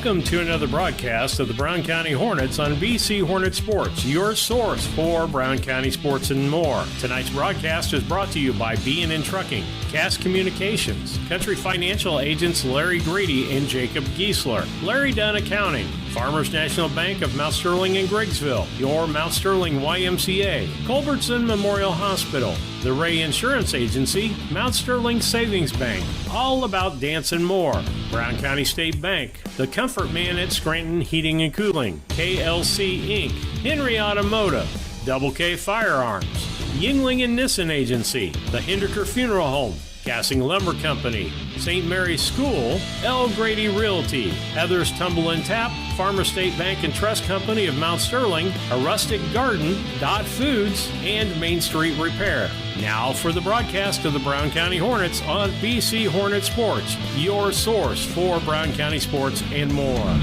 Welcome to another broadcast of the Brown County Hornets on BC Hornet Sports, your source for Brown County sports and more. Tonight's broadcast is brought to you by B&N Trucking, Cass Communications, Country Financial Agents Larry Grady and Jacob Giesler, Larry Dunn Accounting, Farmers National Bank of Mount Sterling and Griggsville, your Mount Sterling YMCA, Culbertson Memorial Hospital, the Ray Insurance Agency, Mount Sterling Savings Bank, All About Dance and More, Brown County State Bank, The Comfort Man at Scranton Heating and Cooling, KLC Inc., Henry Automotive, Double K Firearms, Yingling and Nissen Agency, the Hinderker Funeral Home, Gassing Lumber Company, St. Mary's School, L. Grady Realty, Heather's Tumble and Tap, Farmer State Bank and Trust Company of Mount Sterling, A Rustic Garden, Dot Foods, and Main Street Repair. Now for the broadcast of the Brown County Hornets on BC Hornet Sports, your source for Brown County sports and more.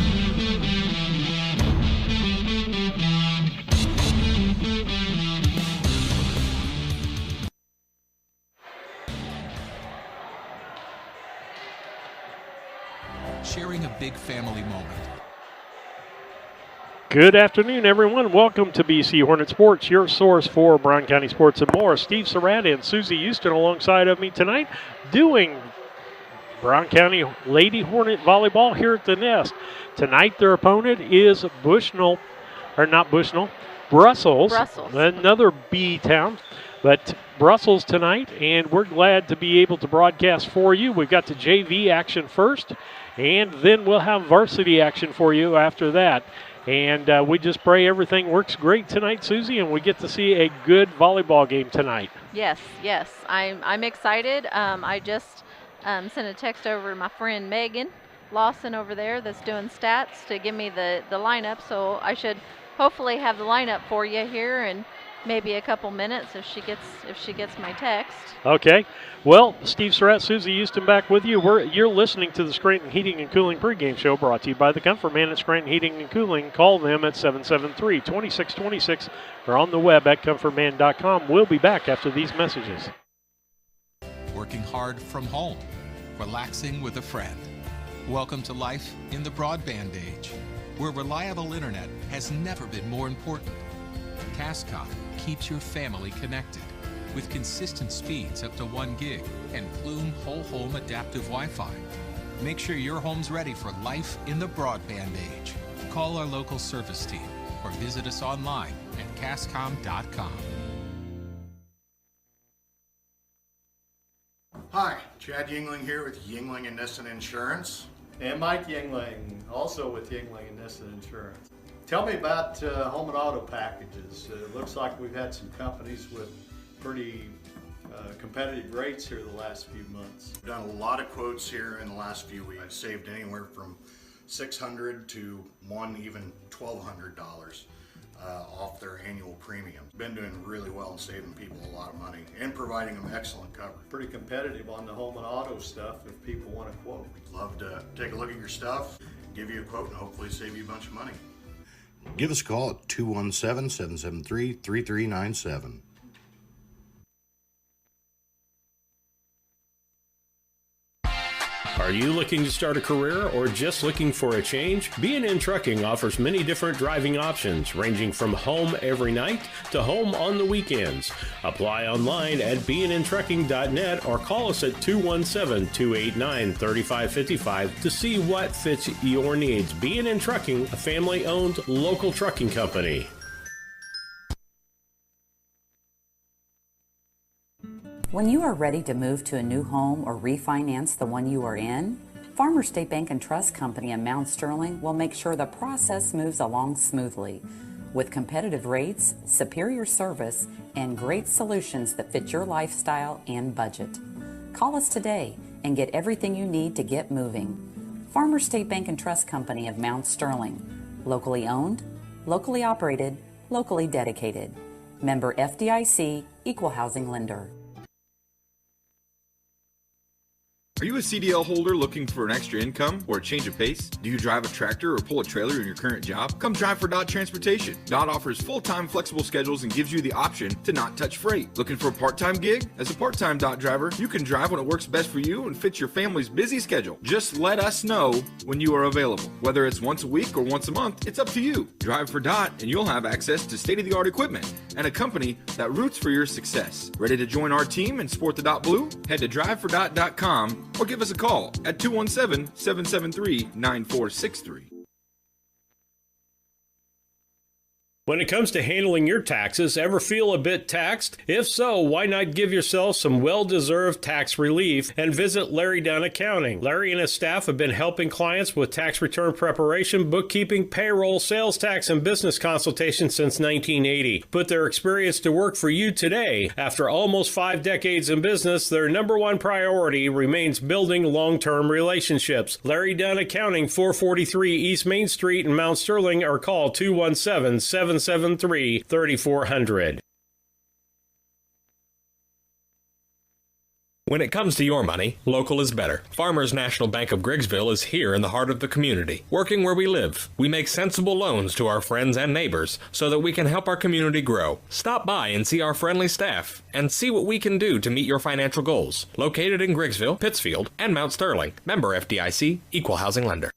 Sharing a big family moment. Good afternoon, everyone. Welcome to BC Hornet Sports, your source for Brown County sports and more. Steve Surratt and Susie Houston alongside of me tonight doing Brown County Lady Hornet volleyball here at the Nest. Tonight their opponent is Brussels. Another B town, but Brussels tonight, and we're glad to be able to broadcast for you. We've got the JV action first, and then we'll have varsity action for you after that. And we just pray everything works great tonight, Susie, and we get to see a good volleyball game tonight. Yes. I'm excited. I just sent a text over to my friend Megan Lawson over there that's doing stats to give me the lineup. So I should hopefully have the lineup for you here in maybe a couple minutes if she gets my text. Okay. Well, Steve Surratt, Susie Houston back with you. You're listening to the Scranton Heating and Cooling pregame show brought to you by the Comfort Man at Scranton Heating and Cooling. Call them at 773-2626 or on the web at comfortman.com. We'll be back after these messages. Working hard from home. Relaxing with a friend. Welcome to life in the broadband age, where reliable internet has never been more important. Cascom keeps your family connected with consistent speeds up to 1 gig and Plume Whole Home Adaptive Wi-Fi. Make sure your home's ready for life in the broadband age. Call our local service team or visit us online at cascom.com. Hi, Chad Yingling here with Yingling and Nissen Insurance. And Mike Yingling, also with Yingling and Nissen Insurance. Tell me about home and auto packages. It looks like we've had some companies with pretty competitive rates here the last few months. We've done a lot of quotes here in the last few weeks. I've saved anywhere from $600 to even $1,200 off their annual premium. Been doing really well and saving people a lot of money and providing them excellent coverage. Pretty competitive on the home and auto stuff if people want to quote. We'd love to take a look at your stuff, give you a quote, and hopefully save you a bunch of money. Give us a call at 217-773-3397. Are you looking to start a career or just looking for a change? B&N Trucking offers many different driving options, ranging from home every night to home on the weekends. Apply online at bnntrucking.net or call us at 217-289-3555 to see what fits your needs. B&N Trucking, a family-owned local trucking company. When you are ready to move to a new home or refinance the one you are in, Farmer State Bank and Trust Company in Mount Sterling will make sure the process moves along smoothly. With competitive rates, superior service, and great solutions that fit your lifestyle and budget. Call us today and get everything you need to get moving. Farmer State Bank and Trust Company of Mount Sterling. Locally owned, locally operated, locally dedicated. Member FDIC, Equal Housing Lender. Are you a CDL holder looking for an extra income or a change of pace? Do you drive a tractor or pull a trailer in your current job? Come drive for Dot Transportation. Dot offers full-time flexible schedules and gives you the option to not touch freight. Looking for a part-time gig? As a part-time Dot driver, you can drive when it works best for you and fits your family's busy schedule. Just let us know when you are available. Whether it's once a week or once a month, it's up to you. Drive for Dot and you'll have access to state-of-the-art equipment and a company that roots for your success. Ready to join our team and sport the Dot Blue? Head to drivefordot.com or give us a call at 217-773-9463. When it comes to handling your taxes, ever feel a bit taxed? If so, why not give yourself some well-deserved tax relief and visit Larry Dunn Accounting. Larry and his staff have been helping clients with tax return preparation, bookkeeping, payroll, sales tax, and business consultation since 1980. Put their experience to work for you today. After almost 5 decades in business, their number one priority remains building long-term relationships. Larry Dunn Accounting, 443 East Main Street in Mount Sterling, or call 217-773-3400. When it comes to your money, local is better. Farmers National Bank of Griggsville is here in the heart of the community, working where we live. We make sensible loans to our friends and neighbors so that we can help our community grow. Stop by and see our friendly staff and see what we can do to meet your financial goals. Located in Griggsville, Pittsfield, and Mount Sterling. Member FDIC, Equal Housing Lender.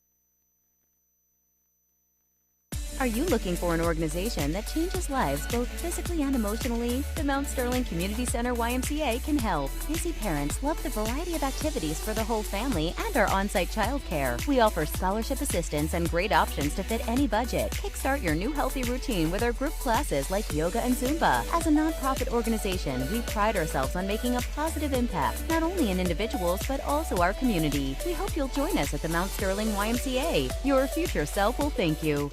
Are you looking for an organization that changes lives both physically and emotionally? The Mount Sterling Community Center YMCA can help. Busy parents love the variety of activities for the whole family and our on-site childcare. We offer scholarship assistance and great options to fit any budget. Kickstart your new healthy routine with our group classes like yoga and Zumba. As a nonprofit organization, we pride ourselves on making a positive impact, not only in individuals, but also our community. We hope you'll join us at the Mount Sterling YMCA. Your future self will thank you.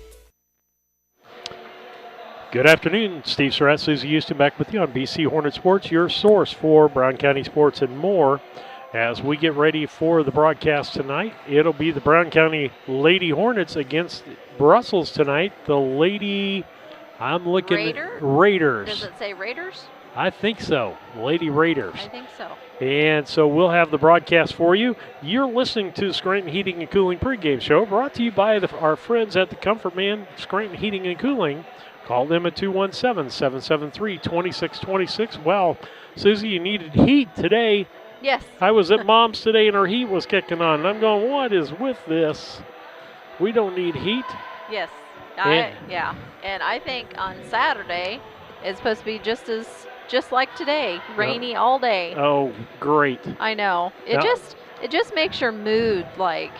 Good afternoon. Steve Surratt, Susie Houston back with you on BC Hornet Sports, your source for Brown County sports and more. As we get ready for the broadcast tonight, it'll be the Brown County Lady Hornets against Brussels tonight. The Lady, I'm looking at Raiders. Does it say Raiders? I think so. Lady Raiders. I think so. And so we'll have the broadcast for you. You're listening to the Scranton Heating and Cooling pregame show, brought to you by our friends at the Comfort Man Scranton Heating and Cooling. Call them at 217-773-2626. Well, Susie, you needed heat today. Yes. I was at Mom's today and her heat was kicking on. And I'm going, what is with this? We don't need heat. Yes. Yeah. And I think on Saturday it's supposed to be just like today, rainy all day. Oh, great. I know. It just makes your mood like,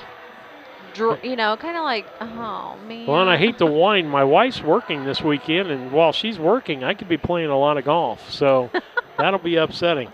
kind of like, oh, man. Well, and I hate to whine. My wife's working this weekend, and while she's working, I could be playing a lot of golf. So that'll be upsetting.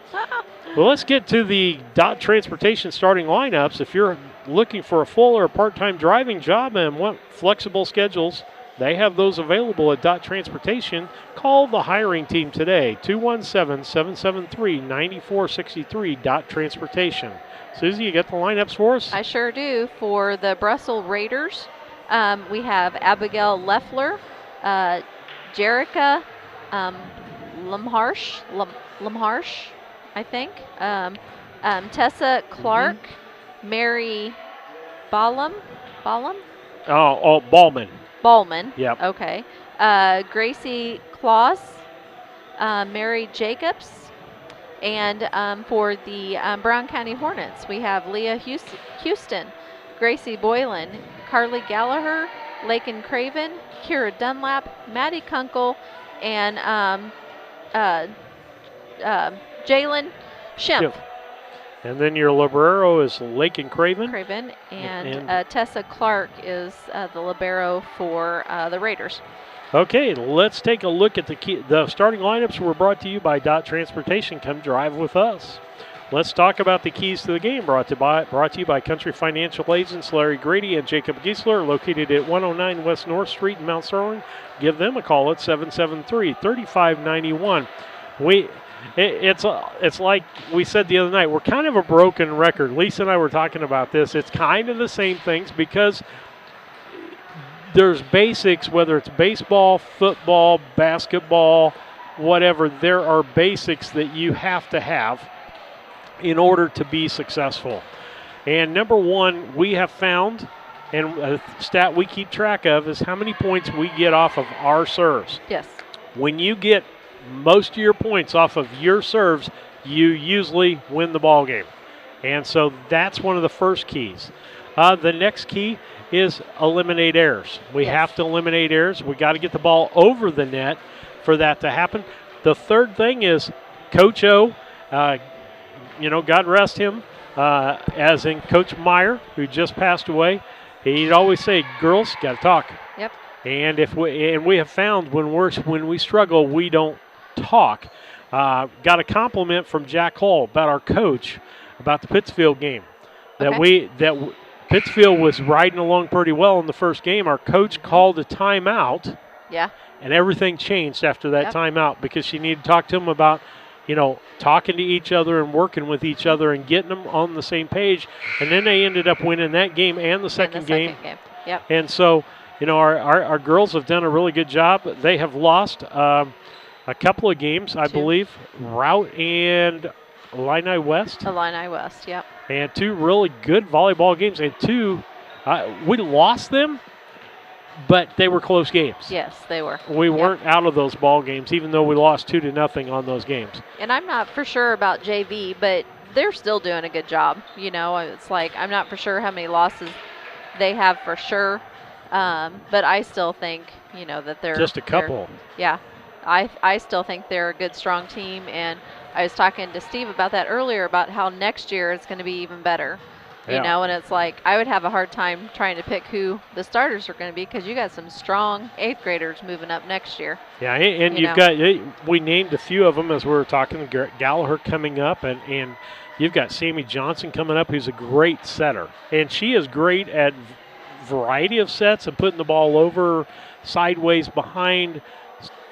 Well, let's get to the Dot Transportation starting lineups. If you're looking for a full or part-time driving job and want flexible schedules, they have those available at Dot Transportation. Call the hiring team today, 217-773-9463, Dot Transportation. Susie, you got the lineups for us? I sure do. For the Brussels Raiders, we have Abigail Leffler, Jerica Lamharsh, I think, Tessa Clark, Mary Ballum. Oh, Ballman. Yep. Okay. Gracie Claus, Mary Jacobs. And for the Brown County Hornets, we have Leah Houston, Gracie Boylan, Carly Gallagher, Lakin Craven, Kira Dunlap, Maddie Kunkel, and Jalen Schimpf. And then your libero is Lakin Craven. And Tessa Clark is the libero for the Raiders. Okay, let's take a look at the starting lineups. Were brought to you by Dot Transportation. Come drive with us. Let's talk about the keys to the game. Brought to you by Country Financial Agents Larry Grady and Jacob Giesler, located at 109 West North Street in Mount Sterling. Give them a call at 773-3591. It's like we said the other night. We're kind of a broken record. Lisa and I were talking about this. It's kind of the same things because there's basics, whether it's baseball, football, basketball, whatever. There are basics that you have to have in order to be successful. And number one, we have found, and a stat we keep track of, is how many points we get off of our serves. Yes. When you get most of your points off of your serves, you usually win the ball game. And so that's one of the first keys. The next key is eliminate errors. We have to eliminate errors. We got to get the ball over the net for that to happen. The third thing is Coach O, God rest him, as in Coach Meyer, who just passed away. He'd always say, girls, got to talk. Yep. And we have found when we struggle, we don't talk. Got a compliment from Jack Hall about our coach about the Pittsfield game. Pittsfield was riding along pretty well in the first game. Our coach called a timeout. Yeah. And everything changed after that timeout because she needed to talk to them about, talking to each other and working with each other and getting them on the same page. And then they ended up winning that game and the second game. Yep. And so, our girls have done a really good job. They have lost a couple of games, I believe, Route and Illini West. Illini West, yep. And two really good volleyball games. And two, we lost them, but they were close games. Yes, they were. We weren't out of those ball games, even though we lost 2-0 on those games. And I'm not for sure about JV, but they're still doing a good job. It's like I'm not for sure how many losses they have for sure, but I still think, that they're just a couple. I still think they're a good, strong team, and I was talking to Steve about that earlier, about how next year it's going to be even better. And it's like I would have a hard time trying to pick who the starters are going to be because you got some strong 8th graders moving up next year. Yeah, and you've got, we named a few of them as we were talking, Gallagher coming up, and you've got Sammy Johnson coming up, who's a great setter. And she is great at variety of sets and putting the ball over, sideways, behind,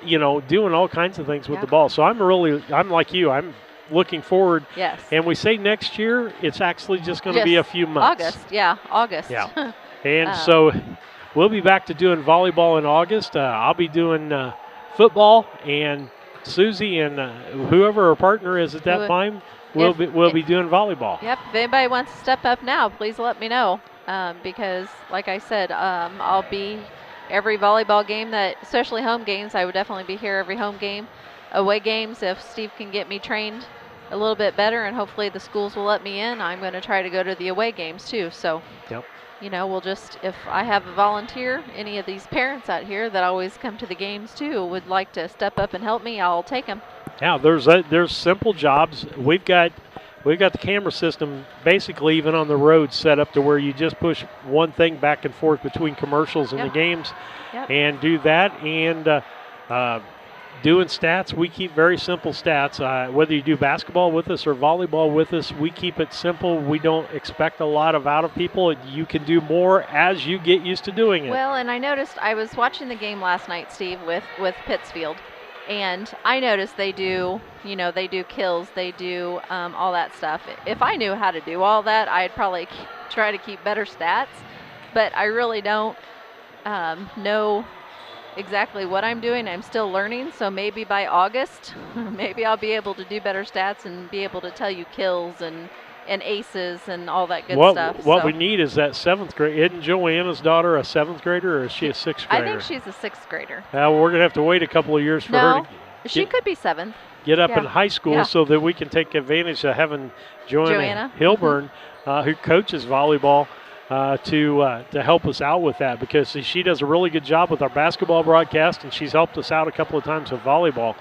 doing all kinds of things with the ball. So I'm like you. I'm looking forward. Yes. And we say next year, it's actually just going to be a few months. August. Yeah. And so we'll be back to doing volleyball in August. I'll be doing football, and Susie and whoever her partner is at that time, we'll be doing volleyball. Yep. If anybody wants to step up now, please let me know because, like I said, I'll be every volleyball game especially home games, I would definitely be here every home game. Away games, if Steve can get me trained a little bit better and hopefully the schools will let me in, I'm going to try to go to the away games too. So, we'll just, if I have a volunteer, any of these parents out here that always come to the games too would like to step up and help me, I'll take them. Yeah, there's simple jobs. We've got the camera system basically even on the road set up to where you just push one thing back and forth between commercials and the games and do that. And doing stats, we keep very simple stats. Whether you do basketball with us or volleyball with us, we keep it simple. We don't expect a lot out of people. You can do more as you get used to doing it. Well, and I noticed, I was watching the game last night, Steve, with Pittsfield. And I noticed they do kills, they do all that stuff. If I knew how to do all that, I'd probably try to keep better stats. But I really don't know exactly what I'm doing. I'm still learning. So maybe by August, maybe I'll be able to do better stats and be able to tell you kills and aces and all that good stuff. What we need is that 7th grade. Isn't Joanna's daughter a 7th grader, or is she a 6th grader? I think she's a 6th grader. We're going to have to wait a couple of years for her to she could be 7th. Get up in high school so that we can take advantage of having Joanna Hilburn, who coaches volleyball, to help us out with that, because she does a really good job with our basketball broadcast, and she's helped us out a couple of times with volleyball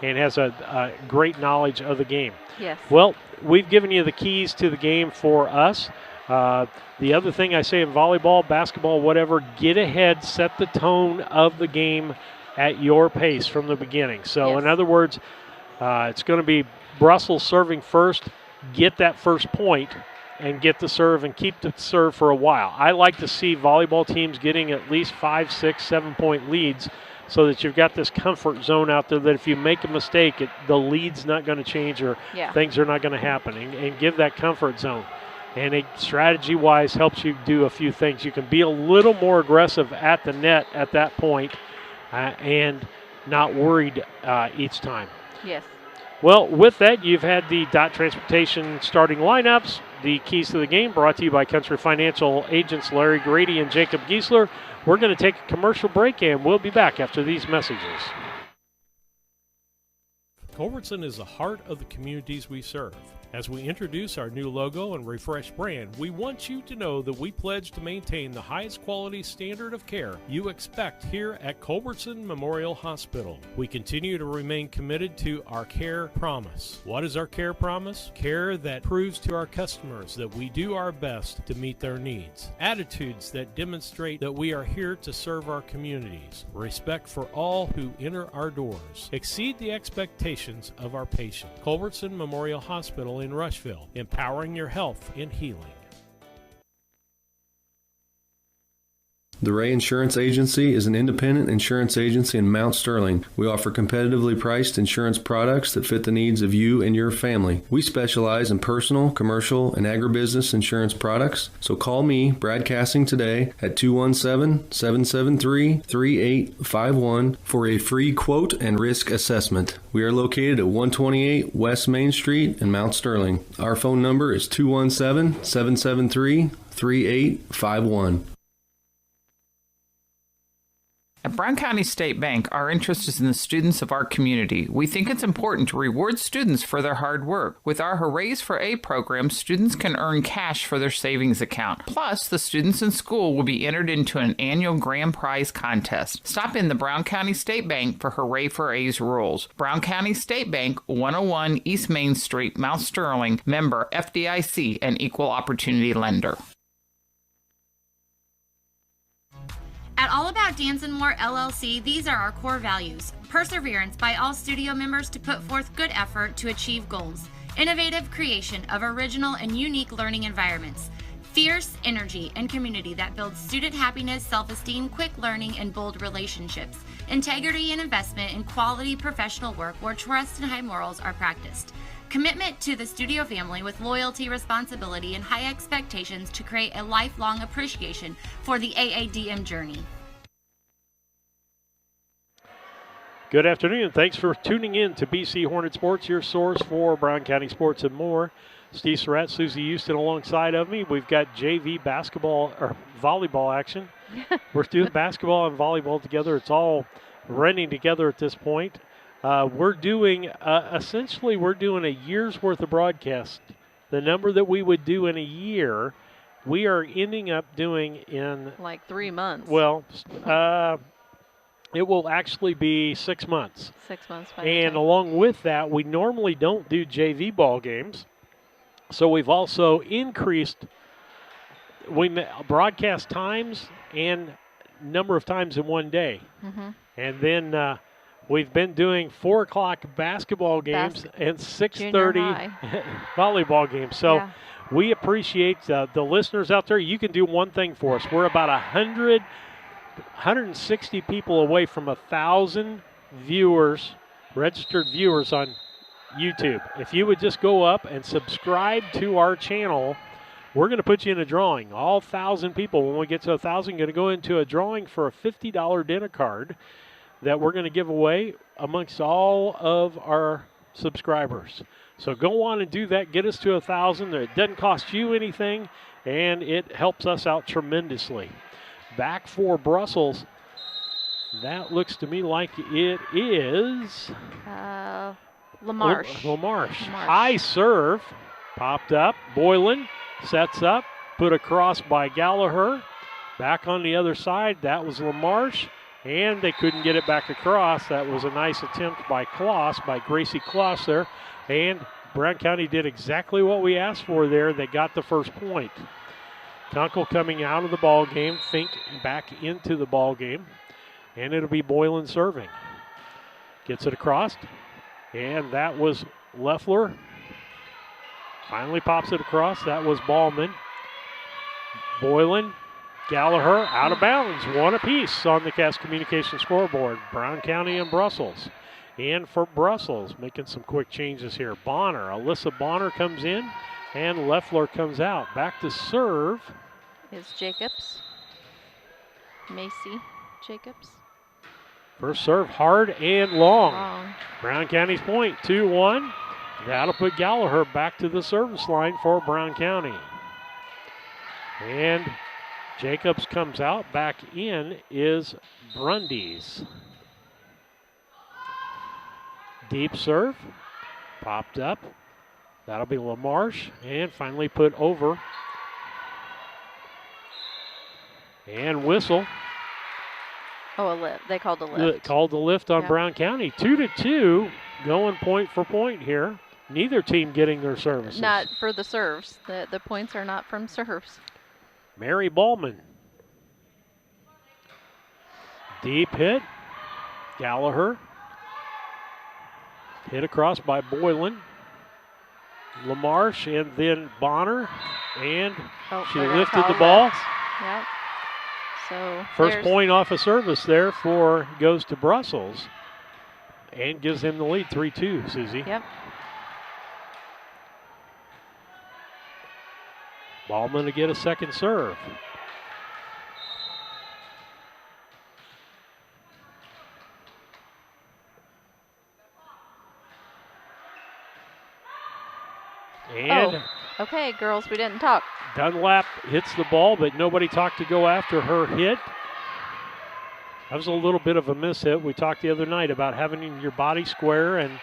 and has a great knowledge of the game. Yes. Well, we've given you the keys to the game for us. The other thing I say in volleyball, basketball, whatever, get ahead, set the tone of the game at your pace from the beginning. So, in other words, it's going to be Brussels serving first, get that first point, and get the serve and keep the serve for a while. I like to see volleyball teams getting at least 5, 6, 7-point leads so that you've got this comfort zone out there that if you make a mistake, the lead's not going to change or things are not going to happen, and give that comfort zone. And it, strategy-wise, helps you do a few things. You can be a little more aggressive at the net at that point and not worried each time. Yes. Well, with that, you've had the Dot Transportation starting lineups. The keys to the game brought to you by Country Financial agents Larry Grady and Jacob Giesler. We're going to take a commercial break, and we'll be back after these messages. Culbertson is the heart of the communities we serve. As we introduce our new logo and refreshed brand, we want you to know that we pledge to maintain the highest quality standard of care you expect here at Culbertson Memorial Hospital. We continue to remain committed to our care promise. What is our care promise? Care that proves to our customers that we do our best to meet their needs. Attitudes that demonstrate that we are here to serve our communities. Respect for all who enter our doors. Exceed the expectations of our patient. Culbertson Memorial Hospital in Rushville, empowering your health and healing. The Ray Insurance Agency is an independent insurance agency in Mount Sterling. We offer competitively priced insurance products that fit the needs of you and your family. We specialize in personal, commercial, and agribusiness insurance products. So call me, Brad Cassing, today at 217-773-3851 for a free quote and risk assessment. We are located at 128 West Main Street in Mount Sterling. Our phone number is 217-773-3851. At Brown County State Bank, our interest is in the students of our community. We think it's important to reward students for their hard work. With our Hoorays for A program, students can earn cash for their savings account. Plus, the students in school will be entered into an annual grand prize contest. Stop in the Brown County State Bank for Hooray for A's rules. Brown County State Bank, 101 East Main Street, Mount Sterling, member FDIC, and equal opportunity lender. At All About Dance and More LLC, these are our core values. Perseverance by all studio members to put forth good effort to achieve goals. Innovative creation of original and unique learning environments. Fierce energy and community that builds student happiness, self-esteem, quick learning, and bold relationships. Integrity and investment in quality professional work where trust and high morals are practiced. Commitment to the studio family with loyalty, responsibility, and high expectations to create a lifelong appreciation for the AADM journey. Good afternoon. Thanks for tuning in to BC Hornet Sports, your source for Brown County sports and more. Steve Surratt, Susie Houston alongside of me. We've got JV basketball or volleyball action. We're doing basketball and volleyball together. It's all running together at this point. We're doing a year's worth of broadcast. The number that we would do in a year, we are ending up doing in like 3 months. Well, it will actually be 6 months. 6 months. And along with that, we normally don't do JV ball games, so we've also increased broadcast times and number of times in one day, and then. We've been doing 4 o'clock basketball games and 6:30 volleyball games. So we appreciate the listeners out there. You can do one thing for us. We're about 160 people away from 1,000 viewers, registered viewers on YouTube. If you would just go up and subscribe to our channel, we're going to put you in a drawing. All 1,000 people, when we get to 1,000, going to go into a drawing for a $50 dinner card that we're going to give away amongst all of our subscribers. So go on and do that. Get us to 1,000. It doesn't cost you anything, and it helps us out tremendously. Back for Brussels. That looks to me like it is LaMarche. High serve. Popped up. Boylan sets up. Put across by Gallagher. Back on the other side. That was LaMarche. And they couldn't get it back across. That was a nice attempt by Gracie Kloss there. And Brown County did exactly what we asked for there. They got the first point. Kunkel coming out of the ball game. Fink back into the ball game. And it'll be Boylan serving. Gets it across. And that was Leffler. Finally pops it across. That was Ballman. Boylan. Gallagher out of bounds, one apiece on the Cass Communication scoreboard. Brown County and Brussels. And for Brussels, making some quick changes here. Alyssa Bonner comes in, and Leffler comes out. Back to serve is Jacobs. Macy Jacobs. First serve hard and long. Brown County's point, 2-1. That'll put Gallagher back to the service line for Brown County. And Jacobs comes out. Back in is Brundies. Deep serve. Popped up. That'll be LaMarche. And finally put over. And whistle. Oh, a lift. They called a lift. Called the lift on Brown County. 2-2, going point for point here. Neither team getting their services. Not for the serves. The points are not from serves. Mary Ballman. Deep hit. Gallagher. Hit across by Boylan. LaMarche and then Bonner. And she lifted the ball. Yep. So first point off a service there goes to Brussels and gives them the lead 3-2, Susie. Yep. Ballman to get a second serve. And okay, girls, we didn't talk. Dunlap hits the ball, but nobody talked to go after her hit. That was a little bit of a miss hit. We talked the other night about having your body square and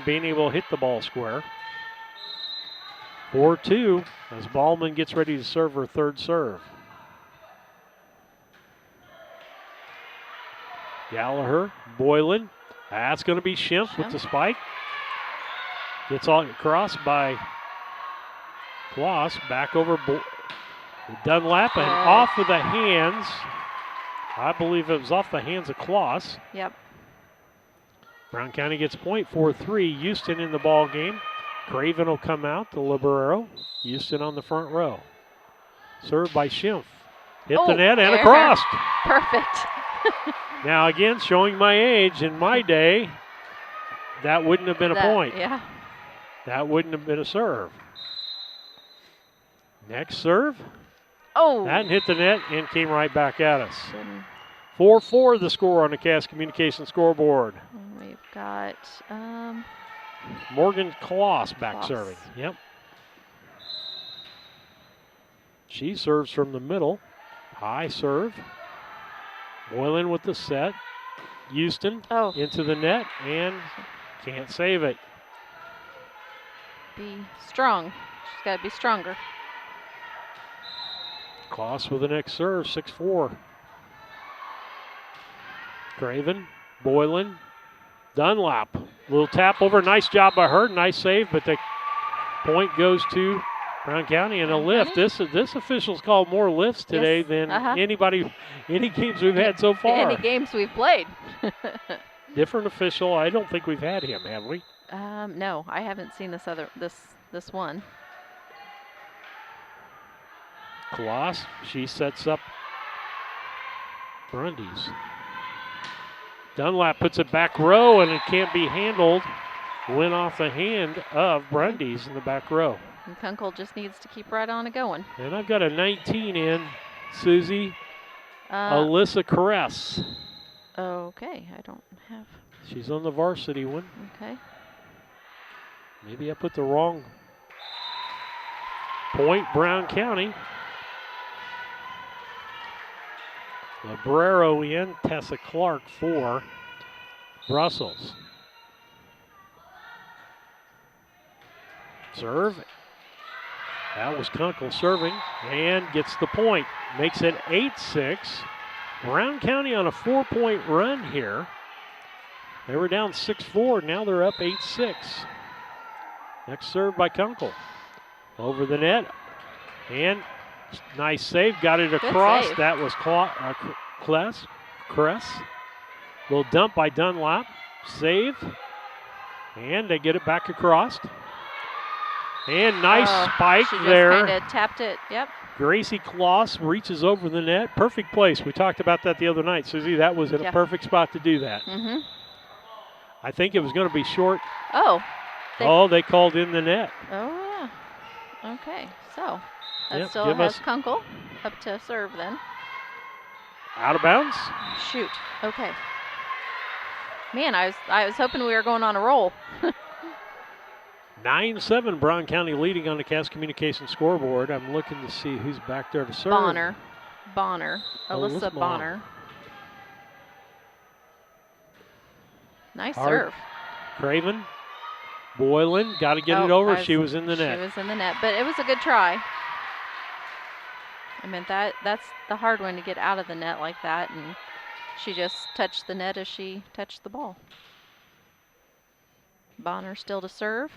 being able to hit the ball square. 4-2 as Ballman gets ready to serve her third serve. Gallagher, Boylan. That's going to be Schimpf with the spike. Gets all across by Kloss. Back over Dunlap and off of the hands. I believe it was off the hands of Kloss. Yep. Brown County gets point, 4-3. Houston in the ball game. Craven will come out, the libero. Houston on the front row. Served by Schimpf. Hit the net and across. Perfect. Now again, showing my age, in my day, that wouldn't have been a point. Yeah. That wouldn't have been a serve. Next serve. Oh. That hit the net and came right back at us. 4-4 the score on the Cass Communications scoreboard. We've got Morgan Kloss back serving. Yep. She serves from the middle. High serve. Boylan with the set. Houston into the net and can't save it. Be strong. She's got to be stronger. Kloss with the next serve, 6-4. Craven, Boylan, Dunlap. Little tap over, nice job by her, nice save, but the point goes to Brown County and a lift. This official's called more lifts today than any games we've had so far. Any games we've played. Different official. I don't think we've had him, have we? No, I haven't seen this one. Kloss, she sets up Brundies. Dunlap puts it back row and it can't be handled. Went off the hand of Brundies in the back row. And Kunkel just needs to keep right on going. And I've got a 19 in, Susie. Alyssa Caress. Okay, I don't have. She's on the varsity one. Okay. Maybe I put the wrong point, Brown County. Librero in, Tessa Clark for Brussels. Serve. That was Kunkel serving and gets the point. Makes it 8-6. Brown County on a 4-point run here. They were down 6-4. Now they're up 8-6. Next serve by Kunkel. Over the net. And nice save. Got it across. Save. That was Cress. Little dump by Dunlap. Save. And they get it back across. And nice spike she there. Just kind of tapped it. Yep. Gracie Kloss reaches over the net. Perfect place. We talked about that the other night, Susie. That was in a perfect spot to do that. Mm-hmm. I think it was going to be short. Oh. They called in the net. Oh, yeah. Okay. So that Yep, still has Kunkel up to serve then. Out of bounds. Shoot. Okay. Man, I was hoping we were going on a roll. 9-7, Brown County leading on the Cass Communication scoreboard. I'm looking to see who's back there to serve. Bonner. Alyssa Bonner. Nice serve. Craven. Boylan, got to get it over. She was in the net. She was in the net, but it was a good try. I mean, that's the hard one, to get out of the net like that, and she just touched the net as she touched the ball. Bonner still to serve.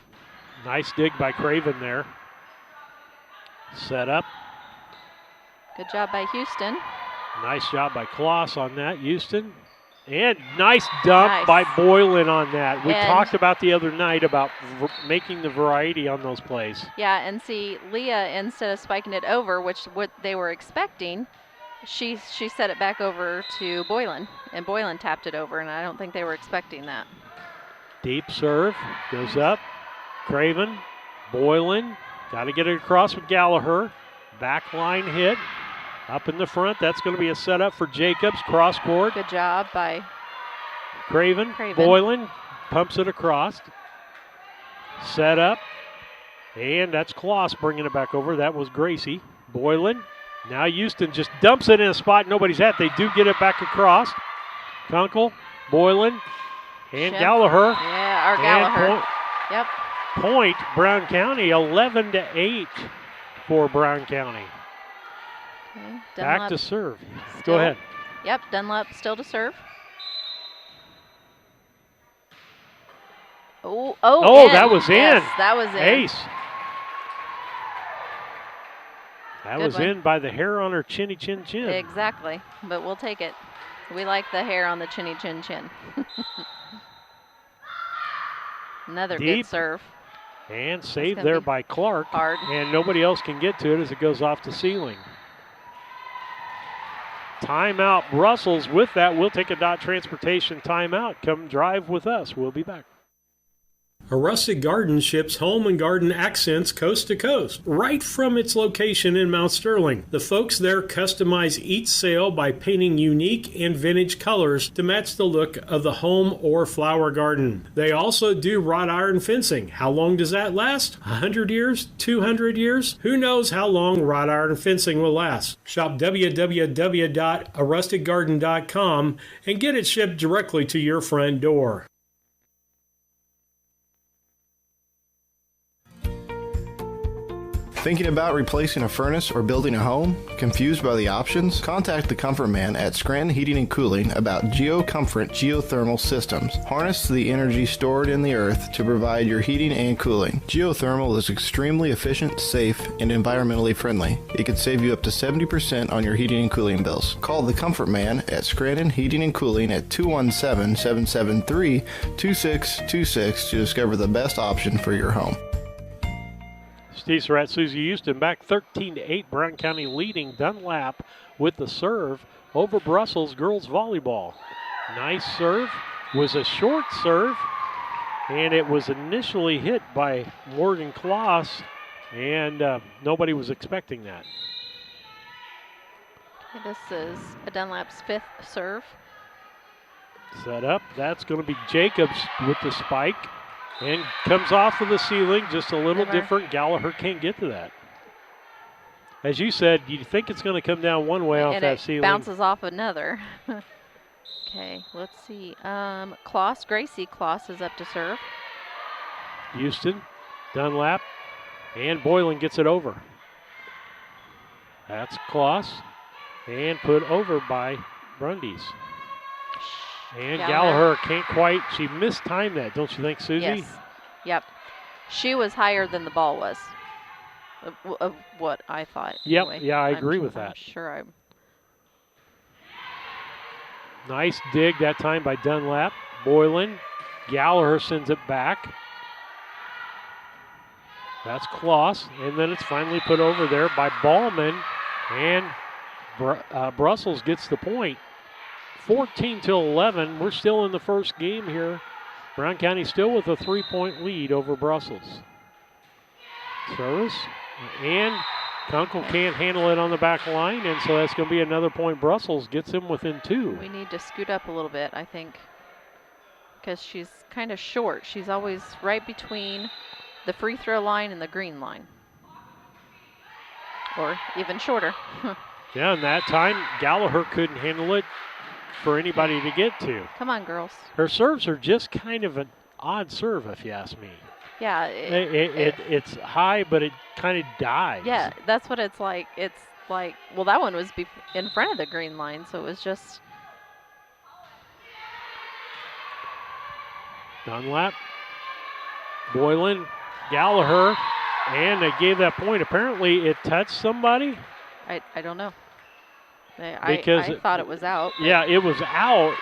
Nice dig by Craven there. Set up. Good job by Houston. Nice job by Kloss on that, Houston. And nice dump by Boylan on that. We talked about the other night about making the variety on those plays. Yeah, and see, Leah, instead of spiking it over, which what they were expecting, she set it back over to Boylan, and Boylan tapped it over, and I don't think they were expecting that. Deep serve, goes up. Craven, Boylan, got to get it across with Gallagher. Back line hit. Up in the front, that's going to be a setup for Jacobs, cross court. Good job by Craven. Boylan pumps it across. Set up, and that's Kloss bringing it back over. That was Gracie. Boylan, now Houston just dumps it in a spot nobody's at. They do get it back across. Kunkel, Boylan, and Gallagher. Yeah, our Gallagher. Yep. Point, Brown County, 11-8 for Brown County. Okay, back to serve. Go ahead. Yep, Dunlap still to serve. That was in. Yes, that was in. Ace. That was in by the hair on her chinny chin chin. Exactly, but we'll take it. We like the hair on the chinny chin chin. Another good serve. And saved there by Clark. Hard. And nobody else can get to it as it goes off the ceiling. Timeout, Brussels. With that, we'll take a dot transportation timeout. Come drive with us. We'll be back. A Rustic Garden ships home and garden accents coast to coast, right from its location in Mount Sterling. The folks there customize each sail by painting unique and vintage colors to match the look of the home or flower garden. They also do wrought iron fencing. How long does that last? 100 years? 200 years? Who knows how long wrought iron fencing will last? Shop www.arusticgarden.com and get it shipped directly to your front door. Thinking about replacing a furnace or building a home? Confused by the options? Contact the Comfort Man at Scranton Heating and Cooling about GeoComfort geothermal systems. Harness the energy stored in the earth to provide your heating and cooling. Geothermal is extremely efficient, safe, and environmentally friendly. It can save you up to 70% on your heating and cooling bills. Call the Comfort Man at Scranton Heating and Cooling at 217-773-2626 to discover the best option for your home. Steve Surratt, Susie Houston back 13-8. Brown County leading Dunlap with the serve over Brussels girls volleyball. Nice serve. Was a short serve, and it was initially hit by Morgan Kloss, and nobody was expecting that. This is a Dunlap's fifth serve. Set up. That's going to be Jacobs with the spike. And comes off of the ceiling, just a little different. Gallagher can't get to that. As you said, you think it's going to come down one way off that ceiling. Bounces off another. Okay, let's see. Kloss, Gracie Kloss is up to serve. Houston, Dunlap, and Boylan gets it over. That's Kloss, and put over by Brundys. And Gallagher can't quite, she mistimed that, don't you think, Susie? Yes. Yep. She was higher than the ball was, of what I thought. Yep, anyway. yeah, I agree with that. I'm sure Nice dig that time by Dunlap. Boylan, Gallagher sends it back. That's Kloss, and then it's finally put over there by Ballman, and Brussels gets the point. 14-11. We're still in the first game here. Brown County still with a 3-point lead over Brussels. Service, and Kunkel can't handle it on the back line, and so that's going to be another point. Brussels gets him within 2. we need to scoot up a little bit, I think. because she's kind of short. She's always right between the free throw line and the green line. Or even shorter. Yeah, and that time, Gallagher couldn't handle it for anybody to get to. Come on, girls. Her serves are just kind of an odd serve, if you ask me. Yeah. It's high, but it kind of dives. Yeah, that's what it's like. It's like, well, that one was in front of the green line, so it was just. Dunlap, Boylan, Gallagher, and they gave that point. Apparently, it touched somebody. I don't know. Because I thought it was out. Yeah, it was out.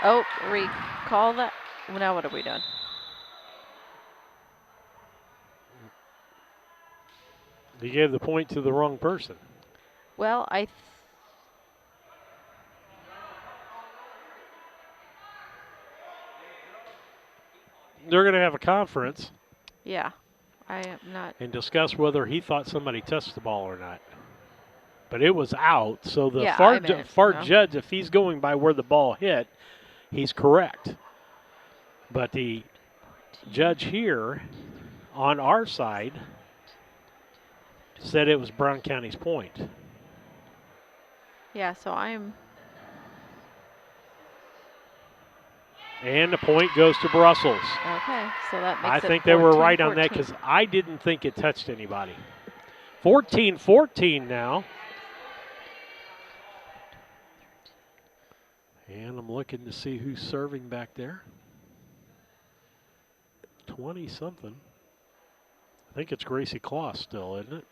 Oh, recall that. Well, now what are we doing? They gave the point to the wrong person. Well, they're going to have a conference. Yeah, I am not. And discuss whether he thought somebody touched the ball or not. But it was out, so the far judge, if he's going by where the ball hit, he's correct. But the judge here on our side said it was Brown County's point. Yeah, so I'm. And the point goes to Brussels. Okay, so that makes I it think they were 14, right on that 14. because I didn't think it touched anybody. 14-14 now. And I'm looking to see who's serving back there. 20-something. I think it's Gracie Kloss still, isn't it?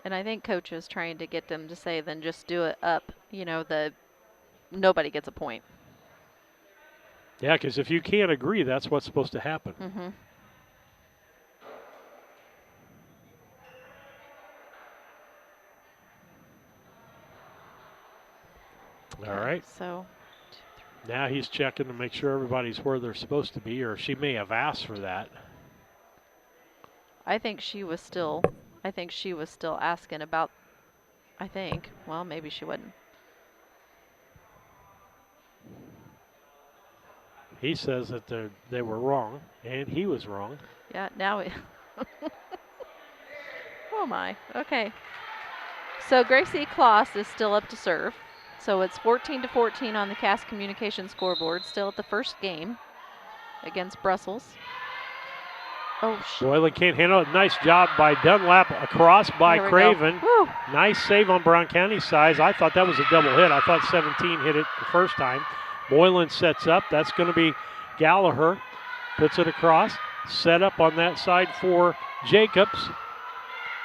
And I think coach is trying to get them to say, then just do it up. You know, nobody gets a point. Yeah, because if you can't agree, that's what's supposed to happen. Mm-hmm. All right. So now he's checking to make sure everybody's where they're supposed to be, or she may have asked for that. I think she was still asking about. Well, maybe she wouldn't. He says that they were wrong, and he was wrong. Yeah. Now it. Oh my. Okay. So Gracie Kloss is still up to serve. So it's 14-14 on the Cass Communication scoreboard, still at the first game against Brussels. Oh, Boylan can't handle it. Nice job by Dunlap, across by Craven. Nice save on Brown County's side. I thought that was a double hit. I thought 17 hit it the first time. Boylan sets up. That's going to be Gallagher. Puts it across. Set up on that side for Jacobs.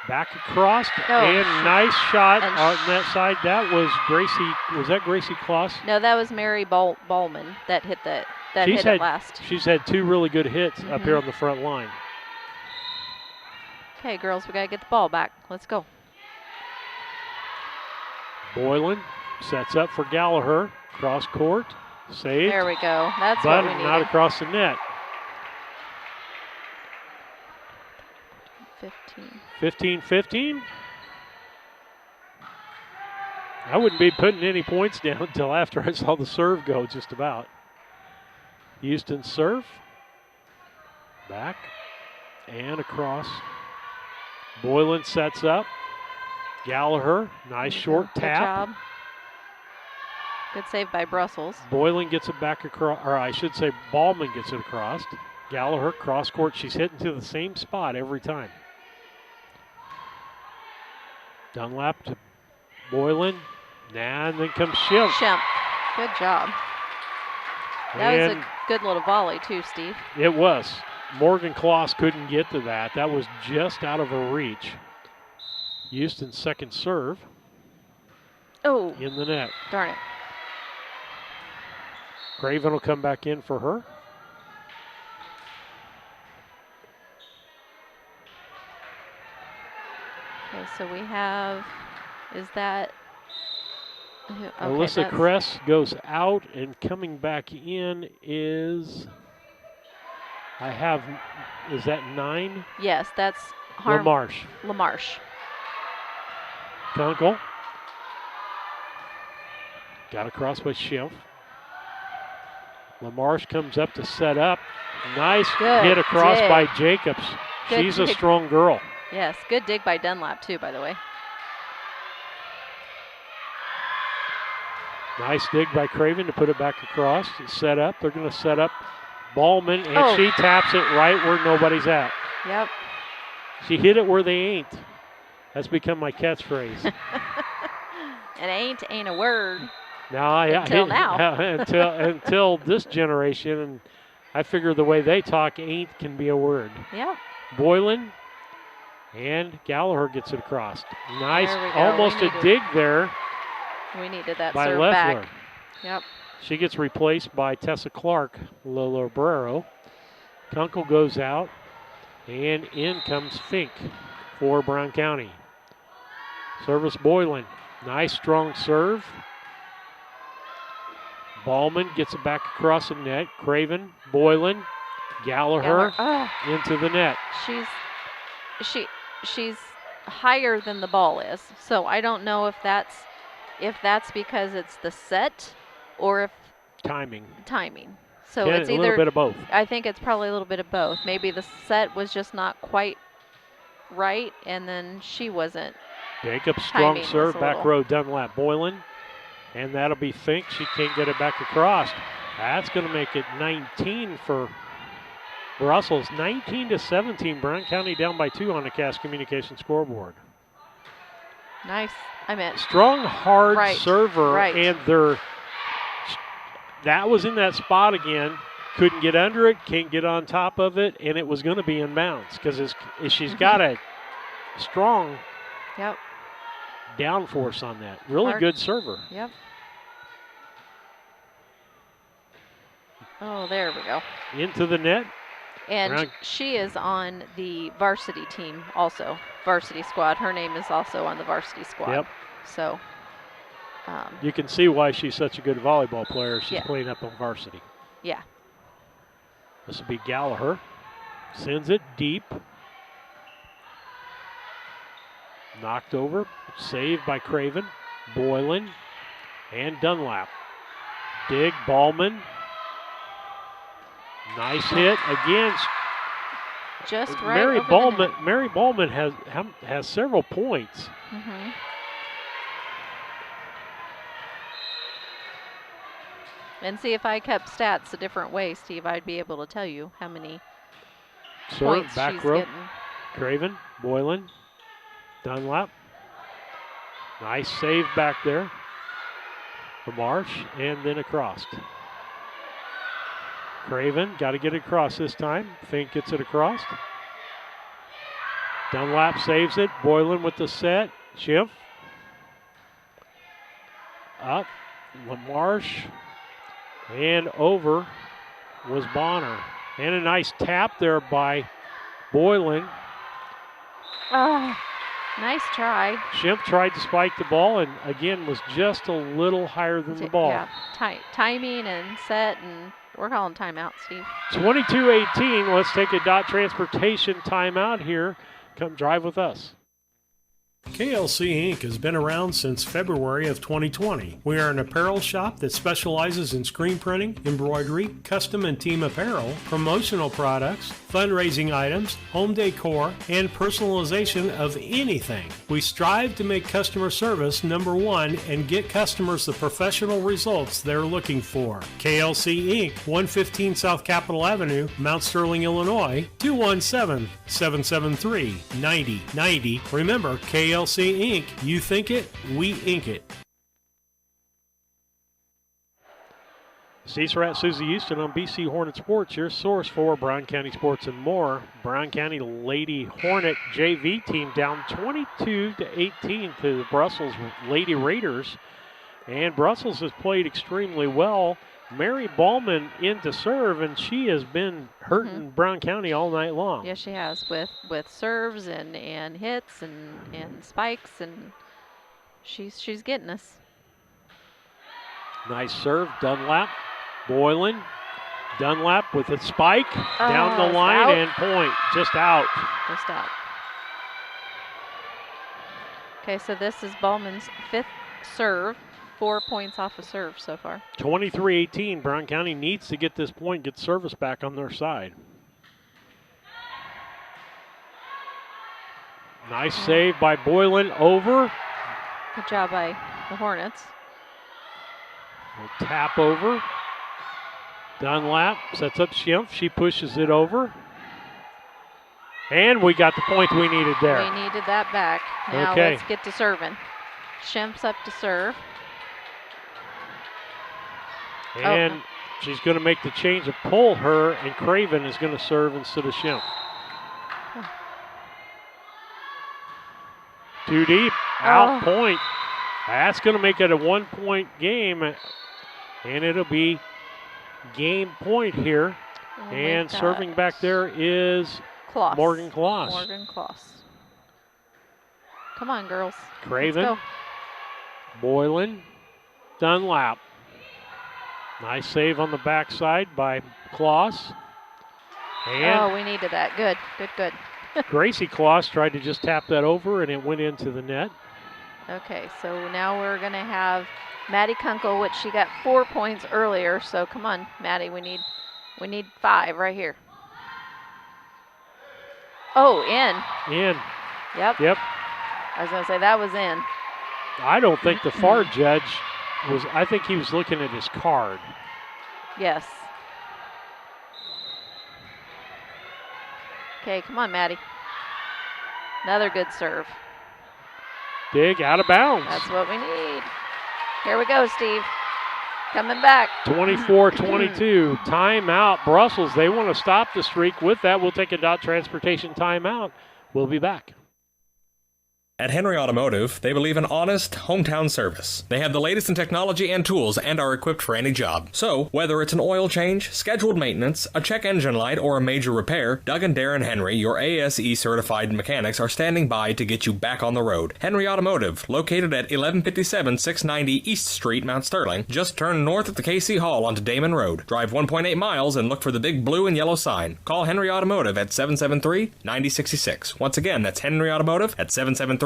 Back across, and nice shot on that side. That was Gracie. Was that Gracie Kloss? No, that was Mary Ballman that hit that. Hit it last. She's had two really good hits up here on the front line. Okay, girls, we gotta get the ball back. Let's go. Boylan sets up for Gallagher. Cross court, saved. There we go. That's but what we need. Not across the net. 15-15. I wouldn't be putting any points down until after I saw the serve go, just about. Houston serve. Back and across. Boylan sets up. Gallagher, nice short tap. Good job. Good save by Brussels. Boylan gets it back across, or I should say Ballman gets it across. Gallagher, cross court. She's hitting to the same spot every time. Dunlap to Boylan. And then comes Schimpf. Good job. That was a good little volley too, Steve. It was. Morgan Kloss couldn't get to that. That was just out of her reach. Houston's second serve. Oh. In the net. Darn it. Craven will come back in for her. Okay, so we have, is that? Okay, Alyssa Kress goes out, and coming back in is, is that 9? Yes, that's LaMarche. Kunkel. Got across by Schimpf. LaMarche comes up to set up. Nice Good hit across dig. by Jacobs. Good She's a dig. strong girl. Yes, good dig by Dunlap too, by the way. Nice dig by Craven to put it back across. It's set up. They're going to set up Ballman, and she taps it right where nobody's at. Yep. She hit it where they ain't. That's become my catchphrase. And ain't a word. Now, until now. until this generation, and I figure the way they talk, ain't can be a word. Yep. Boylan and Gallagher gets it across. Nice, There we go. almost a dig there We needed that by serve Leffler. back. Yep. She gets replaced by Tessa Clark, Lobrero. Kunkel goes out, and in comes Fink for Brown County. Service Boylan. Nice, strong serve. Ballman gets it back across the net. Craven, Boylan, Gallagher into the net. She's higher than the ball is. So I don't know if that's because it's the set or if Timing. So it's either a little bit of both. I think it's probably a little bit of both. Maybe the set was just not quite right, and then she wasn't. Jacobs, strong Timing serve, was a back little- row Dunlap Boylan. And that'll be Fink. She can't get it back across. That's going to make it 19 for Brussels. 19-17. Brown County down by 2 on the Cass Communication scoreboard. Nice. I meant Strong, hard Right, server, right. and that was in that spot again. Couldn't get under it, can't get on top of it, and it was going to be in bounds because she's got a strong downforce on that. Really Hard. good server. Yep. Oh, there we go. Into the net. And Brown- she is on the varsity team also, varsity squad. Her name is also on the varsity squad. Yep. So. You can see why she's such a good volleyball player. She's Yeah. playing up on varsity. Yeah. This will be Gallagher. Sends it deep. Knocked over. Saved by Craven. Boylan. And Dunlap. Dig. Ballman. Nice hit. Again, Just right over the net. Mary Ballman has several points. Mm-hmm. And see, if I kept stats a different way, Steve, I'd be able to tell you how many points back she's row. getting. Craven, Boylan, Dunlap. Nice save back there for Marsh, and then across. Craven, got to get it across this time. Fink gets it across. Dunlap saves it. Boylan with the set. Schiff. Up. LaMarche. And over was Bonner. And a nice tap there by Boylan. Oh, nice try. Schiff tried to spike the ball and again was just a little higher than the ball. Yeah, timing and set, and we're calling timeout, Steve. 22-18. Let's take a dot transportation timeout here. Come drive with us. KLC Inc. has been around since February of 2020. We are an apparel shop that specializes in screen printing, embroidery, custom and team apparel, promotional products, fundraising items, home decor, and personalization of anything. We strive to make customer service number one and get customers the professional results they're looking for. KLC Inc., 115 South Capitol Avenue, Mount Sterling, Illinois, 217-773-9090. Remember, KLC Inc., you think it, we ink it. Steve Surratt, Susie Houston on BC Hornet Sports, your source for Brown County sports and more. Brown County Lady Hornet JV team down 22-18 to the Brussels Lady Raiders. And Brussels has played extremely well. Mary Ballman in to serve, and she has been hurting Brown County all night long. Yes, she has, with serves and hits and spikes, and she's getting us. Nice serve, Dunlap, Boylan, Dunlap with a spike, down the line out. and point, just out. Just out. Okay, so this is Ballman's 5th serve. 4 points off of serve so far. 23-18. Brown County needs to get this point, get service back on their side. Nice save by Boylan over. Good job by the Hornets. We'll tap over. Dunlap sets up Schimpf. She pushes it over. And we got the point we needed there. We needed that back. Now Okay. let's get to serving. Schimpf's up to serve. And she's going to make the change of pull her, and Craven is going to serve instead of Schimpf. Too deep. Out point. That's going to make it a 1-point game. And it'll be game point here. And serving back there is Kloss. Morgan Kloss. Morgan Kloss. Come on, girls. Craven. Let's go. Boylan. Dunlap. Nice save on the backside by Kloss. And we needed that. Good, good, good. Gracie Kloss tried to just tap that over, and it went into the net. Okay, so now we're going to have Maddie Kunkel, which she got 4 points earlier. So come on, Maddie, we need 5 right here. Oh, in. In. Yep. Yep. I was going to say that was in. I don't think the FAR judge was, I think he was looking at his card. Yes. Okay, come on, Maddie. Another good serve. Dig out of bounds. That's what we need. Here we go, Steve. Coming back. 24-22. Timeout. Brussels, they want to stop the streak. With that, we'll take a dot transportation timeout. We'll be back. At Henry Automotive, they believe in honest, hometown service. They have the latest in technology and tools and are equipped for any job. So, whether it's an oil change, scheduled maintenance, a check engine light, or a major repair, Doug and Darren Henry, your ASE certified mechanics, are standing by to get you back on the road. Henry Automotive, located at 1157 690 East Street, Mount Sterling. Just turn north at the KC Hall onto Damon Road. Drive 1.8 miles and look for the big blue and yellow sign. Call Henry Automotive at 773-9066. Once again, that's Henry Automotive at 773-9066.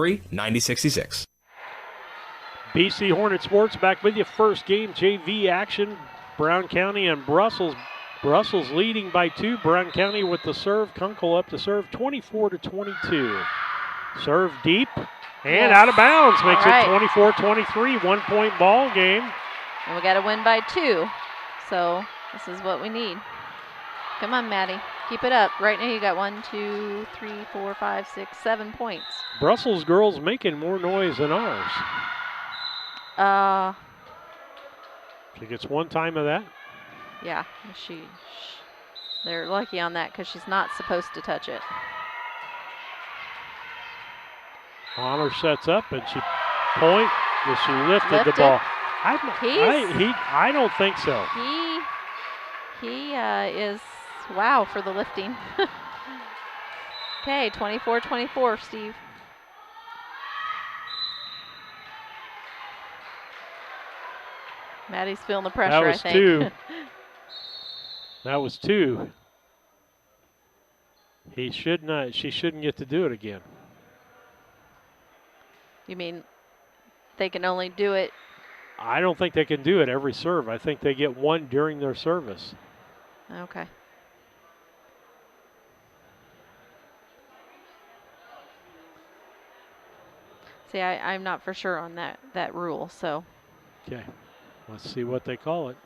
BC Hornet Sports back with you. First game, JV action. Brown County and Brussels. Brussels leading by 2. Brown County with the serve. Kunkel up to serve, 24-22. Serve deep and out of bounds. Makes it 24-23. 1-point ball game. And we got to win by 2. So this is what we need. Come on, Maddie. Keep it up. Right now you got 1, 2, 3, 4, 5, 6, 7 points. Brussels girls making more noise than ours. She gets 1 time of that. Yeah, they're lucky on that because she's not supposed to touch it. Honor sets up and she point. She lifted the ball. I don't think so. He is, wow, for the lifting. Okay, 24-24, Steve. Maddie's feeling the pressure, I think. 2. That was 2. She shouldn't get to do it again. You mean they can only do it? I don't think they can do it every serve. I think they get 1 during their service. Okay. See, I'm not for sure on that rule, so. Okay, let's see what they call it.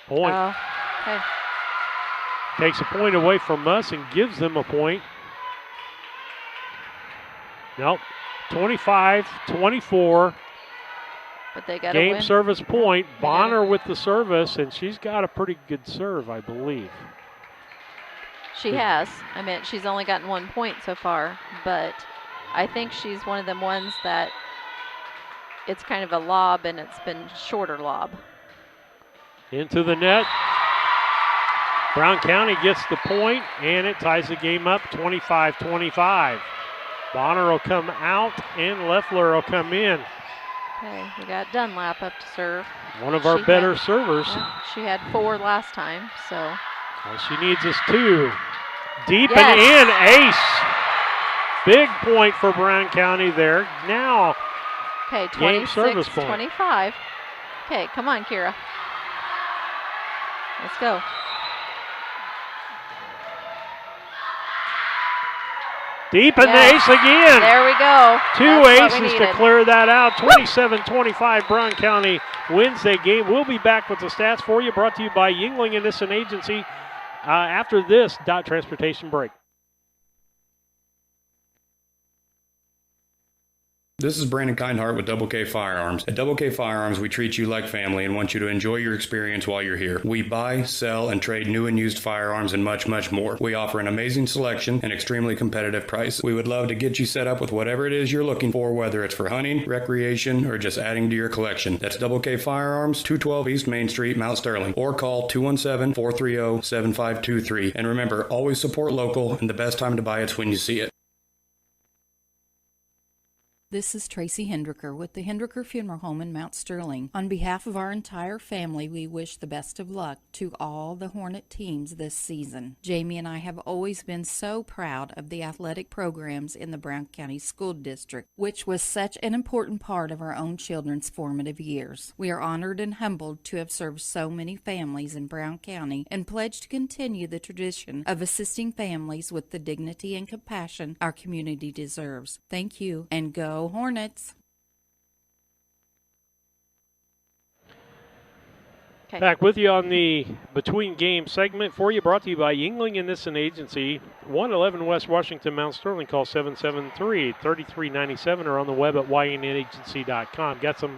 Point. Okay. Takes a point away from us and gives them a point. Nope, 25-24. But they got game win. Service point. Bonner with the service, and she's got a pretty good serve, I believe. She has. I mean, she's only gotten 1 point so far, but I think she's one of them ones that it's kind of a lob, and it's been shorter lob. Into the net. Brown County gets the point, and it ties the game up 25-25. Bonner will come out, and Leffler will come in. Okay, we got Dunlap up to serve. One of our better servers. Yeah, she had 4 last time, so. All she needs is 2. Deep and in, ace. Big point for Brown County there. Now Okay, game service point. 26-25. Okay, come on, Kira. Let's go. Deep in the ace again. There we go. Two aces to clear that out. 27-25, Brown County wins that game. We'll be back with the stats for you, brought to you by Yingling and Nissen Agency after this dot transportation break. This is Brandon Kindhart with Double K Firearms. At Double K Firearms, we treat you like family and want you to enjoy your experience while you're here. We buy, sell, and trade new and used firearms and much, much more. We offer an amazing selection and extremely competitive price. We would love to get you set up with whatever it is you're looking for, whether it's for hunting, recreation, or just adding to your collection. That's Double K Firearms, 212 East Main Street, Mount Sterling, or call 217-430-7523. And remember, always support local, and the best time to buy it's when you see it. This is Tracy Hendricker with the Hendricker Funeral Home in Mount Sterling. On behalf of our entire family, we wish the best of luck to all the Hornet teams this season. Jamie and I have always been so proud of the athletic programs in the Brown County School District, which was such an important part of our own children's formative years. We are honored and humbled to have served so many families in Brown County and pledge to continue the tradition of assisting families with the dignity and compassion our community deserves. Thank you, and go Hornets. Okay. Back with you on the Between Game segment for you, brought to you by Yingling and Nissen Agency, 111 West Washington, Mount Sterling. Call 773-3397 or on the web at ynagency.com. Got some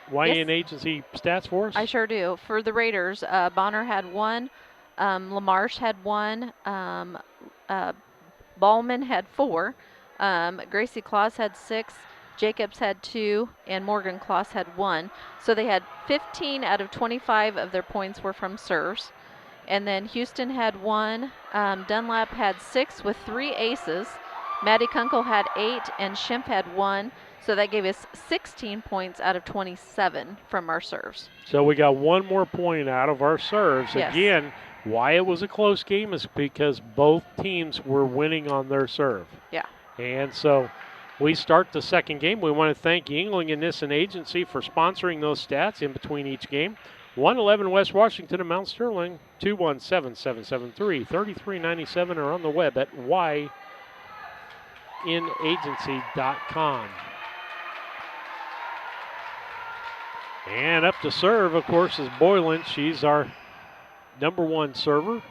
YN Agency stats for us? I sure do. For the Raiders, Bonner had 1, LaMarche had 1, Ballman had 4, Gracie Claus had 6, Jacobs had 2, and Morgan Claus had 1. So they had 15 out of 25 of their points were from serves. And then Houston had 1, Dunlap had 6 with 3 aces, Maddie Kunkel had 8, and Schimpf had 1. So that gave us 16 points out of 27 from our serves. So we got 1 more point out of our serves. Yes. Again, why it was a close game is because both teams were winning on their serve. Yeah. And so we start the second game. We want to thank Yingling and Nissen Agency for sponsoring those stats in between each game. 111 West Washington and Mount Sterling, 217-773-3397 or on the web at ynagency.com. And up to serve, of course, is Boylan. She's our number 1 server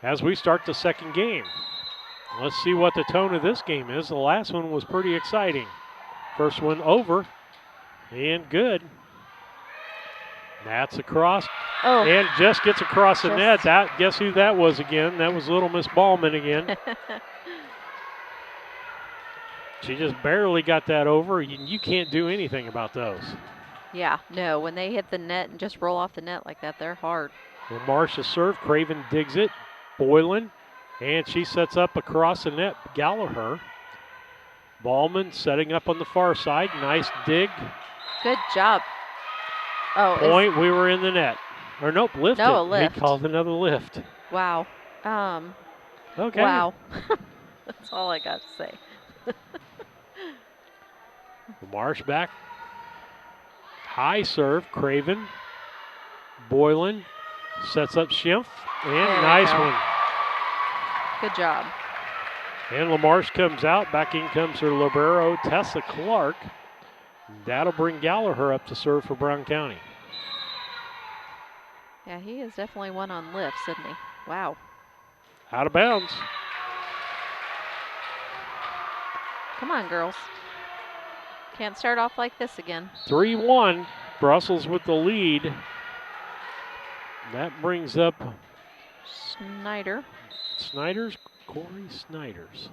as we start the second game. Let's see what the tone of this game is. The last one was pretty exciting. First one over and good. That's across and just gets across the net. Guess who that was again? That was Little Miss Ballman again. She just barely got that over. You can't do anything about those. Yeah, no, when they hit the net and just roll off the net like that, they're hard. Well, Marcia serve, Craven digs it, Boylan, and she sets up across the net, Gallagher. Ballman setting up on the far side, nice dig. Good job. Oh, point, we were in the net. Or nope, lifted. No, a lift. He called another lift. Wow. Okay. Wow. That's all I got to say. Marsh back. High serve, Craven. Boylan sets up Schimpf, and nice one. Good job. And LaMarche comes out. Back in comes her libero, Tessa Clark. That'll bring Gallagher up to serve for Brown County. Yeah, he is definitely one on lifts, isn't he? Wow. Out of bounds. Come on, girls. Can't start off like this again. 3-1. Brussels with the lead. That brings up Snyder. Corey Snyders.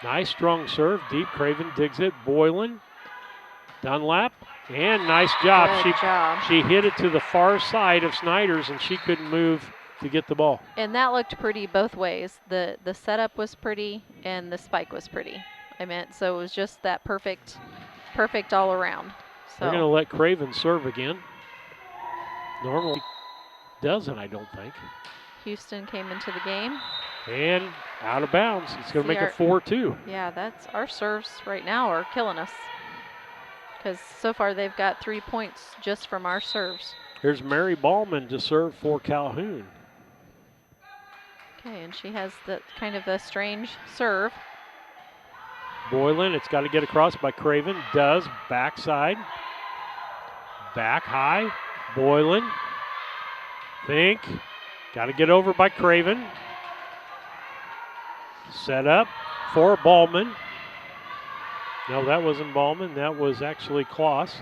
Nice strong serve. Deep. Craven digs it. Boylan. Dunlap. And nice job. Good job. She hit it to the far side of Snyder's, and she couldn't move to get the ball. And that looked pretty both ways. The setup was pretty, and the spike was pretty. So it was just that perfect all around. So They're going to let Craven serve again. Normally doesn't, I don't think. Houston came into the game. And out of bounds. It's going to make it 4-2. Yeah, that's our serves right now are killing us. Because so far they've got 3 points just from our serves. Here's Mary Ballman to serve for Calhoun. Okay, and she has that kind of a strange serve. Boylan, it's got to get across by Craven. Does. Backside. Back high. Boylan. Think. Got to get over by Craven. Set up for Ballman. No, that wasn't Ballman. That was actually Kloss.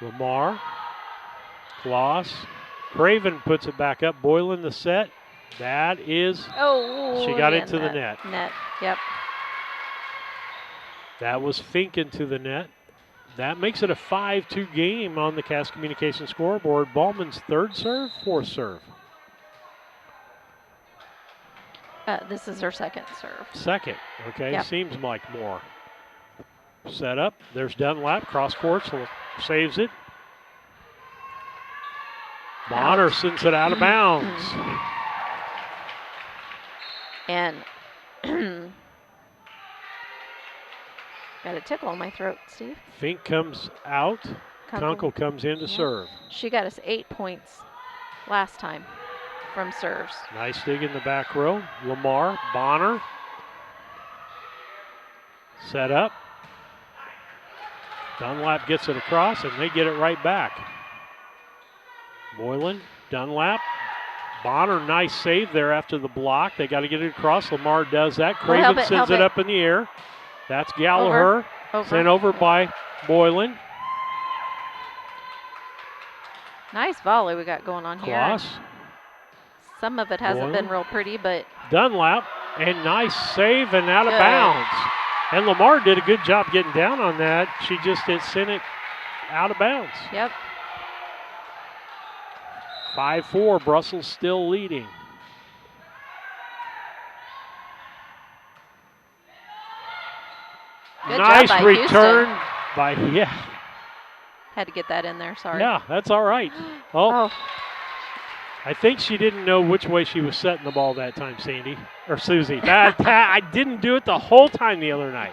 Lamar. Kloss. Craven puts it back up. Boylan the set. That is. Oh, she got into the net. Yep. That was Fink into the net. That makes it a 5-2 game on the Cass Communications scoreboard. Ballman's third serve, fourth serve. This is her second serve. Second, okay. Yep. Seems like more. Set up. There's Dunlap. Cross court, so saves it. Bonner sends it out of bounds. And got a tickle in my throat, Steve. Fink comes out. Kunkel comes in to serve. She got us 8 points last time from serves. Nice dig in the back row. Lamar, Bonner. Set up. Dunlap gets it across, and they get it right back. Boylan, Dunlap. Bonner, nice save there after the block. They got to get it across. Lamar does that. Craven sends it up in the air. That's Gallagher. Sent over by Boylan. Nice volley we got going on here. Kloss. Some of it hasn't been real pretty, but. Dunlap, and nice save and out of bounds. And Lamar did a good job getting down on that. She just sent it out of bounds. Yep. 5-4, Brussels still leading. Good nice job by return Houston. by, Had to get that in there, sorry. Yeah, that's all right. Oh. I think she didn't know which way she was setting the ball that time, Sandy, or Susie. I didn't do it the whole time the other night.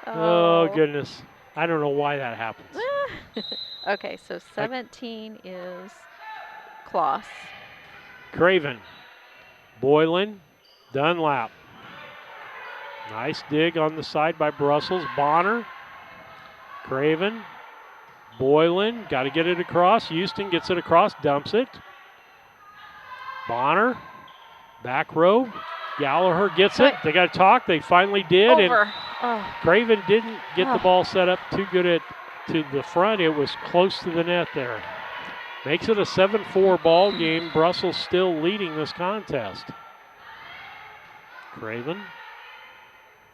Oh, goodness. I don't know why that happens. Okay, so 17 is Kloss. Craven. Boylan. Dunlap. Nice dig on the side by Brussels. Bonner. Craven. Boylan. Got to get it across. Houston gets it across. Dumps it. Bonner. Back row. Gallagher gets it. They got to talk. They finally did. Over. And Craven didn't get the ball set up too good to the front. It was close to the net there. Makes it a 7-4 ball game. Brussels still leading this contest. Craven.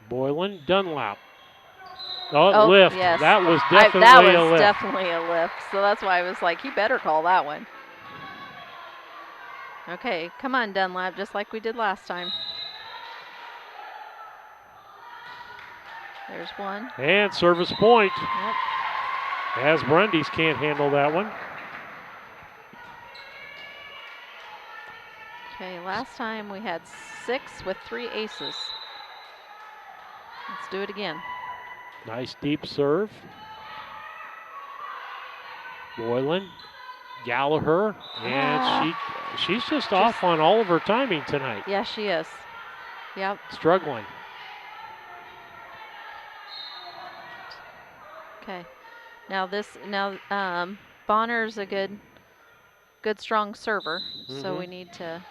Boylan. Dunlap. Lift. Yes. That was definitely a lift. Definitely a lift. So that's why I was like, he better call that one. Okay, come on, Dunlap, just like we did last time. There's one. And service point. Yep. As Brundies can't handle that one. Okay, last time we had 6 with 3 aces. Let's do it again. Nice deep serve. Boylan. Gallagher. And she's just off on all of her timing tonight. Yeah, she is. Yep. Struggling. Okay. Now Bonner's a good strong server. Mm-hmm. So we need to,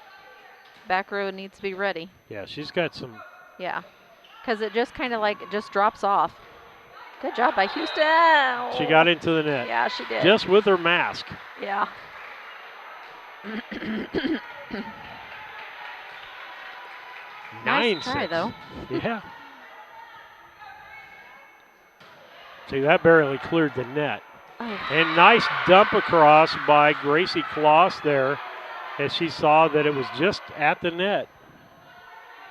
back row needs to be ready. Yeah, she's got some. Yeah. Because it just kind of just drops off. Good job by Houston. She got into the net. Yeah, she did. Just with her mask. Yeah. Nice try, though. Yeah. See, that barely cleared the net. Oh. And nice dump across by Gracie Kloss there as she saw that it was just at the net.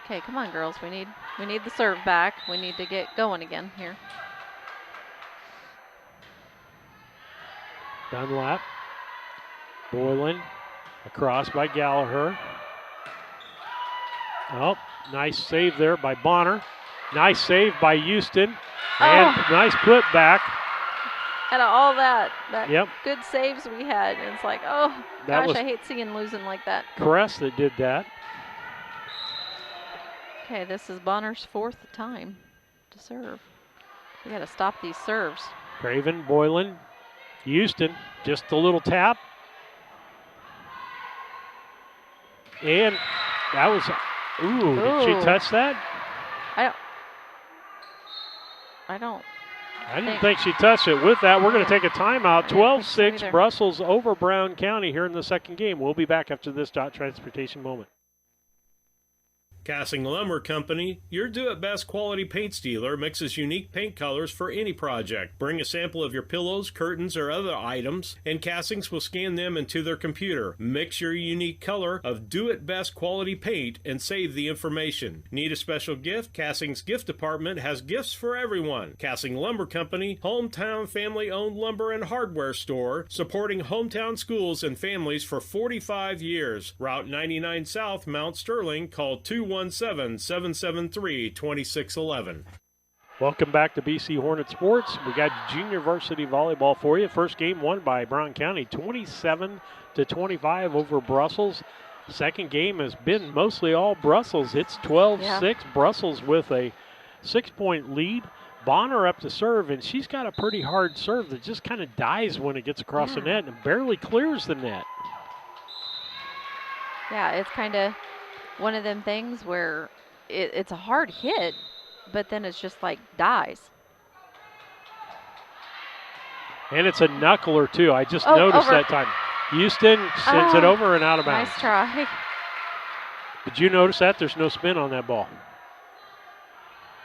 Okay, come on, girls. We need the serve back. We need to get going again here. Dunlap. Boylan. Across by Gallagher. Oh, nice save there by Bonner. Nice save by Houston. And nice put back. Out of all that Yep. good saves we had, and it's like, oh, That gosh, was I hate seeing losing like that. Crest that did that. Okay, this is Bonner's 4th time to serve. We got to stop these serves. Craven, Boylan, Houston, just a little tap. And that was, did she touch that? I didn't think she touched it. With that, we're going to take a timeout. 12-6, either. Brussels over Brown County here in the second game. We'll be back after this transportation moment. Casting Lumber Company, your do-it-best quality paint dealer, mixes unique paint colors for any project. Bring a sample of your pillows, curtains, or other items, and Castings will scan them into their computer. Mix your unique color of do-it-best quality paint and save the information. Need a special gift? Castings Gift Department has gifts for everyone. Casting Lumber Company, hometown family-owned lumber and hardware store, supporting hometown schools and families for 45 years. Route 99 South, Mount Sterling. Call 217-773-2611. Welcome back to BC Hornet Sports. We got junior varsity volleyball for you. First game won by Brown County, 27-25 over Brussels. Second game has been mostly all Brussels. It's 12-6. Brussels with a 6-point lead. Bonner up to serve, and she's got a pretty hard serve that just kind of dies when it gets across the net and barely clears the net. Yeah, it's kind of one of them things where it's a hard hit, but then it's just like dies. And it's a knuckler, too. I just noticed that time. Houston sends it over and out of bounds. Nice try. Did you notice that? There's no spin on that ball.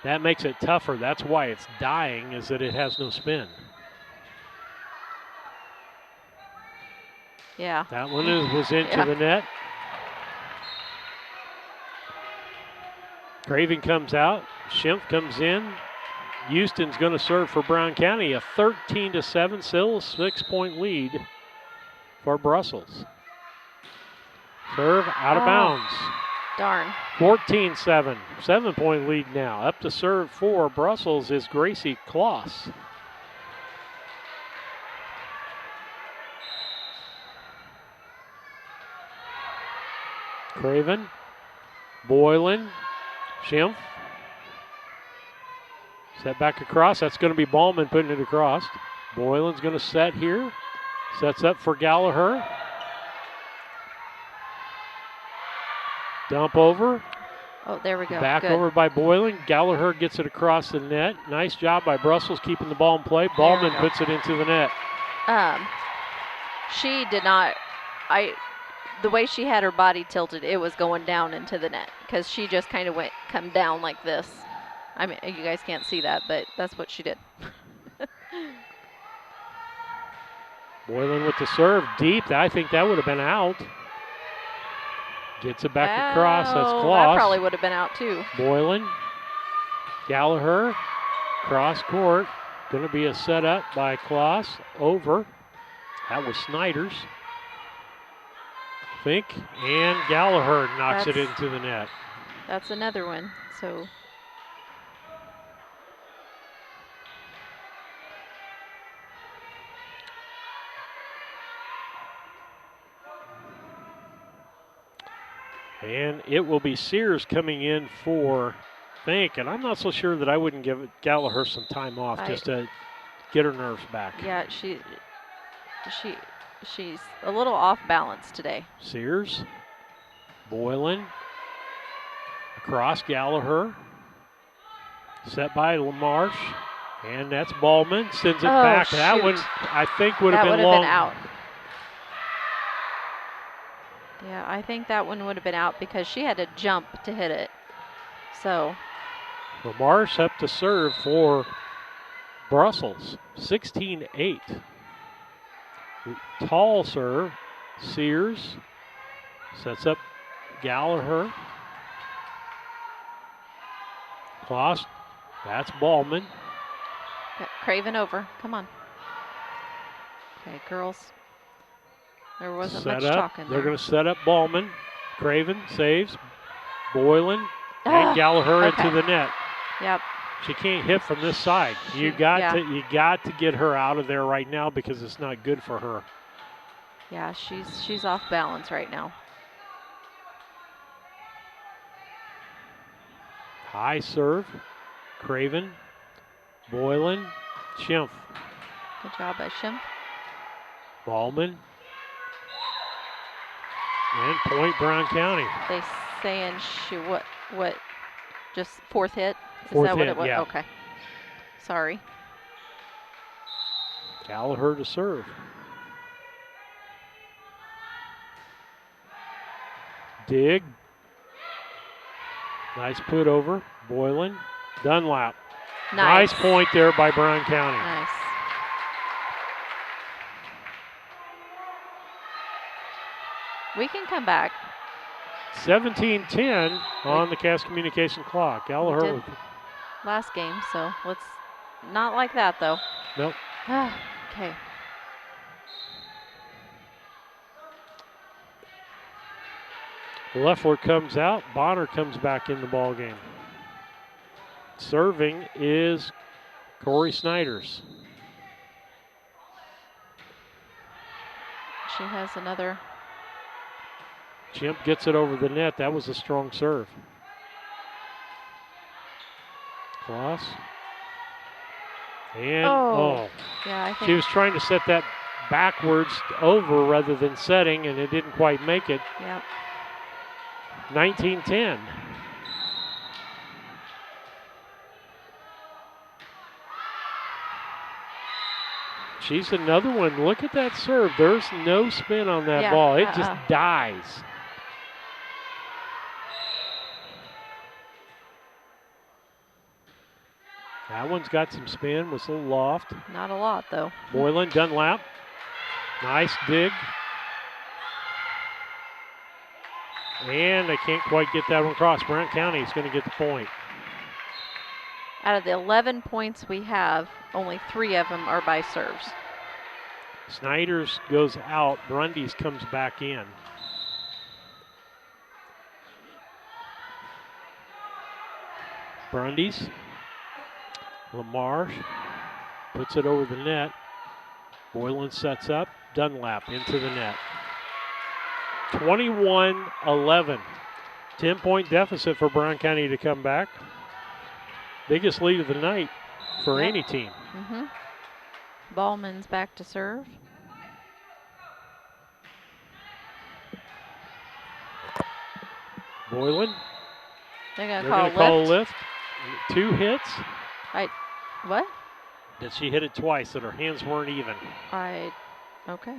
That makes it tougher. That's why it's dying, is that it has no spin. Yeah. That one was into the net. Craven comes out. Schimpf comes in. Houston's going to serve for Brown County. A 13-7, still a 6-point lead for Brussels. Serve out of bounds. Darn. 14-7, 7-point lead now. Up to serve for Brussels is Gracie Kloss. Craven, Boylan, Schimpf. Set back across. That's going to be Ballman putting it across. Boylan's going to set here. Sets up for Gallagher. Dump over. Oh, there we go. Back Good. over by Boylan. Gallagher gets it across the net. Nice job by Brussels keeping the ball in play. Ballman puts it into the net. She did not. The way she had her body tilted, it was going down into the net because she just kind of come down like this. I mean, you guys can't see that, but that's what she did. Boylan with the serve deep. I think that would have been out. Gets it back across. That's Kloss. That probably would have been out too. Boylan. Gallagher. Cross court. Going to be a setup by Kloss. Over. That was Snyder's. Fink. And Gallagher knocks it into the net. That's another one. So. And it will be Sears coming in for Fink. And I'm not so sure that I wouldn't give Gallagher some time off just to get her nerves back. Yeah, she's a little off balance today. Sears. Boylan. Across Gallagher. Set by LaMarche. And that's Ballman. Sends it back. Shoot. That one, I think, would have been long. Been out. Yeah, I think that one would have been out because she had to jump to hit it. So. LaMarche up to serve for Brussels. 16-8. Tall serve. Sears sets up Gallagher. Kloss. That's Ballman. Got Craven over. Come on. Okay, girls. There wasn't Set much up. talking They're there. going to set up Ballman. Craven saves. Boylan and Gallagher into the net. Yep. She can't hit from this side. You got to get her out of there right now because it's not good for her. Yeah, she's off balance right now. High serve. Craven. Boylan. Schimpf. Good job by Schimpf. Ballman. And point Brown County. They saying what just fourth hit? Is Fourth that hit, what it was? yeah. Okay. Sorry. Gallagher to serve. Dig. Nice put over. Boylan. Dunlap. Nice point there by Brown County. Nice. We can come back. 17-10 on the Cass Communication clock. Gallagher with last game, so let's not like that though. Nope. Okay. Leffler comes out. Bonner comes back in the ball game. Serving is Corey Snyders. She has another. Chimp gets it over the net. That was a strong serve. Kloss. And, Yeah, I think she was trying to set that backwards over rather than setting, and it didn't quite make it. Yep. 19-10. She's another one. Look at that serve. There's no spin on that ball. It just dies. That one's got some spin, was a little loft. Not a lot, though. Boylan, Dunlap. Nice dig. And they can't quite get that one across. Brant County is going to get the point. Out of the 11 points we have, only 3 of them are by serves. Snyders goes out. Brundys comes back in. Brundys. Lamar puts it over the net. Boylan sets up. Dunlap into the net. 21-11. 10-point deficit for Brown County to come back. Biggest lead of the night for any team. Ballman's back to serve. Boylan. They're going to call a lift. 2 hits. What? Did she hit it twice and her hands weren't even? Okay.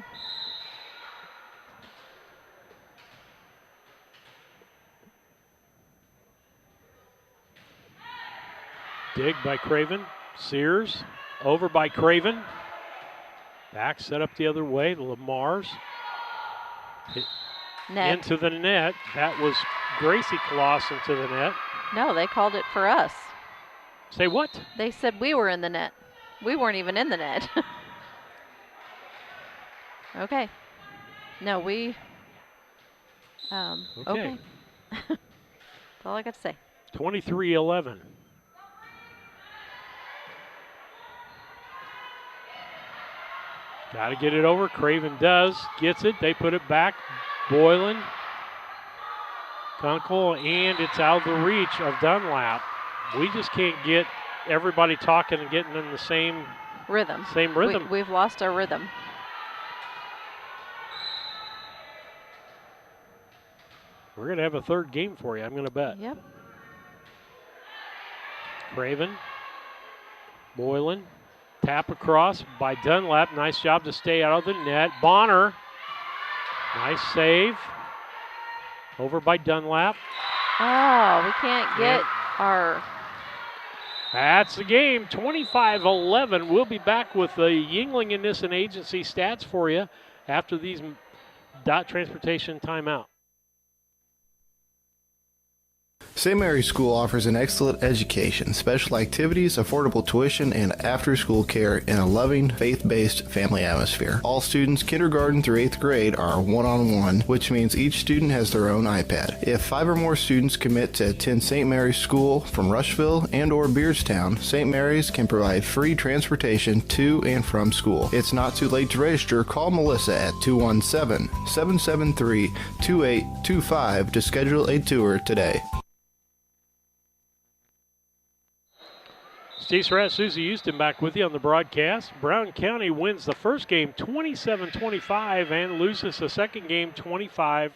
Dig by Craven. Sears over by Craven. Back set up the other way. Lamar's Net. into the net. That was Gracie Kloss into the net. No, they called it for us. Say what? They said we were in the net. We weren't even in the net. Okay. No, we. Okay. That's all I got to say. 23-11. Got to get it over. Craven does. Gets it. They put it back. Boylan. Kunkel, and it's out of the reach of Dunlap. We just can't get everybody talking and getting in the same rhythm. We've lost our rhythm. We're going to have a third game for you, I'm going to bet. Yep. Craven. Boylan. Tap across by Dunlap. Nice job to stay out of the net. Bonner. Nice save. Over by Dunlap. Oh, we can't get our... That's the game. 25-11. We'll be back with the Yingling and Nissen Agency stats for you after these Dot Transportation timeout. St. Mary's School offers an excellent education, special activities, affordable tuition, and after-school care in a loving, faith-based family atmosphere. All students, kindergarten through 8th grade, are one-on-one, which means each student has their own iPad. If 5 or more students commit to attend St. Mary's School from Rushville and or Beardstown, St. Mary's can provide free transportation to and from school. It's not too late to register. Call Melissa at 217-773-2825 to schedule a tour today. Steve Surratt, Susie Houston back with you on the broadcast. Brown County wins the first game 27-25 and loses the second game 25-11.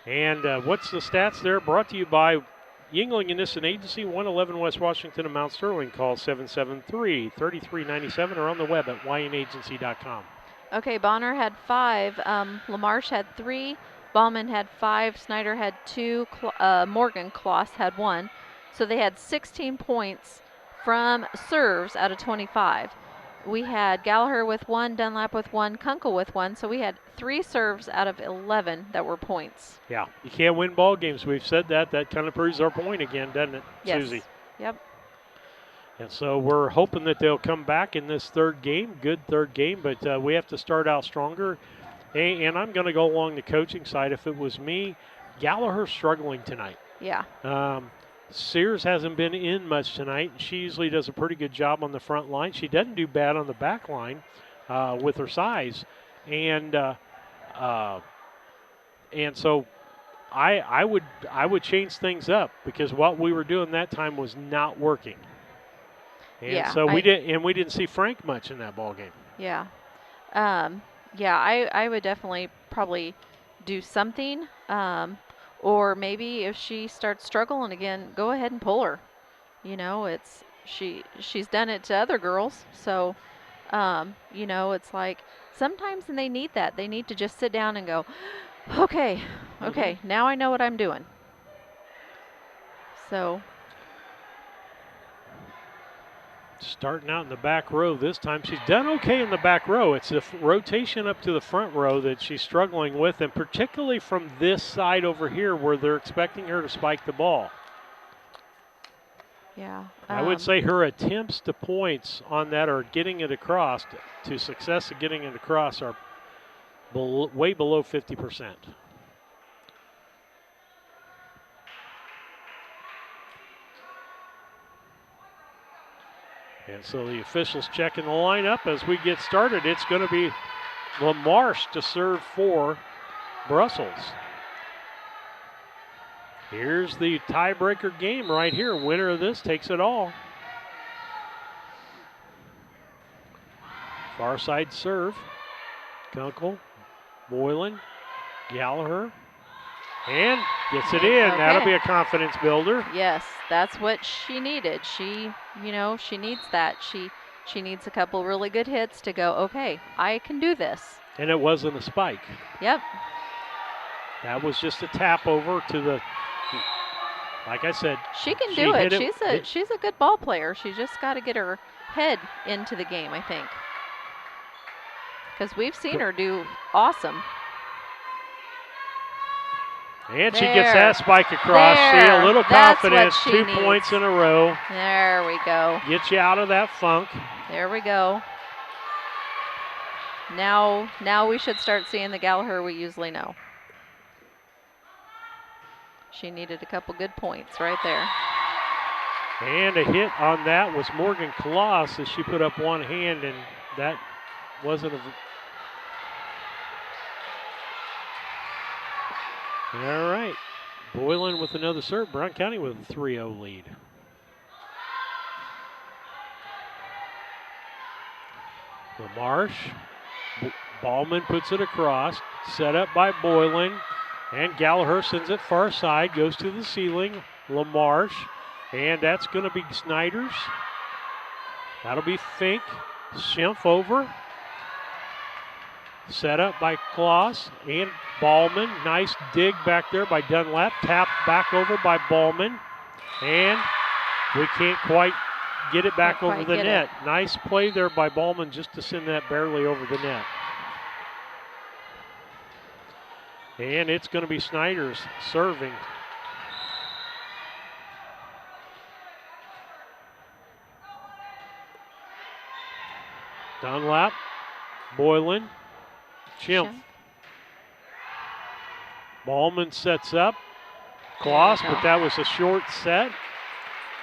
And what's the stats there? Brought to you by Yingling and Nissen Agency, 111 West Washington and Mount Sterling. Call 773-3397 or on the web at ynagency.com. Okay, Bonner had 5, LaMarche had 3, Ballman had 5, Snyder had 2, Morgan Kloss had 1. So they had 16 points from serves out of 25. We had Gallagher with 1, Dunlap with 1, Kunkel with 1. So we had 3 serves out of 11 that were points. Yeah, you can't win ball games. We've said that. That kind of proves our point again, doesn't it, yes. Susie? Yep. And so we're hoping that they'll come back in this third game. Good third game, but we have to start out stronger. And I'm going to go along the coaching side. If it was me, Gallagher's struggling tonight. Yeah. Sears hasn't been in much tonight. She usually does a pretty good job on the front line. She doesn't do bad on the back line with her size. And so I would change things up because what we were doing that time was not working. And yeah, so we didn't see Frank much in that ball game. Yeah. I would definitely probably do something. Or maybe if she starts struggling again, go ahead and pull her. You know, she's done it to other girls. So, you know, it's like sometimes they need that. They need to just sit down and go, okay, now I know what I'm doing. So. Starting out in the back row this time. She's done okay in the back row. It's the rotation up to the front row that she's struggling with, and particularly from this side over here where they're expecting her to spike the ball. Yeah. I would say her attempts to points on that or getting it across to success of getting it across are way below 50%. And so the officials checking the lineup as we get started. It's going to be LaMarche to serve for Brussels. Here's the tiebreaker game right here. Winner of this takes it all. Far side serve. Kunkel, Boylan, Gallagher, and gets it in. Okay. That'll be a confidence builder. Yes, that's what she needed. She needs that. She needs a couple really good hits to go, okay, I can do this. And it wasn't a spike. Yep. That was just a tap over to the, like I said. She can do it. She's a good ball player. She just got to get her head into the game, I think. Because we've seen her do awesome. And she gets that spike across. See, a little confidence. 2 points in a row. There we go. Get you out of that funk. There we go. Now we should start seeing the Gallagher we usually know. She needed a couple good points right there. And a hit on that was Morgan Kloss as she put up one hand, and that wasn't a... All right. Boylan with another serve. Brown County with a 3-0 lead. LaMarche. Ballman puts it across. Set up by Boylan. And Gallagher sends it far side. Goes to the ceiling. LaMarche. And that's going to be Snyder's. That'll be Fink. Schimpf over. Set up by Kloss and Ballman. Nice dig back there by Dunlap. Tap back over by Ballman. And we can't quite get it back over the net. Nice play there by Ballman just to send that barely over the net. And it's going to be Snyder's serving. Dunlap, Boylan, Schimpf. Ballman sets up. Kloss, but that was a short set.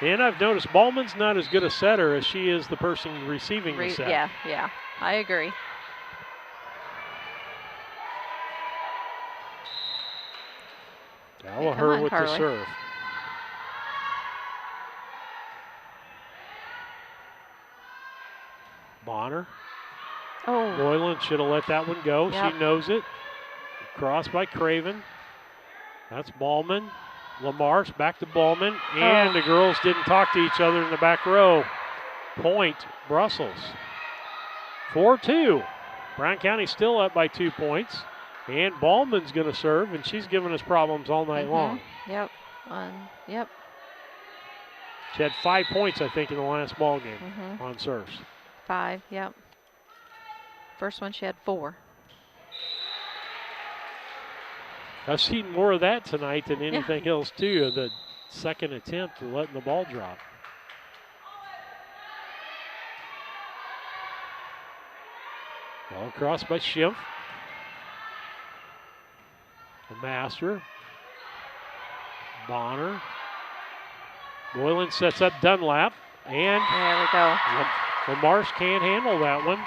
And I've noticed Ballman's not as good a setter as she is the person receiving the set. Yeah, I agree. Gallagher with the serve. Bonner. Oh. Boylan should have let that one go. Yep. She knows it. Crossed by Craven. That's Ballman. Lamarche back to Ballman. And the girls didn't talk to each other in the back row. Point, Brussels. 4-2. Brown County still up by 2 points. And Ballman's going to serve, and she's given us problems all night long. Yep. Yep. She had 5 points, I think, in the last ball game on serves. 5, yep. First one she had 4. I've seen more of that tonight than anything else, too. The second attempt of letting the ball drop. Ball across by Schimpf. The Master. Bonner. Boylan sets up Dunlap. And there we go. Lamarche can't handle that one.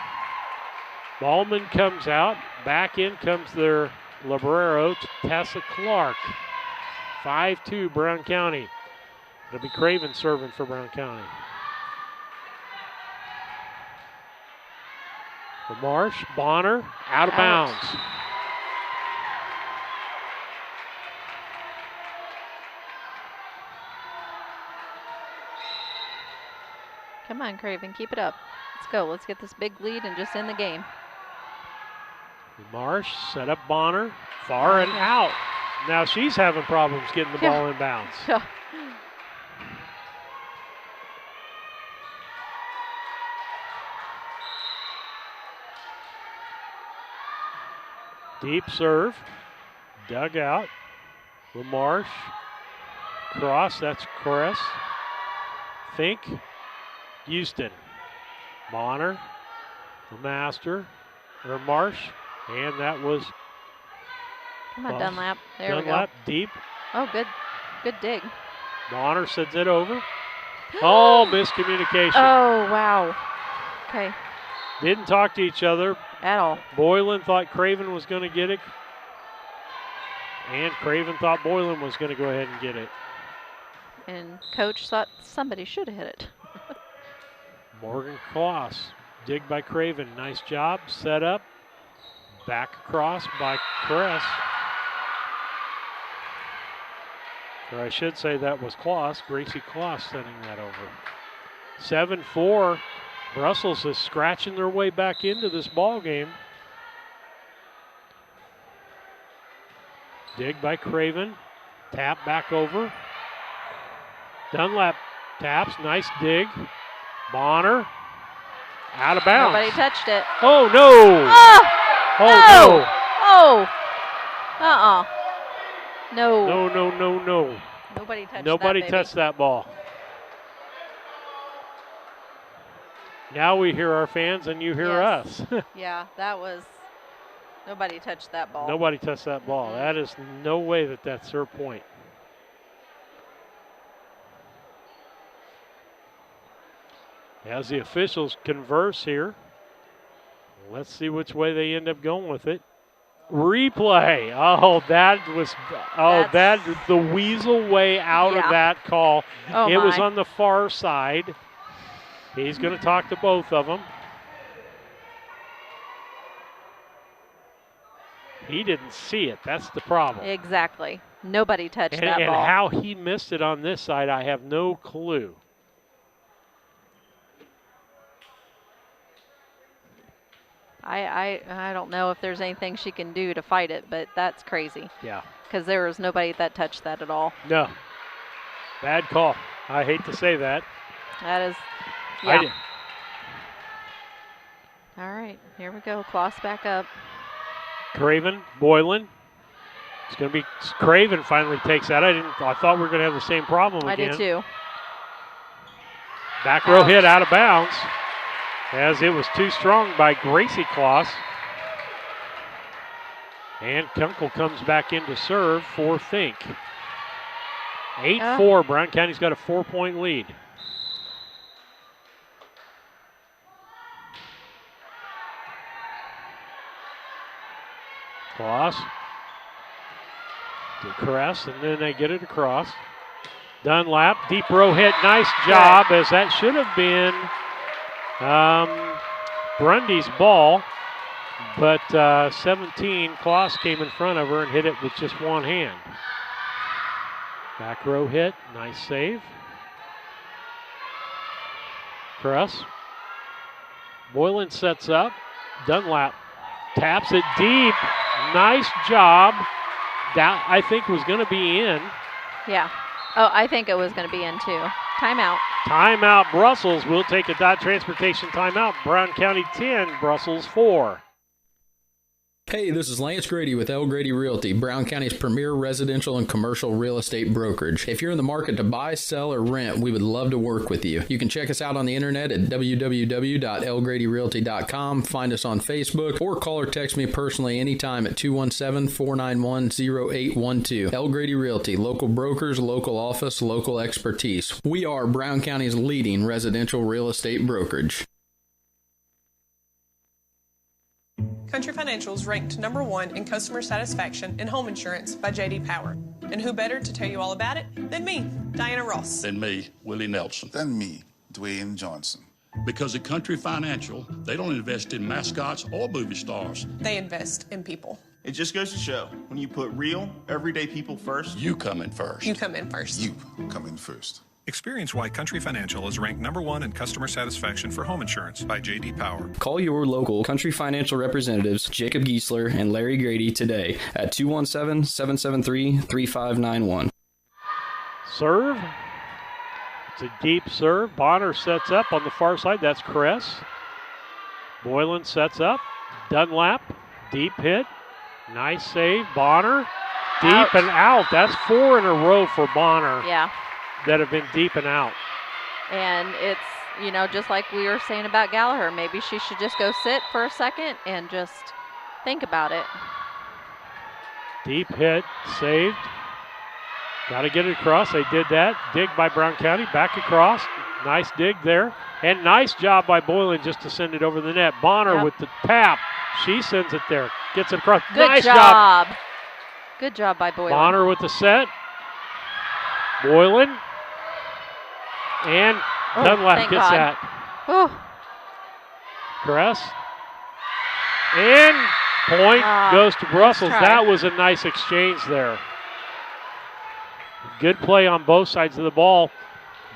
Ballman comes out. Back in comes their Librero, Tessa Clark. 5-2 Brown County. It'll be Craven serving for Brown County. Lamarche, Bonner, out of bounds. Come on, Craven, keep it up. Let's go. Let's get this big lead and just end the game. Marsh set up Bonner, far and out. Now she's having problems getting the ball in bounds. Deep serve, dug out. Lamarche, cross, that's Kress. Fink, Houston. Bonner, the Master, or Marsh. And that was. Come on, Dunlap. There we go. Dunlap deep. Oh, good dig. Bonner sends it over. Oh, miscommunication. Oh, wow. Okay. Didn't talk to each other at all. Boylan thought Craven was going to get it. And Craven thought Boylan was going to go ahead and get it. And coach thought somebody should have hit it. Morgan Kloss. Dig by Craven. Nice job. Set up. Back across by Kress. Or I should say that was Kloss. Gracie Kloss sending that over. 7-4. Brussels is scratching their way back into this ball game. Dig by Craven. Tap back over. Dunlap taps. Nice dig. Bonner. Out of bounds. Nobody touched it. Oh, no. Oh, no. Oh. Uh-uh. No. No. Nobody touched that, Nobody baby. touched that ball. Now we hear our fans and you hear us. Yeah, that was, nobody touched that ball. Nobody touched that ball. That is no way that that's her point. As the officials converse here, let's see which way they end up going with it. Replay. Oh, that's the weasel way out of that call. Oh, it was on the far side. He's going to talk to both of them. He didn't see it. That's the problem. Exactly. Nobody touched that ball. And how he missed it on this side, I have no clue. I don't know if there's anything she can do to fight it, but that's crazy. Yeah. Because there was nobody that touched that at all. No. Bad call. I hate to say that. That is, yeah. All right, here we go. Kloss back up. Craven, Boylan. It's going to be Craven finally takes that. I thought we were going to have the same problem again. I did too. Back row hit out of bounds. as it was too strong by Gracie Kloss. And Kunkel comes back in to serve for Fink. 8-4, Brown County's got a 4-point lead. Kloss to Kress, and then they get it across. Dunlap, deep row hit, nice job, as that should have been Grundy's ball, but 17, Kloss came in front of her and hit it with just one hand. Back row hit, nice save. Kress. Boylan sets up, Dunlap taps it deep, nice job. That, I think, was going to be in. Yeah. Oh, I think it was going to be in too. Timeout. Timeout, Brussels. We'll take a dot transportation timeout. Brown County 10, Brussels 4. Hey, this is Lance Grady with L. Grady Realty, Brown County's premier residential and commercial real estate brokerage. If you're in the market to buy, sell, or rent, we would love to work with you. You can check us out on the internet at www.lgradyrealty.com, find us on Facebook, or call or text me personally anytime at 217-491-0812. L. Grady Realty, local brokers, local office, local expertise. We are Brown County's leading residential real estate brokerage. Country Financial is ranked #1 in customer satisfaction in home insurance by J.D. Power. And who better to tell you all about it than me, Diana Ross. Than me, Willie Nelson. Than me, Dwayne Johnson. Because at Country Financial, they don't invest in mascots or movie stars. They invest in people. It just goes to show, when you put real, everyday people first, you come in first. You come in first. You come in first. Experience why Country Financial is ranked #1 in customer satisfaction for home insurance by J.D. Power. Call your local Country Financial representatives, Jacob Giesler and Larry Grady, today at 217-773-3591. Serve. It's a deep serve. Bonner sets up on the far side. That's Kress. Boylan sets up. Dunlap. Deep hit. Nice save. Bonner. Deep and out. That's 4 in a row for Bonner. Yeah. That have been deep and out. And it's, you know, just like we were saying about Gallagher, maybe she should just go sit for a second and just think about it. Deep hit, saved. Got to get it across. They did that. Dig by Brown County, back across. Nice dig there. And nice job by Boylan just to send it over the net. Bonner with the tap. She sends it there. Gets it across. Good nice job. Good job by Boylan. Bonner with the set. Boylan. And Dunlap gets God. that. Whew. Kress. And point goes to Brussels. That was a nice exchange there. Good play on both sides of the ball.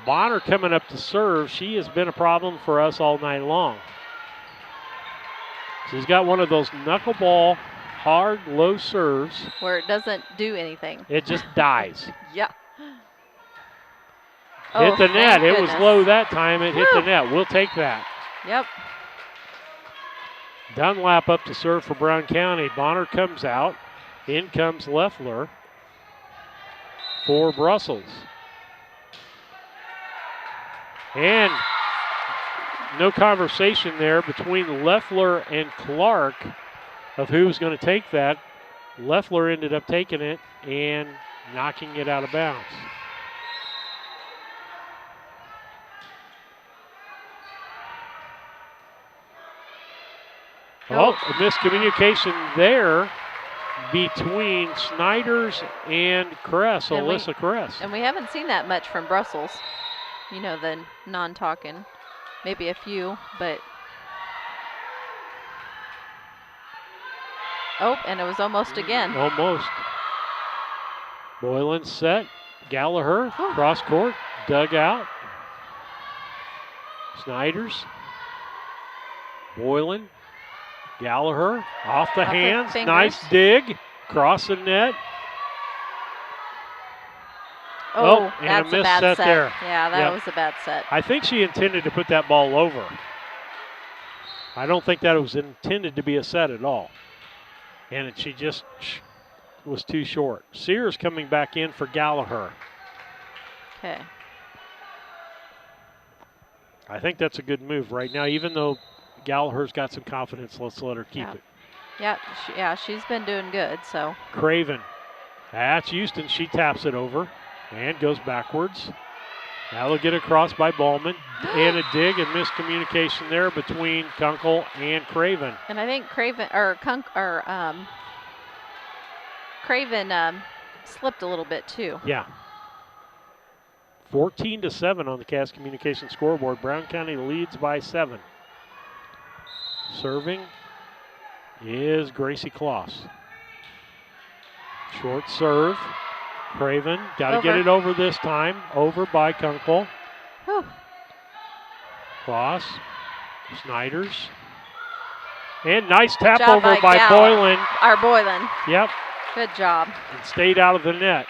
Bonner coming up to serve. She has been a problem for us all night long. She's got one of those knuckleball, hard, low serves. Where it doesn't do anything. It just dies. Yeah. Hit the net. It was low that time. It hit the net. We'll take that. Yep. Dunlap up to serve for Brown County. Bonner comes out. In comes Leffler for Brussels. And no conversation there between Leffler and Clark of who's going to take that. Leffler ended up taking it and knocking it out of bounds. Oh, a miscommunication there between Snyders and Kress, Alyssa Kress. And we haven't seen that much from Brussels. You know, the non-talking. Maybe a few, but. Oh, and it was almost again. Almost. Boylan set. Gallagher, cross court, dug out. Snyders. Boylan. Gallagher off the hands. Nice dig. Cross the net. Oh, and that's a a bad set set. there. Yeah, that was a bad set. I think she intended to put that ball over. I don't think that was intended to be a set at all. And she just was too short. Sears coming back in for Gallagher. Okay. I think that's a good move right now. Even though Gallagher's got some confidence, let's let her keep it. Yeah, she's been doing good, so. Craven. That's Houston. She taps it over and goes backwards. Now they'll get across by Ballman. And a dig and miscommunication there between Kunkel and Craven. And I think Craven slipped a little bit too. Yeah. 14-7 on the Cass Communication scoreboard. Brown County leads by 7. Serving is Gracie Kloss. Short serve. Craven got to get it over this time. Over by Kunkel. Kloss. Snyders. And nice tap over by Boylan. Our Boylan. Yep. Good job. And stayed out of the net.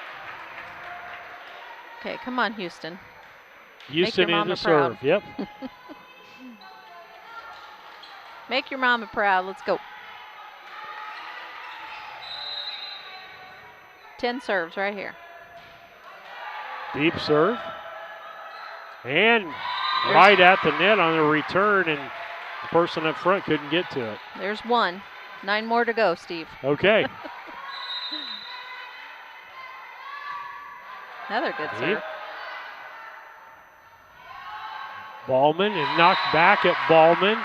Okay, come on, Houston. Houston in the serve. Yep. Make your mama proud. Let's go. 10 serves right here. Deep serve. And right at the net on the return, and the person up front couldn't get to it. There's 1. 9 more to go, Steve. Okay. Another good serve. Ballman and knocked back at Ballman.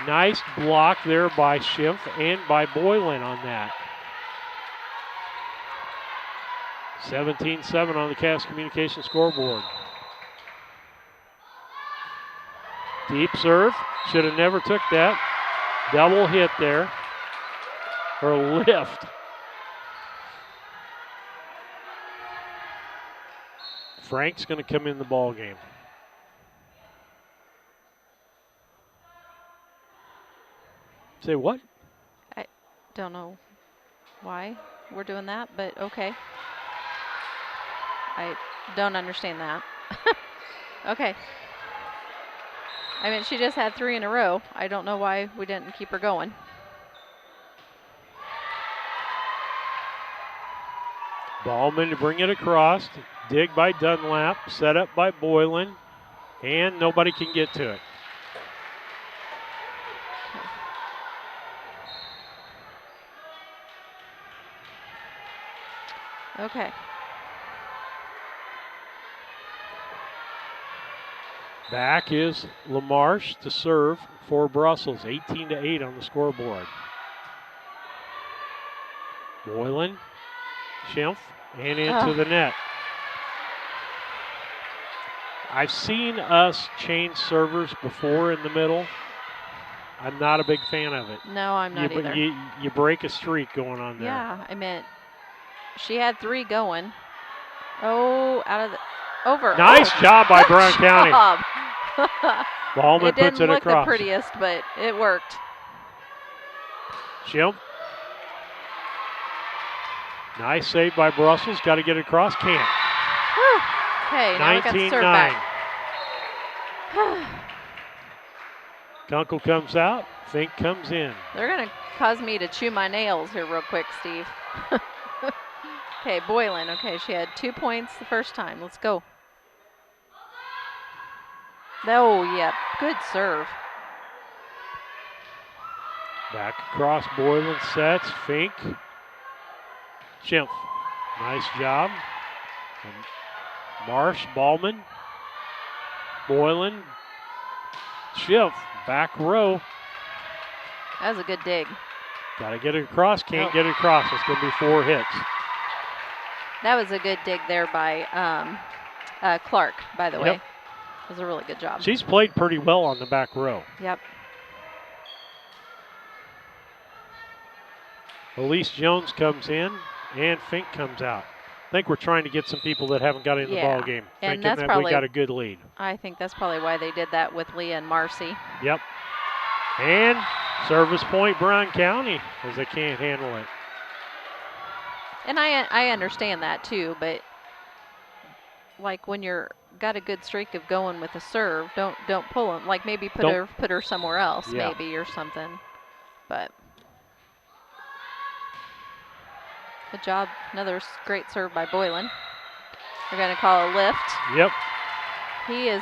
Nice block there by Schimpf and by Boylan on that. 17-7 on the Cass Communication scoreboard. Deep serve. Should have never took that. Double hit there. Or lift. Frank's going to come in the ball game. Say what? I don't know why we're doing that, but okay. I don't understand that. Okay. I mean, she just had 3 in a row. I don't know why we didn't keep her going. Ballman to bring it across. Dig by Dunlap. Set up by Boylan. And nobody can get to it. Okay. Back is LaMarche to serve for Brussels. 18-8 on the scoreboard. Boylan, Schimpf, and into the net. I've seen us change servers before in the middle. I'm not a big fan of it. No, I'm not either. You break a streak going on there. Yeah, I meant she had 3 going. Oh, out of the over. Nice job by Brown County. Ballman puts it across. It didn't look the prettiest, but it worked. Schimpf. Nice save by Brussels. Got to get it across. Can't. Okay, now we got to serve back. Kunkel comes out. Fink comes in. They're going to cause me to chew my nails here real quick, Steve. Okay, Boylan. Okay, she had 2 points the first time. Let's go. Oh, yeah, good serve. Back across, Boylan sets. Fink. Schimpf. Nice job. And Marsh, Ballman. Boylan. Schimpf. Back row. That was a good dig. Got to get it across. Can't get it across. It's going to be 4 hits. That was a good dig there by Clark, by the way. It was a really good job. She's played pretty well on the back row. Yep. Elise Jones comes in, and Fink comes out. I think we're trying to get some people that haven't got in the ball game, and thinking that we got a good lead. I think that's probably why they did that with Leah and Marcy. Yep. And service point Brown County, as they can't handle it. And I understand that too, but like when you're got a good streak of going with a serve, don't pull them. Like maybe put her somewhere else, maybe or something. But good job. Another great serve by Boylan. They're going to call a lift. Yep. He is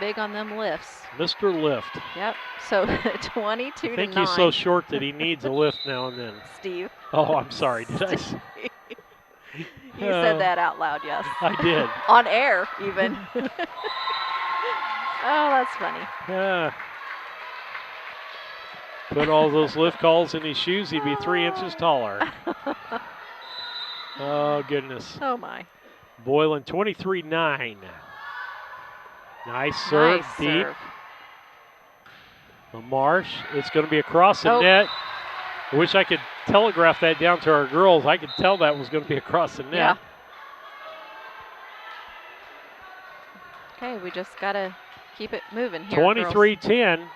big on them lifts. Mr. Lift. Yep. So 22 I think to 9. he's so short that he needs a lift now and then. Steve. Oh, I'm sorry. Did I? You said that out loud, yes. I did. On air, even. Oh, that's funny. Yeah. Put all those lift calls in his shoes, he'd be 3 inches taller. Oh, goodness. Oh, my. Boylan 23-9. Nice serve, Nice deep. serve. LaMarche, it's going to be across the net. I wish I could telegraph that down to our girls. I could tell that was going to be across the net. Yeah. Okay, we just got to keep it moving here. 23-10.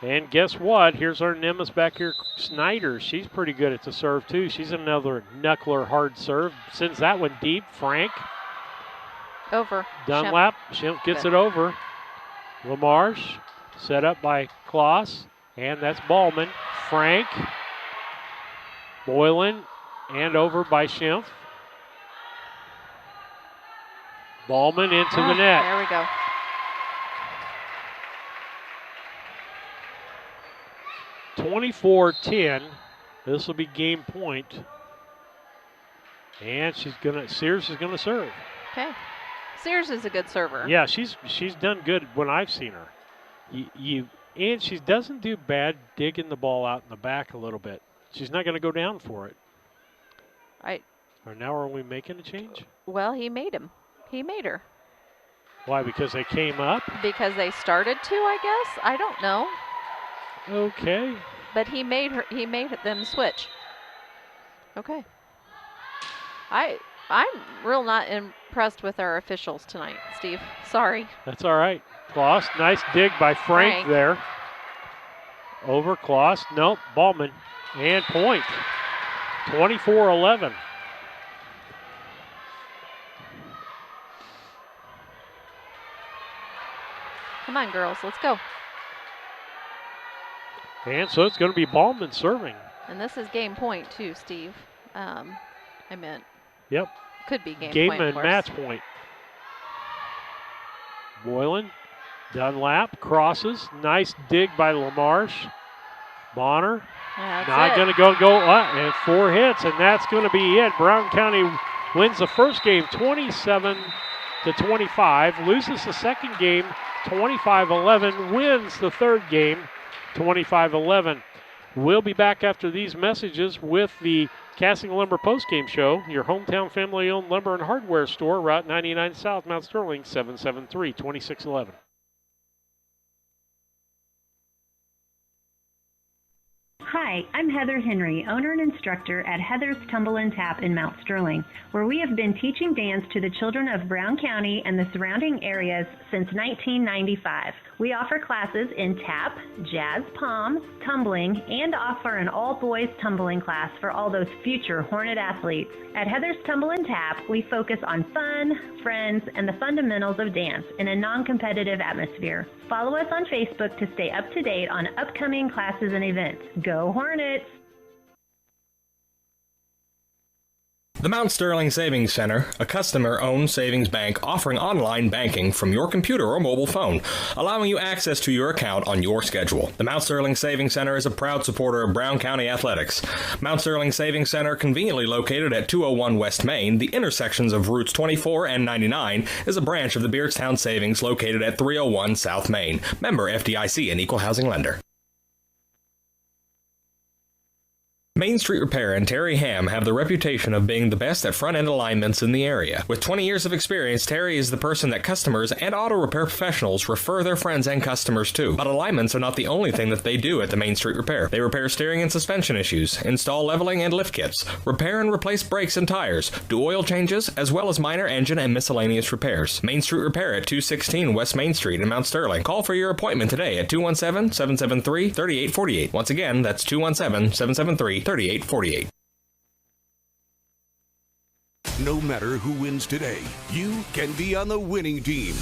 And guess what? Here's our Nemes back here, Snyder. She's pretty good at the serve, too. She's another knuckler hard serve. Sends that one deep. Frank. Over. Dunlap. Schimpf gets it over. LaMarche. Set up by Kloss. And that's Ballman. Frank. Boylan. And over by Schimpf. Ballman into the net. There we go. (24-10). This will be game point. And Sears is gonna serve. Okay. Sears is a good server. Yeah, she's done good when I've seen her. And she doesn't do bad digging the ball out in the back a little bit. She's not gonna go down for it. Or now are we making a change? Well, he made him. He made her. Why? Because they came up? Because they started to, I guess. I don't know. Okay. But he made them switch. Okay. I'm real not impressed with our officials tonight, Steve. Sorry. That's all right. Kloss, nice dig by Frank there. Over Kloss. Nope, Ballman. And point. 24-11. Come on, girls. Let's go. And so it's going to be Ballman serving. And this is game point, too, Steve. I meant. Yep. Could be game point. Game and match point. Boylan. Dunlap crosses. Nice dig by LaMarche. Bonner. Not going to go. And 4 hits, and that's going to be it. Brown County wins the first game 27-25. Loses the second game 25-11. Wins the third game 25-11. We'll be back after these messages with the Casting Lumber postgame show, your hometown family-owned lumber and hardware store, Route 99 South, Mount Sterling, 773-2611. Hi, I'm Heather Henry, owner and instructor at Heather's Tumble and Tap in Mount Sterling, where we have been teaching dance to the children of Brown County and the surrounding areas since 1995. We offer classes in tap, jazz palm, tumbling, and offer an all-boys tumbling class for all those future Hornet athletes. At Heather's Tumble and Tap, we focus on fun, friends, and the fundamentals of dance in a non-competitive atmosphere. Follow us on Facebook to stay up to date on upcoming classes and events. Go Hornets! The Mount Sterling Savings Center, a customer-owned savings bank offering online banking from your computer or mobile phone, allowing you access to your account on your schedule. The Mount Sterling Savings Center is a proud supporter of Brown County athletics. Mount Sterling Savings Center, conveniently located at 201 West Main, the intersections of routes 24 and 99, is a branch of the Beardstown Savings located at 301 South Main. Member FDIC and Equal Housing Lender. Main Street Repair and Terry Ham have the reputation of being the best at front-end alignments in the area. With 20 years of experience, Terry is the person that customers and auto repair professionals refer their friends and customers to. But alignments are not the only thing that they do at the Main Street Repair. They repair steering and suspension issues, install leveling and lift kits, repair and replace brakes and tires, do oil changes, as well as minor engine and miscellaneous repairs. Main Street Repair at 216 West Main Street in Mount Sterling. Call for your appointment today at 217-773-3848. Once again, that's 217-773-3848. No matter who wins today, you can be on the winning team.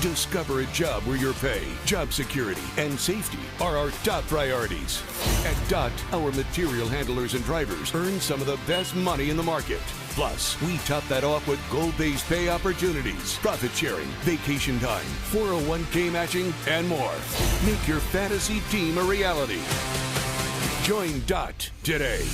Discover a job where your pay, job security, and safety are our top priorities. At DOT, our material handlers and drivers earn some of the best money in the market. Plus, we top that off with goal-based pay opportunities, profit sharing, vacation time, 401k matching, and more. Make your fantasy team a reality. Join DOT today.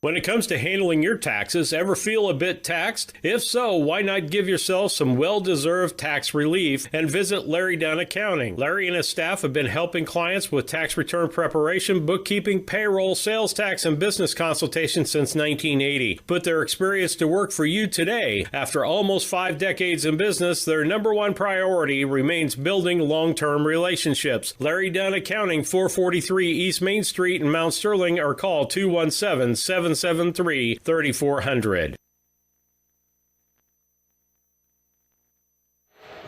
When it comes to handling your taxes, ever feel a bit taxed? If so, why not give yourself some well-deserved tax relief and visit Larry Dunn Accounting. Larry and his staff have been helping clients with tax return preparation, bookkeeping, payroll, sales tax, and business consultation since 1980. Put their experience to work for you today. After almost 5 decades in business, their number one priority remains building long-term relationships. Larry Dunn Accounting, 443 East Main Street in Mount Sterling, or call 217-773-3400.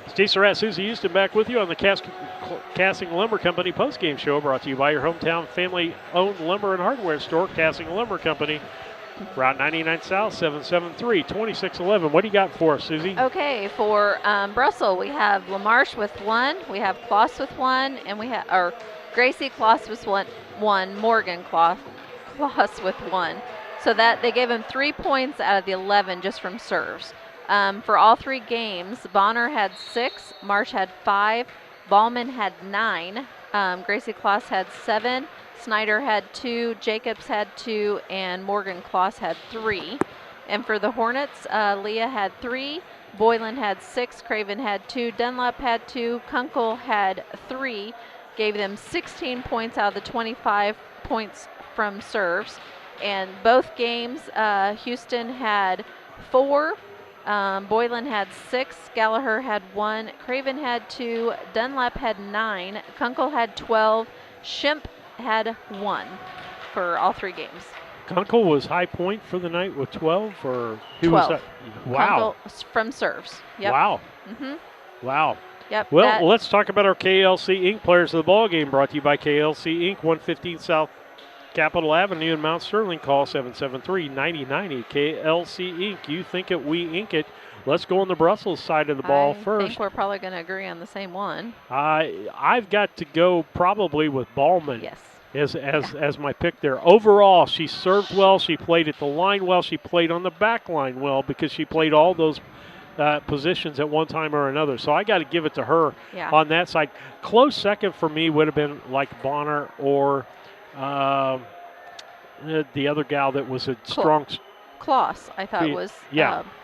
Steve Surratt, Susie Houston back with you on the Cassing Lumber Company postgame show, brought to you by your hometown family-owned lumber and hardware store, Cassing Lumber Company. Route 99 South, 773-2611. What do you got for us, Susie? Okay, for Brussels, we have LaMarche with 1, we have Kloss with 1, and we have, Gracie Kloss with 1, Morgan Kloss with 1. So that they gave him 3 points out of the 11 just from serves. For all 3 games, Bonner had 6, Marsh had 5, Ballman had 9, Gracie Kloss had 7, Snyder had 2, Jacobs had 2, and Morgan Kloss had 3. And for the Hornets, Leah had 3, Boylan had 6, Craven had 2, Dunlap had 2, Kunkel had 3, gave them 16 points out of the 25 points from serves. And both games, Houston had 4, Boylan had 6, Gallagher had 1, Craven had 2, Dunlap had 9, Kunkel had 12, Shimp had 1 for all 3 games. Kunkel was high point for the night with 12, or who 12. was that? Wow. Kunkel from serves. Yep. Wow. Mm-hmm. Wow. Yep. Well, let's talk about our KLC Inc. players of the ball game, brought to you by KLC Inc. 115 South Capitol Avenue in Mount Sterling. Call 773-9090. KLC Inc. You think it, we ink it. Let's go on the Brussels side of the ball first. I think we're probably going to agree on the same one. I've got to go probably with Ballman. Yes. As my pick there. Overall, she served well. She played at the line well. She played on the back line well because she played all those positions at one time or another. So I got to give it to her on that side. Close second for me would have been like Bonner or the other gal that was a strong. Kloss, I thought was.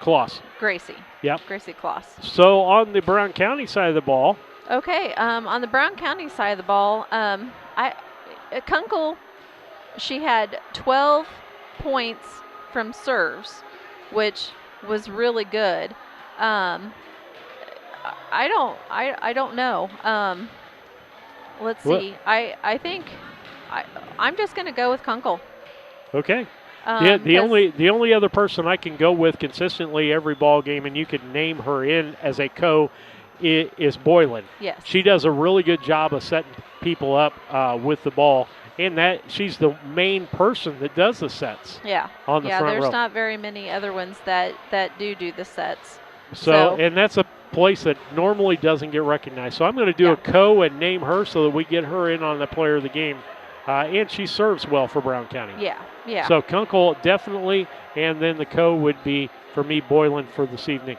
Kloss. Gracie. Yep. Gracie Kloss. So on the Brown County side of the ball. Okay, on the Brown County side of the ball, Kunkel, she had 12 points from serves, which was really good. I don't know. Let's see. I think I'm just going to go with Kunkel. Okay. The only other person I can go with consistently every ball game, and you can name her in as a is Boylan. Yes. She does a really good job of setting people up with the ball, and that she's the main person that does the sets. Yeah. On the front row. Yeah, there's not very many other ones that do the sets. So, and that's a place that normally doesn't get recognized. So I'm going to do a and name her so that we get her in on the player of the game. And she serves well for Brown County. Yeah. So Kunkel definitely, and then the would be, for me, Boylan for this evening.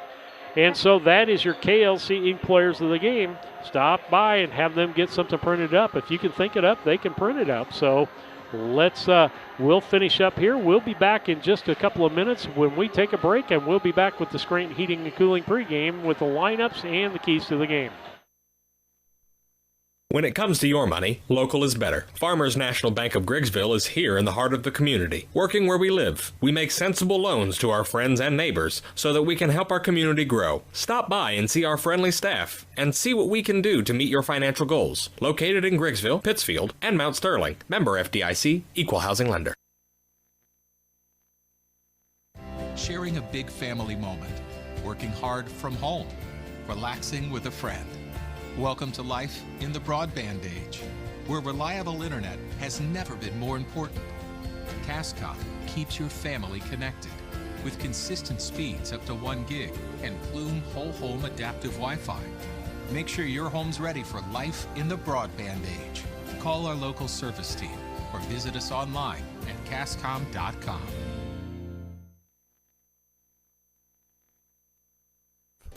And so that is your KLC Inc. players of the game. Stop by and have them get something printed up. If you can think it up, they can print it up. So we'll finish up here. We'll be back in just a couple of minutes when we take a break, and we'll be back with the Scranton Heating and Cooling pregame with the lineups and the keys to the game. When it comes to your money, local is better. Farmers National Bank of Griggsville is here in the heart of the community, working where we live. We make sensible loans to our friends and neighbors so that we can help our community grow. Stop by and see our friendly staff and see what we can do to meet your financial goals. Located in Griggsville, Pittsfield, and Mount Sterling. Member FDIC, Equal Housing Lender. Sharing a big family moment, working hard from home, relaxing with a friend. Welcome to life in the broadband age, where reliable internet has never been more important. Cascom keeps your family connected. with consistent speeds up to 1 gig and Plume Whole Home Adaptive Wi-Fi. Make sure your home's ready for life in the broadband age. Call our local service team or visit us online at cascom.com.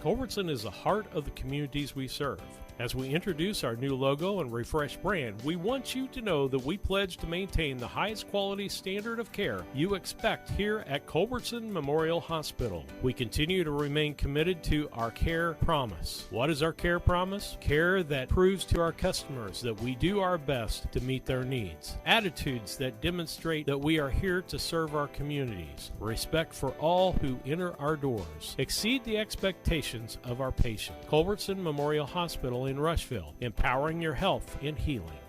Culbertson is the heart of the communities we serve. As we introduce our new logo and refreshed brand, we want you to know that we pledge to maintain the highest quality standard of care you expect here at Culbertson Memorial Hospital. We continue to remain committed to our care promise. What is our care promise? Care that proves to our customers that we do our best to meet their needs. Attitudes that demonstrate that we are here to serve our communities. Respect for all who enter our doors. Exceed the expectations of our patient. Culbertson Memorial Hospital in Rushville, empowering your health and healing.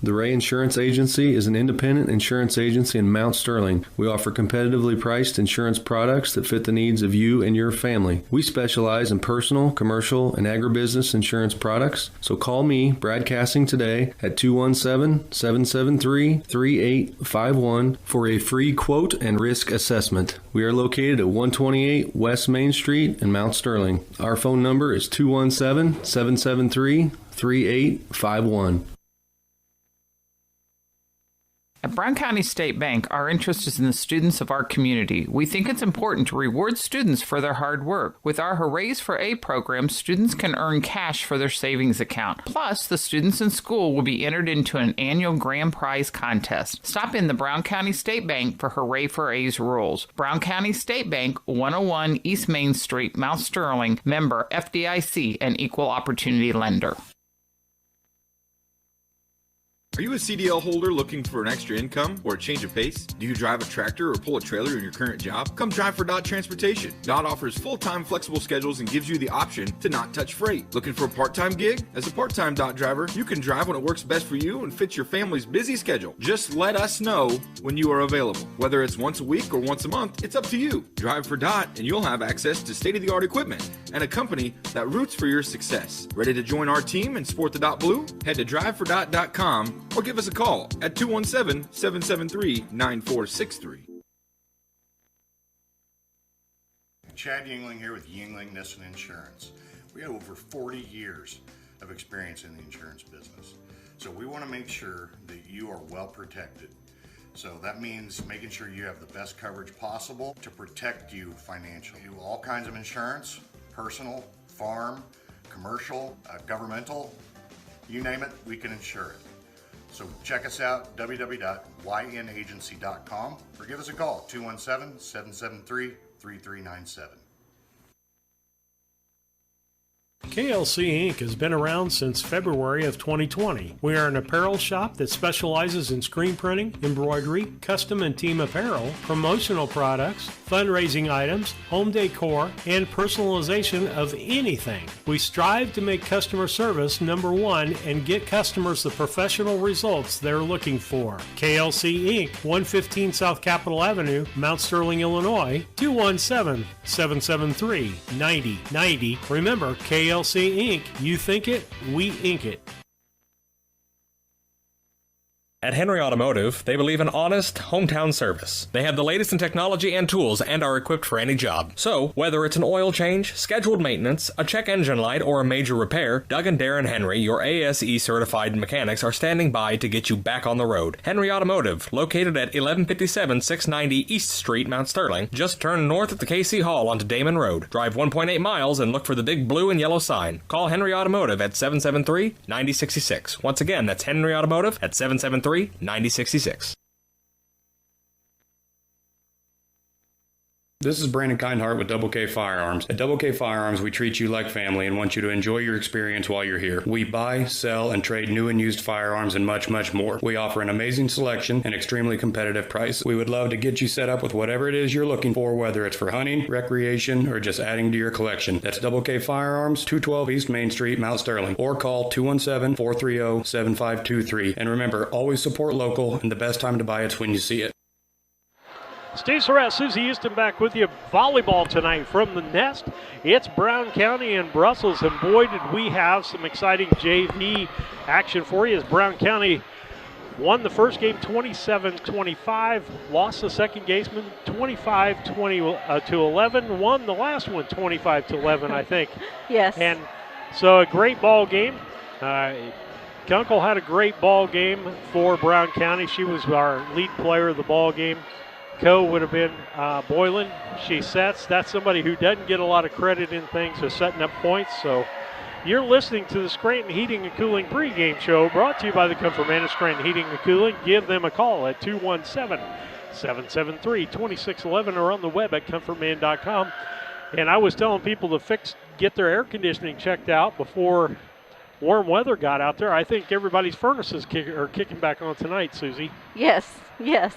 The Ray Insurance Agency is an independent insurance agency in Mount Sterling. We offer competitively priced insurance products that fit the needs of you and your family. We specialize in personal, commercial, and agribusiness insurance products. So call me, Brad Cassing, today at 217-773-3851 for a free quote and risk assessment. We are located at 128 West Main Street in Mount Sterling. Our phone number is 217-773-3851. At Brown County State Bank, our interest is in the students of our community. We think it's important to reward students for their hard work. With our Hoorays for A program, students can earn cash for their savings account. Plus, the students in school will be entered into an annual grand prize contest. Stop in the Brown County State Bank for Hooray for A's rules. Brown County State Bank, 101 East Main Street, Mount Sterling, member FDIC, and equal opportunity lender. Are you a CDL holder looking for an extra income or a change of pace? Do you drive a tractor or pull a trailer in your current job? Come drive for Dot Transportation. Dot offers full-time flexible schedules and gives you the option to not touch freight. Looking for a part-time gig? As a part-time Dot driver, you can drive when it works best for you and fits your family's busy schedule. Just let us know when you are available. Whether it's once a week or once a month, it's up to you. Drive for Dot and you'll have access to state-of-the-art equipment and a company that roots for your success. Ready to join our team and sport the Dot Blue? Head to drivefordot.com or give us a call at 217-773-9463. Chad Yingling here with Yingling Nissan Insurance. We have over 40 years of experience in the insurance business. So we want to make sure that you are well protected. So that means making sure you have the best coverage possible to protect you financially. We do all kinds of insurance, personal, farm, commercial, governmental, you name it, we can insure it. So check us out, www.ynagency.com, or give us a call, 217-773-3397. KLC Inc. has been around since February of 2020. We are an apparel shop that specializes in screen printing, embroidery, custom and team apparel, promotional products, fundraising items, home decor, and personalization of anything. We strive to make customer service number one and get customers the professional results they're looking for. KLC Inc., 115 South Capitol Avenue, Mount Sterling, Illinois, 217-773-9090. Remember, KLC Inc., you think it, we ink it. At Henry Automotive, they believe in honest, hometown service. They have the latest in technology and tools and are equipped for any job. So, whether it's an oil change, scheduled maintenance, a check engine light, or a major repair, Doug and Darren Henry, your ASE certified mechanics, are standing by to get you back on the road. Henry Automotive, located at 1157 690 East Street, Mount Sterling. Just turn north at the KC Hall onto Damon Road. Drive 1.8 miles and look for the big blue and yellow sign. Call Henry Automotive at 773-9066. Once again, that's Henry Automotive at 773-9066. This is Brandon Kindhart with Double K Firearms. At Double K Firearms, we treat you like family and want you to enjoy your experience while you're here. We buy, sell, and trade new and used firearms and much, much more. We offer an amazing selection and extremely competitive prices. We would love to get you set up with whatever it is you're looking for, whether it's for hunting, recreation, or just adding to your collection. That's Double K Firearms, 212 East Main Street, Mount Sterling, or call 217-430-7523. And remember, always support local, and the best time to buy it's when you see it. Steve Surratt, Susie Houston back with you. Volleyball tonight from the Nest. It's Brown County and Brussels, and boy, did we have some exciting JV action for you as Brown County won the first game 27-25, lost the second game 25-20 to 11, won the last one 25-11, I think. Yes. And so a great ball game. Kunkel had a great ball game for Brown County. She was our lead player of the ball game. Co would have been Boylan. She sets. That's somebody who doesn't get a lot of credit in things for setting up points. So you're listening to the Scranton Heating and Cooling pregame show, brought to you by the Comfort Man of Scranton Heating and Cooling. Give them a call at 217-773-2611 or on the web at comfortman.com. And I was telling people to get their air conditioning checked out before warm weather got out there. I think everybody's furnaces are kicking back on tonight, Susie. Yes, yes.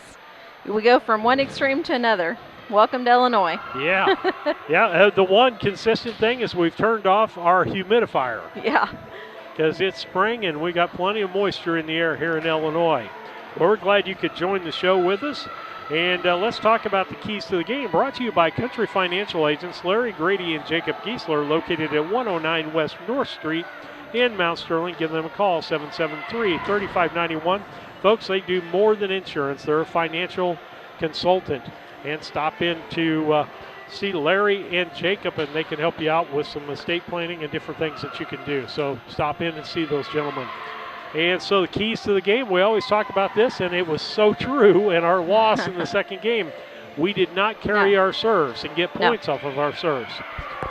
We go from one extreme to another. Welcome to Illinois. Yeah. Yeah, the one consistent thing is we've turned off our humidifier. Yeah. Because it's spring and we got plenty of moisture in the air here in Illinois. Well, we're glad you could join the show with us. And let's talk about the keys to the game. Brought to you by Country Financial Agents Larry Grady and Jacob Giesler, located at 109 West North Street in Mount Sterling. Give them a call, 773-3591. Folks, they do more than insurance. They're a financial consultant. And stop in to see Larry and Jacob, and they can help you out with some estate planning and different things that you can do. So stop in and see those gentlemen. And so the keys to the game, we always talk about this, and it was so true in our loss in the second game. We did not carry our serves and get points off of our serves.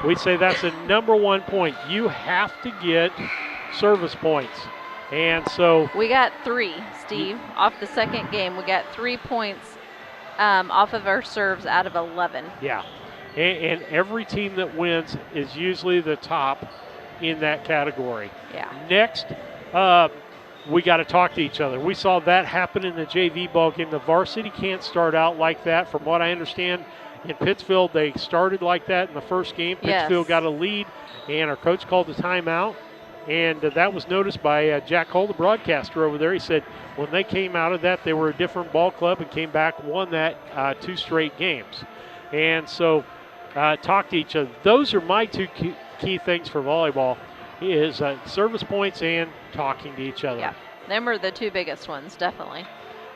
We'd say that's the number one point. You have to get service points. And so we got 3, Steve, off the second game. We got 3 points off of our serves out of 11. Yeah. And every team that wins is usually the top in that category. Yeah. Next, we got to talk to each other. We saw that happen in the JV ball game. The varsity can't start out like that. From what I understand, in Pittsfield, they started like that in the first game. Pittsfield got a lead, and our coach called the timeout. And that was noticed by Jack Hull, the broadcaster over there. He said when they came out of that, they were a different ball club and came back, won that 2 straight games. And so talk to each other. Those are my 2 key things for volleyball, is service points and talking to each other. Yeah, them are the 2 biggest ones, definitely.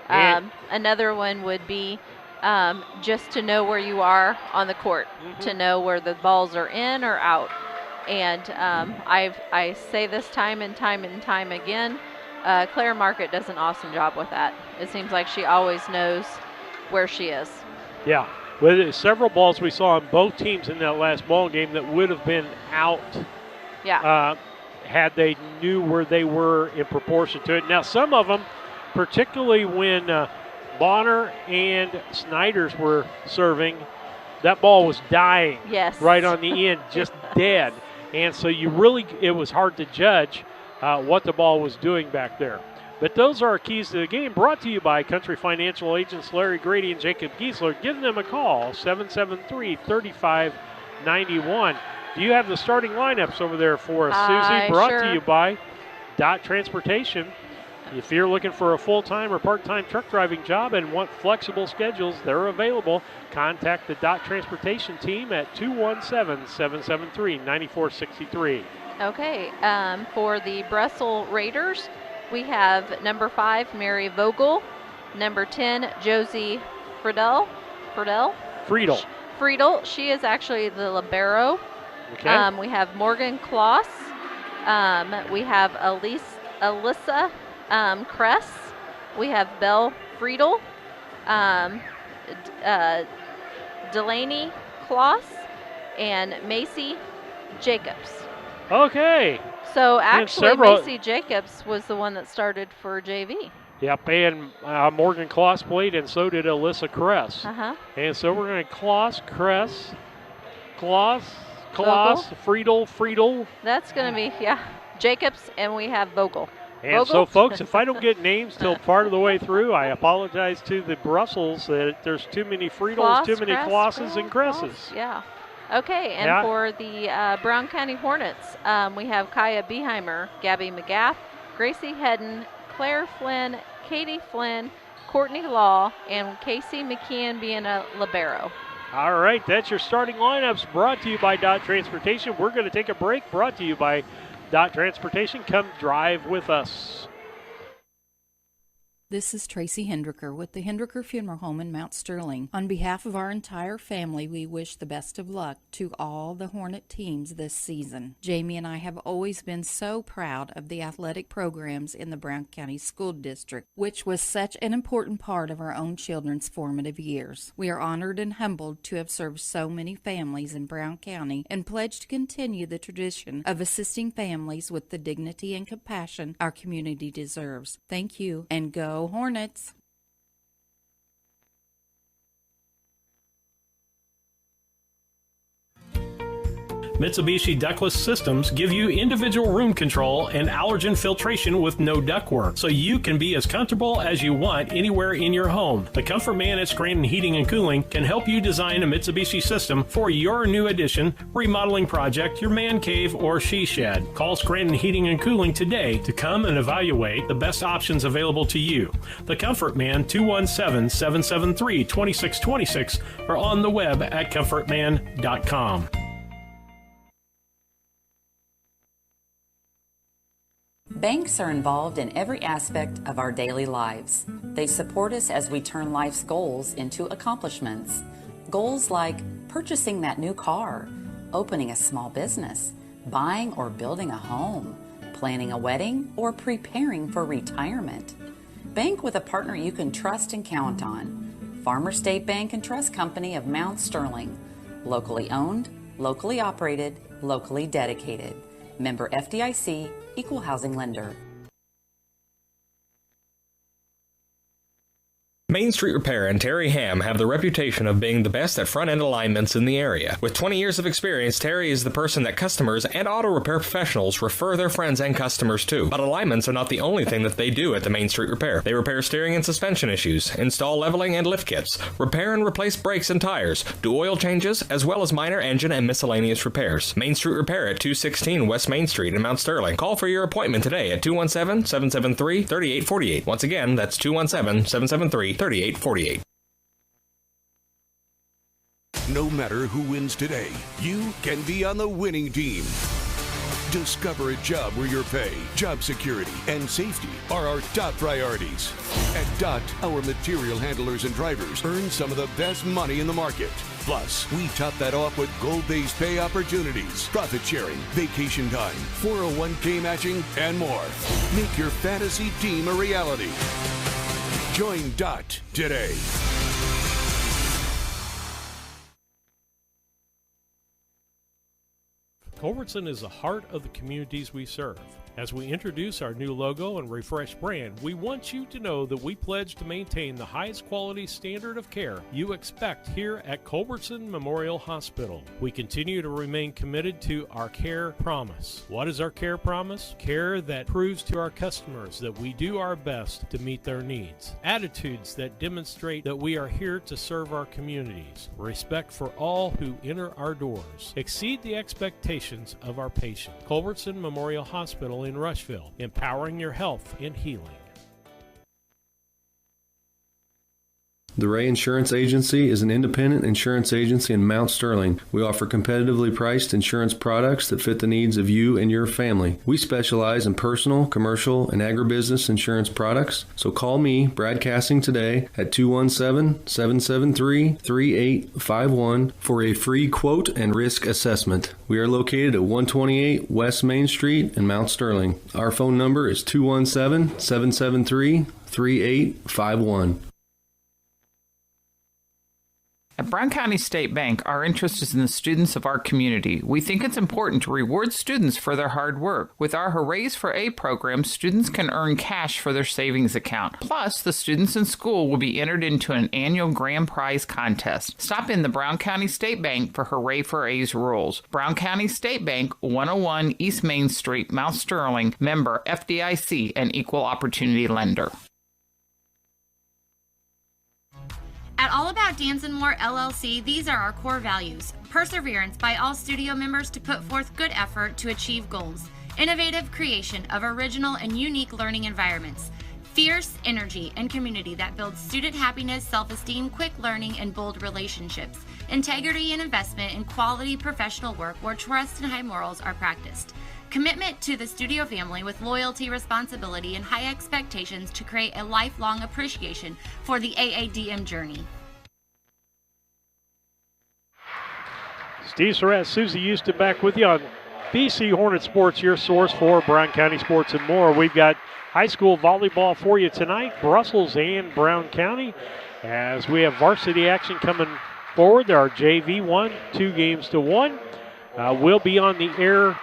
And another one would be just to know where you are on the court, to know where the balls are in or out. And I say this time and time again, Claire Market does an awesome job with that. It seems like she always knows where she is. Yeah. Well, several balls we saw on both teams in that last ball game that would have been out had they knew where they were in proportion to it. Now, some of them, particularly when Bonner and Snyder's were serving, that ball was dying right on the end, just dead. And so it was hard to judge what the ball was doing back there. But those are our keys to the game, brought to you by Country Financial Agents Larry Grady and Jacob Giesler. Give them a call, 773-3591. Do you have the starting lineups over there for us, Susie? Brought to you by Dot Transportation. If you're looking for a full-time or part-time truck driving job and want flexible schedules, they're available. Contact the Dot Transportation team at 217-773-9463. Okay, for the Brussels Raiders, we have number 5, Mary Vogel, number 10, Josie Friedel. She is actually the libero. Okay. We have Morgan Kloss. We have Alyssa Kress. We have Belle Friedel, Delaney Kloss, and Macy Jacobs. Okay. So actually, Macy Jacobs was the one that started for JV. Yep, and Morgan Kloss played, and so did Alyssa Kress. And so we're going to Kloss, Kress, Kloss, Friedel. That's going to be, Jacobs, and we have Vogel. And so, folks, if I don't get names till part of the way through, I apologize to the Brussels that there's too many Friedels, too many Klosses and Kresses. Yeah. Okay, and for the Brown County Hornets, we have Kaya Beheimer, Gabby McGath, Gracie Hedden, Claire Flynn, Katie Flynn, Courtney Law, and Casey McKeon being a libero. All right, that's your starting lineups, brought to you by Dot Transportation. We're going to take a break, brought to you by Dot Transportation. Come drive with us. This is Tracy Hendricker with the Hendricker Funeral Home in Mount Sterling. On behalf of our entire family, we wish the best of luck to all the Hornet teams this season. Jamie and I have always been so proud of the athletic programs in the Brown County School District, which was such an important part of our own children's formative years. We are honored and humbled to have served so many families in Brown County and pledge to continue the tradition of assisting families with the dignity and compassion our community deserves. Thank you, and go Hornets! Mitsubishi ductless systems give you individual room control and allergen filtration with no ductwork, so you can be as comfortable as you want anywhere in your home. The Comfort Man at Scranton Heating and Cooling can help you design a Mitsubishi system for your new addition, remodeling project, your man cave, or she shed. Call Scranton Heating and Cooling today to come and evaluate the best options available to you. The Comfort Man, 217-773-2626, or on the web at comfortman.com. Banks are involved in every aspect of our daily lives. They support us as we turn life's goals into accomplishments. Goals like purchasing that new car, opening a small business, buying or building a home, planning a wedding, or preparing for retirement. Bank with a partner you can trust and count on. Farmer State Bank and Trust Company of Mount Sterling. Locally owned, locally operated, locally dedicated. Member FDIC, Equal Housing Lender. Main Street Repair and Terry Ham have the reputation of being the best at front-end alignments in the area. With 20 years of experience, Terry is the person that customers and auto repair professionals refer their friends and customers to. But alignments are not the only thing that they do at the Main Street Repair. They repair steering and suspension issues, install leveling and lift kits, repair and replace brakes and tires, do oil changes, as well as minor engine and miscellaneous repairs. Main Street Repair at 216 West Main Street in Mount Sterling. Call for your appointment today at 217-773-3848. Once again, that's 217-773-3848. No matter who wins today, you can be on the winning team. Discover a job where your pay, job security, and safety are our top priorities. At DOT, our material handlers and drivers earn some of the best money in the market. Plus, we top that off with goal-based pay opportunities, profit sharing, vacation time, 401k matching, and more. Make your fantasy team a reality. Join DOT today. Culbertson is the heart of the communities we serve. As we introduce our new logo and refreshed brand, we want you to know that we pledge to maintain the highest quality standard of care you expect here at Culbertson Memorial Hospital. We continue to remain committed to our care promise. What is our care promise? Care that proves to our customers that we do our best to meet their needs. Attitudes that demonstrate that we are here to serve our communities. Respect for all who enter our doors. Exceed the expectations of our patient. Culbertson Memorial Hospital in Rushville, empowering your health and healing. The Ray Insurance Agency is an independent insurance agency in Mount Sterling. We offer competitively priced insurance products that fit the needs of you and your family. We specialize in personal, commercial, and agribusiness insurance products. So call me, Brad Cassing, today at 217-773-3851 for a free quote and risk assessment. We are located at 128 West Main Street in Mount Sterling. Our phone number is 217-773-3851. At Brown County State Bank, our interest is in the students of our community. We think it's important to reward students for their hard work. With our Hoorays for A program, students can earn cash for their savings account. Plus, the students in school will be entered into an annual grand prize contest. Stop in the Brown County State Bank for Hooray for A's rules. Brown County State Bank, 101 East Main Street, Mount Sterling, member FDIC, and equal opportunity lender. At All About Dance and More LLC, these are our core values. Perseverance by all studio members to put forth good effort to achieve goals. Innovative creation of original and unique learning environments. Fierce energy and community that builds student happiness, self-esteem, quick learning, and bold relationships. Integrity and investment in quality professional work where trust and high morals are practiced. Commitment to the studio family with loyalty, responsibility, and high expectations to create a lifelong appreciation for the AADM journey. Steve Surratt, Susie Houston back with you on BC Hornet Sports, your source for Brown County sports and more. We've got high school volleyball for you tonight, Brussels and Brown County. As we have varsity action coming forward, there are JV 1, 2 games to 1. We'll be on the air.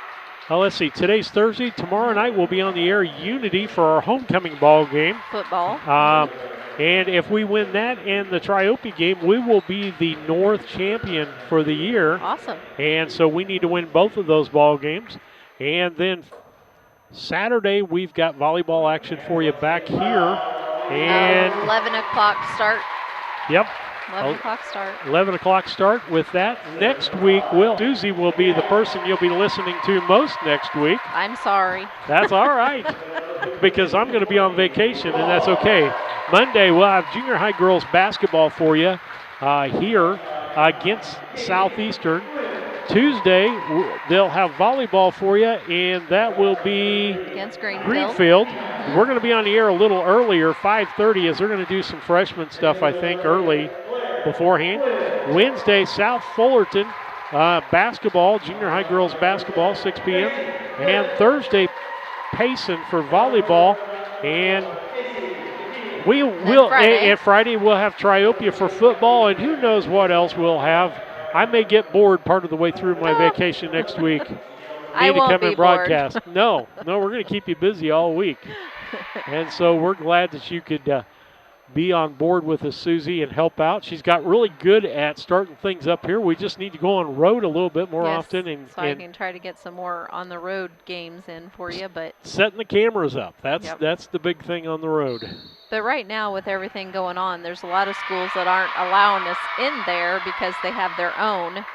Let's see, today's Thursday. Tomorrow night we'll be on the air Unity for our homecoming ball game. Football. And if we win that and the Triope game, we will be the North champion for the year. Awesome. And so we need to win both of those ball games. And then Saturday we've got volleyball action for you back here. And 11 o'clock start. Yep. 11 o'clock start. 11 o'clock start with that. Next week, Susie will be the person you'll be listening to most next week. I'm sorry. That's all right, because I'm going to be on vacation, and that's okay. Monday, we'll have junior high girls basketball for you here against Southeastern. Tuesday, they'll have volleyball for you, and that will be against Greenfield. We're going to be on the air a little earlier, 5:30, as they're going to do some freshman stuff, I think, early beforehand. Wednesday, South Fullerton basketball, junior high girls basketball, 6 p.m. And Thursday, Payson for volleyball. And Friday we'll have Triopia for football, and who knows what else we'll have. I may get bored part of the way through my vacation next week. I won't come be and broadcast. bored. No, we're going to keep you busy all week. And so we're glad that you could be on board with us, Susie, and help out. She's got really good at starting things up here. We just need to go on road a little bit more often. And I can try to get some more on the road games in for you. But setting the cameras up, that's the big thing on the road. But right now, with everything going on, there's a lot of schools that aren't allowing us in there because they have their own,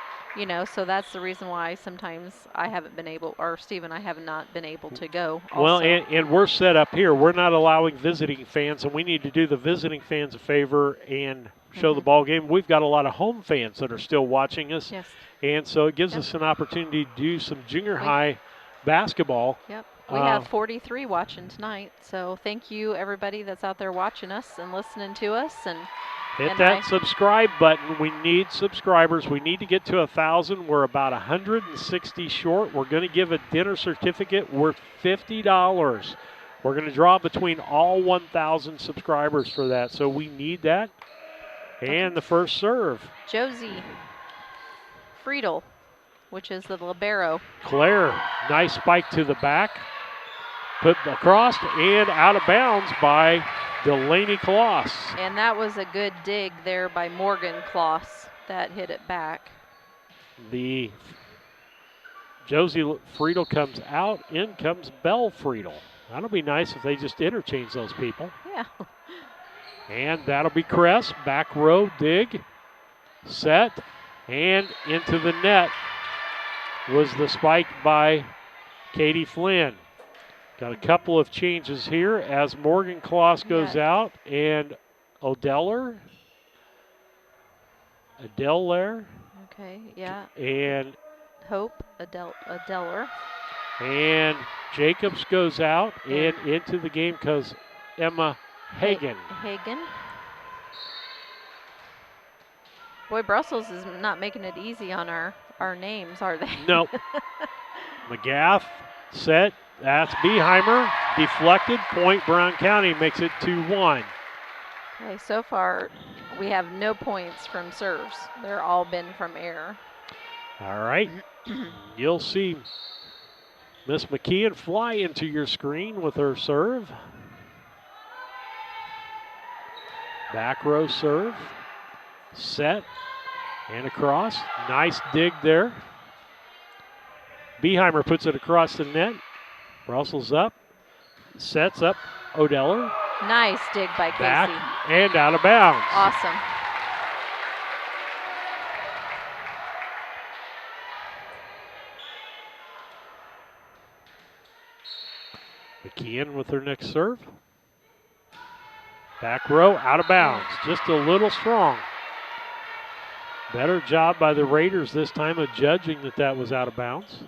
so that's the reason why sometimes I haven't been able, or Steve and I have not been able to go also. Well, and we're set up here. We're not allowing visiting fans, and we need to do the visiting fans a favor and show the ball game. We've got a lot of home fans that are still watching us. Yes. And so it gives us an opportunity to do some junior high basketball. Yep. We have 43 watching tonight, so thank you everybody that's out there watching us and listening to us. And hit that subscribe button. We need subscribers. We need to get to 1,000. We're about 160 short. We're going to give a dinner certificate worth $50. We're going to draw between all 1,000 subscribers for that, so we need that. And the first serve. Josie Friedel, which is the libero. Claire, nice spike to the back. Put across and out of bounds by Delaney Kloss. And that was a good dig there by Morgan Kloss that hit it back. The Josie Friedel comes out, in comes Belle Friedel. That'll be nice if they just interchange those people. Yeah. And that'll be Kress, back row dig, set, and into the net was the spike by Katie Flynn. Got a couple of changes here as Morgan Kloss goes out, and Adele there. Okay, yeah. And Hope Adeller. And Jacobs goes out, and into the game because Emma Hagen. Boy, Brussels is not making it easy on our names, are they? Nope. McGath set. That's Beheimer. Deflected. Point Brown County makes it 2-1. Okay, so far we have no points from serves. They're all been from air. All right. You'll see Miss McKeon fly into your screen with her serve. Back row serve. Set. And across. Nice dig there. Beheimer puts it across the net. Brussels up. Sets up Odeller. Nice dig by Casey. Back and out of bounds. Awesome. McKeon with her next serve. Back row, out of bounds. Just a little strong. Better job by the Raiders this time of judging that was out of bounds.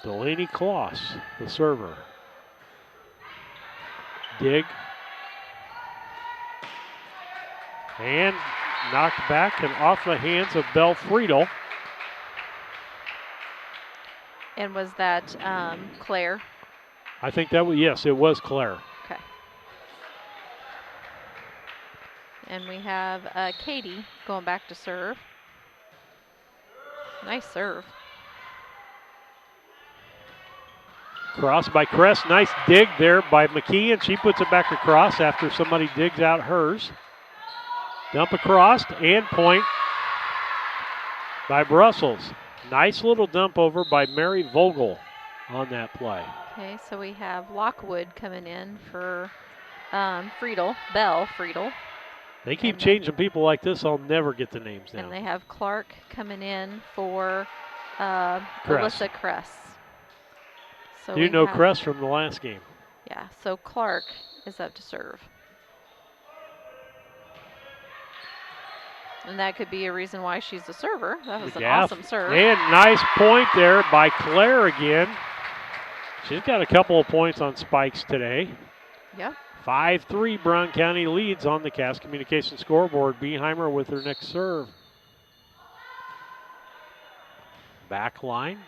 Delaney Kloss, the server. Dig. And knocked back and off the hands of Belle Friedel. And was that Claire? I think that was, yes, it was Claire. Okay. And we have Katie going back to serve. Nice serve. Cross by Crest. Nice dig there by McKee, and she puts it back across after somebody digs out hers. Dump across and point by Brussels. Nice little dump over by Mary Vogel on that play. Okay, so we have Lockwood coming in for Friedel, Belle Friedel. They keep changing people like this, I'll never get the names down. And they have Clark coming in for Kress. Alyssa Kress. So Do you know Kress from the last game? Yeah, so Clark is up to serve. And that could be a reason why she's a server. That was an awesome serve. And nice point there by Claire again. She's got a couple of points on spikes today. Yep. 5-3 Brown County leads on the Cass Communication scoreboard. Beheimer with her next serve. Back line.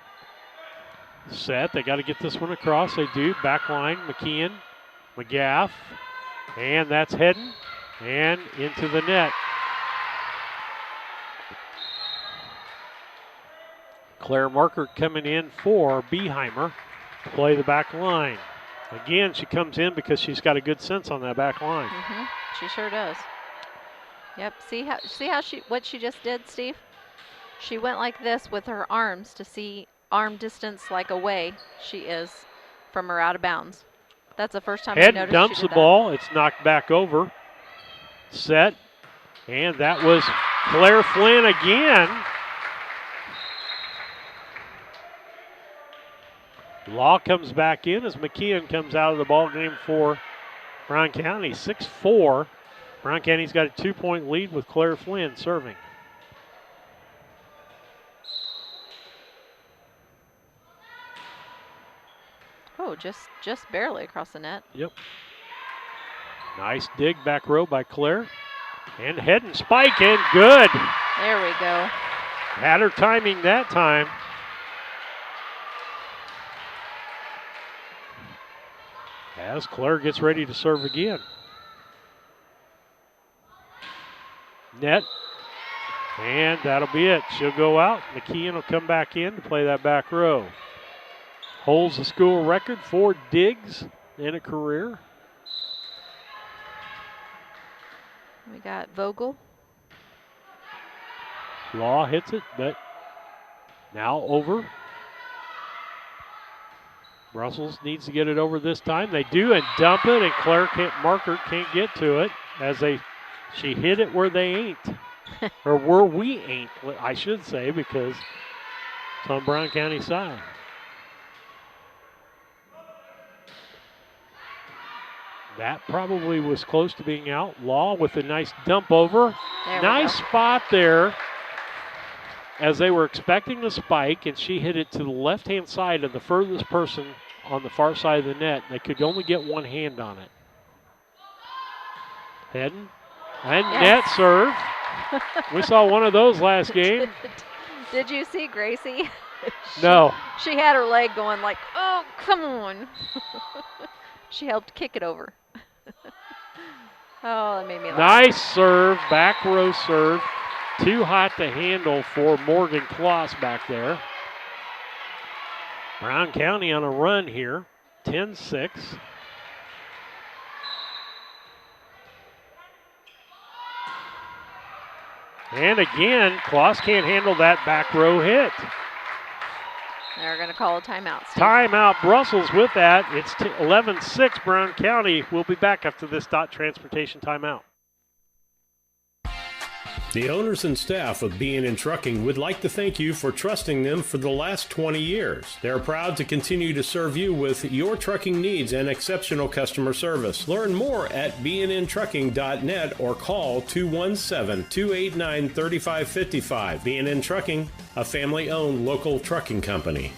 Set. They got to get this one across. They do. Back line. McKeon. McGaff. And that's heading. And into the net. Claire Markert coming in for Beheimer to play the back line. Again, she comes in because she's got a good sense on that back line. Mm-hmm. She sure does. Yep. See how what she just did, Steve? She went like this with her arms to see arm distance like away she is from her out of bounds. That's the first time I Head noticed dumps she the did ball. It's knocked back over. Set. And that was Claire Flynn again. Law comes back in as McKeon comes out of the ball game for Brown County. 6-4. Brown County's got a 2-point lead with Claire Flynn serving. Oh, just barely across the net. Yep. Nice dig back row by Claire. And head and spike and good. There we go. Had her timing that time. As Claire gets ready to serve again. Net. And that'll be it. She'll go out. McKeon will come back in to play that back row. Holds the school record for digs in a career. We got Vogel. Law hits it, but now over. Brussels needs to get it over this time. They do and dump it, and Claire Markert can't get to it as she hit it where they ain't. Or where we ain't, I should say, because it's on Brown County side. That probably was close to being out. Law with a nice dump over. Nice spot there as they were expecting the spike, and she hit it to the left-hand side of the furthest person on the far side of the net. They could only get one hand on it. Heading. And net serve. We saw one of those last game. Did you see Gracie? No. She had her leg going like, oh, come on. She helped kick it over. Oh, that made me laugh. Nice serve, back row serve. Too hot to handle for Morgan Kloss back there. Brown County on a run here, 10-6. And again, Kloss can't handle that back row hit. They're going to call a timeout, Steve. Timeout, Brussels with that. It's 11-6 Brown County. We'll be back after this Transportation timeout. The owners and staff of B&N Trucking would like to thank you for trusting them for the last 20 years. They're proud to continue to serve you with your trucking needs and exceptional customer service. Learn more at bnntrucking.net or call 217-289-3555. B&N Trucking, a family-owned local trucking company.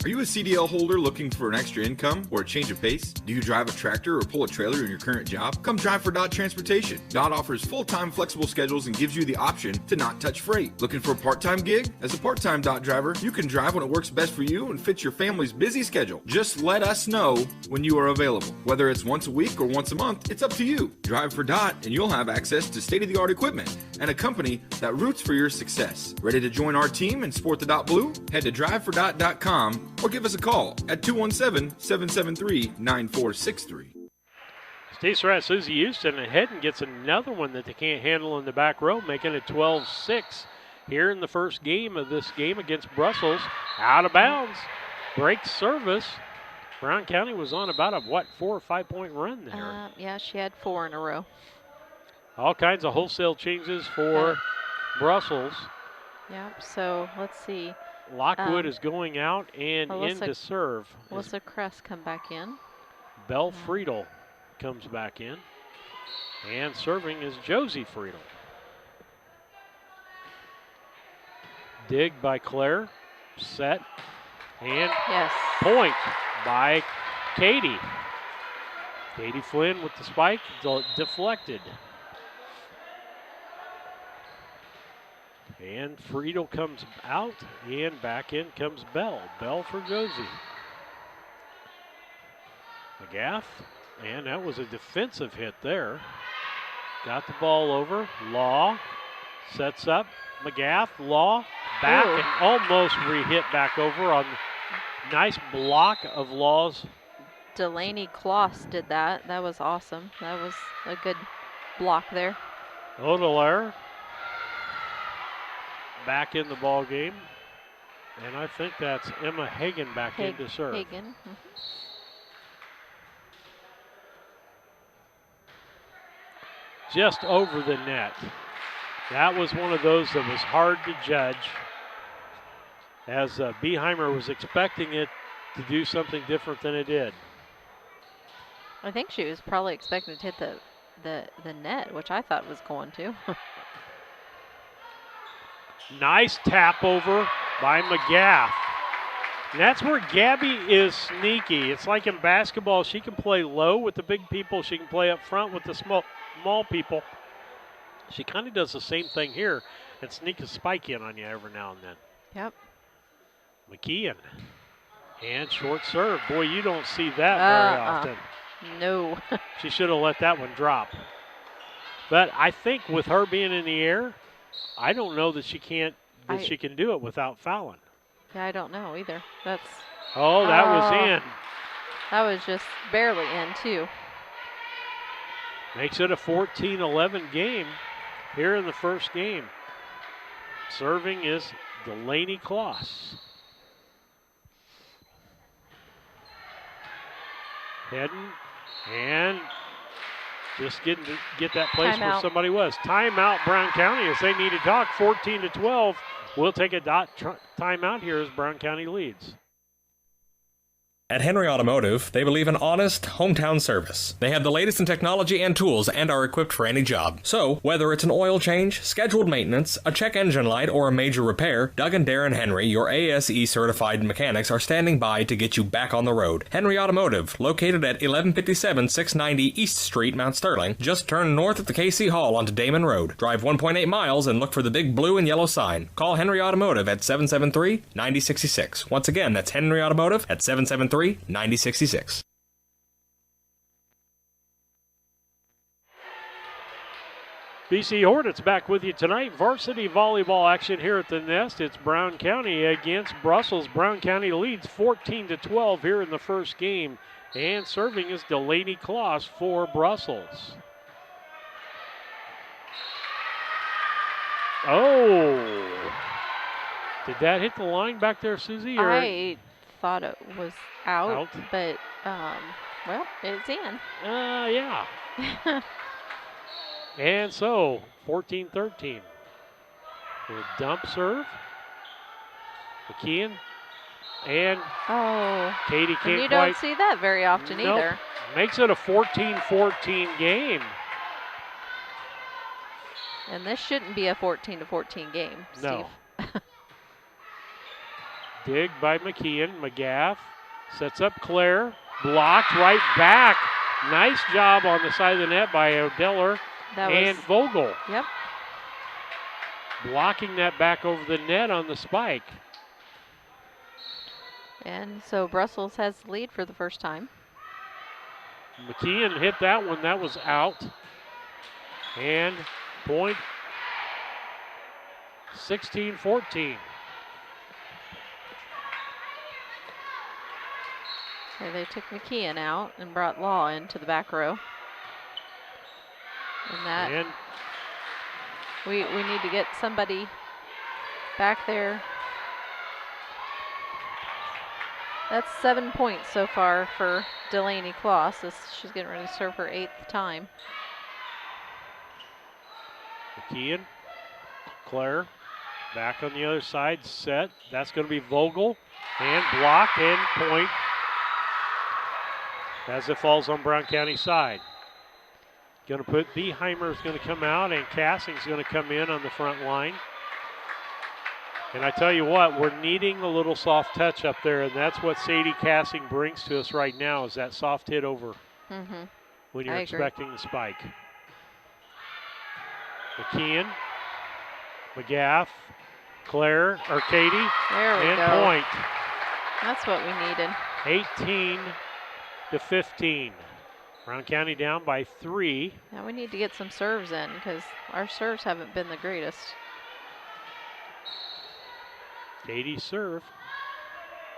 Are you a CDL holder looking for an extra income or a change of pace? Do you drive a tractor or pull a trailer in your current job? Come drive for Dot Transportation. Dot offers full-time flexible schedules and gives you the option to not touch freight. Looking for a part-time gig? As a part-time Dot driver, you can drive when it works best for you and fits your family's busy schedule. Just let us know when you are available. Whether it's once a week or once a month, it's up to you. Drive for Dot and you'll have access to state-of-the-art equipment and a company that roots for your success. Ready to join our team and sport the Dot Blue? Head to drivefordot.com or give us a call at 217-773-9463. Stays right, Susie Houston ahead and gets another one that they can't handle in the back row, making it 12-6 here in the first game of this game against Brussels. Out of bounds, breaks service. Brown County was on about a, 4 or 5 point run there. Yeah, she had 4 in a row. All kinds of wholesale changes for Brussels. Yep, so let's see. Lockwood is going out and in to serve. Melissa Kress come back in. Belle Friedel comes back in. And serving is Josie Friedel. Dig by Claire. Set. And point by Katie. Katie Flynn with the spike. Deflected. And Friedel comes out, and back in comes Bell. Bell for Josie. McGath, and that was a defensive hit there. Got the ball over. Law sets up. McGath, Law, back, and almost re-hit back over on nice block of Law's. Delaney Kloss did that. That was awesome. That was a good block there. Odelaire back in the ball game, and I think that's Emma Hagan back in to serve. Hagan. Just over the net. That was one of those that was hard to judge, as Beheimer was expecting it to do something different than it did. I think she was probably expecting to hit the net, which I thought was going to. Nice tap over by McGath. And that's where Gabby is sneaky. It's like in basketball, she can play low with the big people. She can play up front with the small people. She kind of does the same thing here and sneak a spike in on you every now and then. Yep. McKeon. And short serve. Boy, you don't see that very often. No. She should have let that one drop. But I think with her being in the air, I don't know that she can do it without fouling. Yeah, I don't know either. That was in. That was just barely in too. Makes it a 14-11 game here in the first game. Serving is Delaney Kloss. Heading and just get that place where somebody was. Timeout Brown County as they need to talk. 14-12. We'll take a timeout here as Brown County leads. At Henry Automotive, they believe in honest, hometown service. They have the latest in technology and tools and are equipped for any job. So, whether it's an oil change, scheduled maintenance, a check engine light, or a major repair, Doug and Darren Henry, your ASE-certified mechanics, are standing by to get you back on the road. Henry Automotive, located at 1157 690 East Street, Mount Sterling. Just turn north at the KC Hall onto Damon Road. Drive 1.8 miles and look for the big blue and yellow sign. Call Henry Automotive at 773-9066. Once again, that's Henry Automotive at 773-9066. BC Hornets back with you tonight. Varsity volleyball action here at the Nest. It's Brown County against Brussels. Brown County leads 14-12 here in the first game. And serving is Delaney Kloss for Brussels. Oh! Did that hit the line back there, Susie? Or I thought it was out. But Well, it's in. Yeah. And so, 14-13. The dump serve. McKeon. And Katie can't and you quite. don't see that very often Nope. either. Makes it a 14-14 game. And this shouldn't be a 14-14 game, Steve. No. Dig by McKeon. McGaff sets up Claire. Blocked right back. Nice job on the side of the net by Odeller and Vogel. Yep. Blocking that back over the net on the spike. And so Brussels has the lead for the first time. McKeon hit that one. That was out. And point 16-14. Okay, they took McKeon out and brought Law into the back row. And we need to get somebody back there. That's 7 points so far for Delaney Kloss. She's getting ready to serve her 8th time. McKeon, Claire, back on the other side, set. That's going to be Vogel, and block and point as it falls on Brown County side. Going to put Beheimer's going to come out, and Cassing's going to come in on the front line. And I tell you what, we're needing a little soft touch up there, and that's what Sadie Cassing brings to us right now, is that soft hit over when you're expecting the spike. McKeon, McGaff, Claire, or Katie, there we and go. point. That's what we needed. 18-15. Brown County down by 3. Now we need to get some serves in because our serves haven't been the greatest. Katie's serve.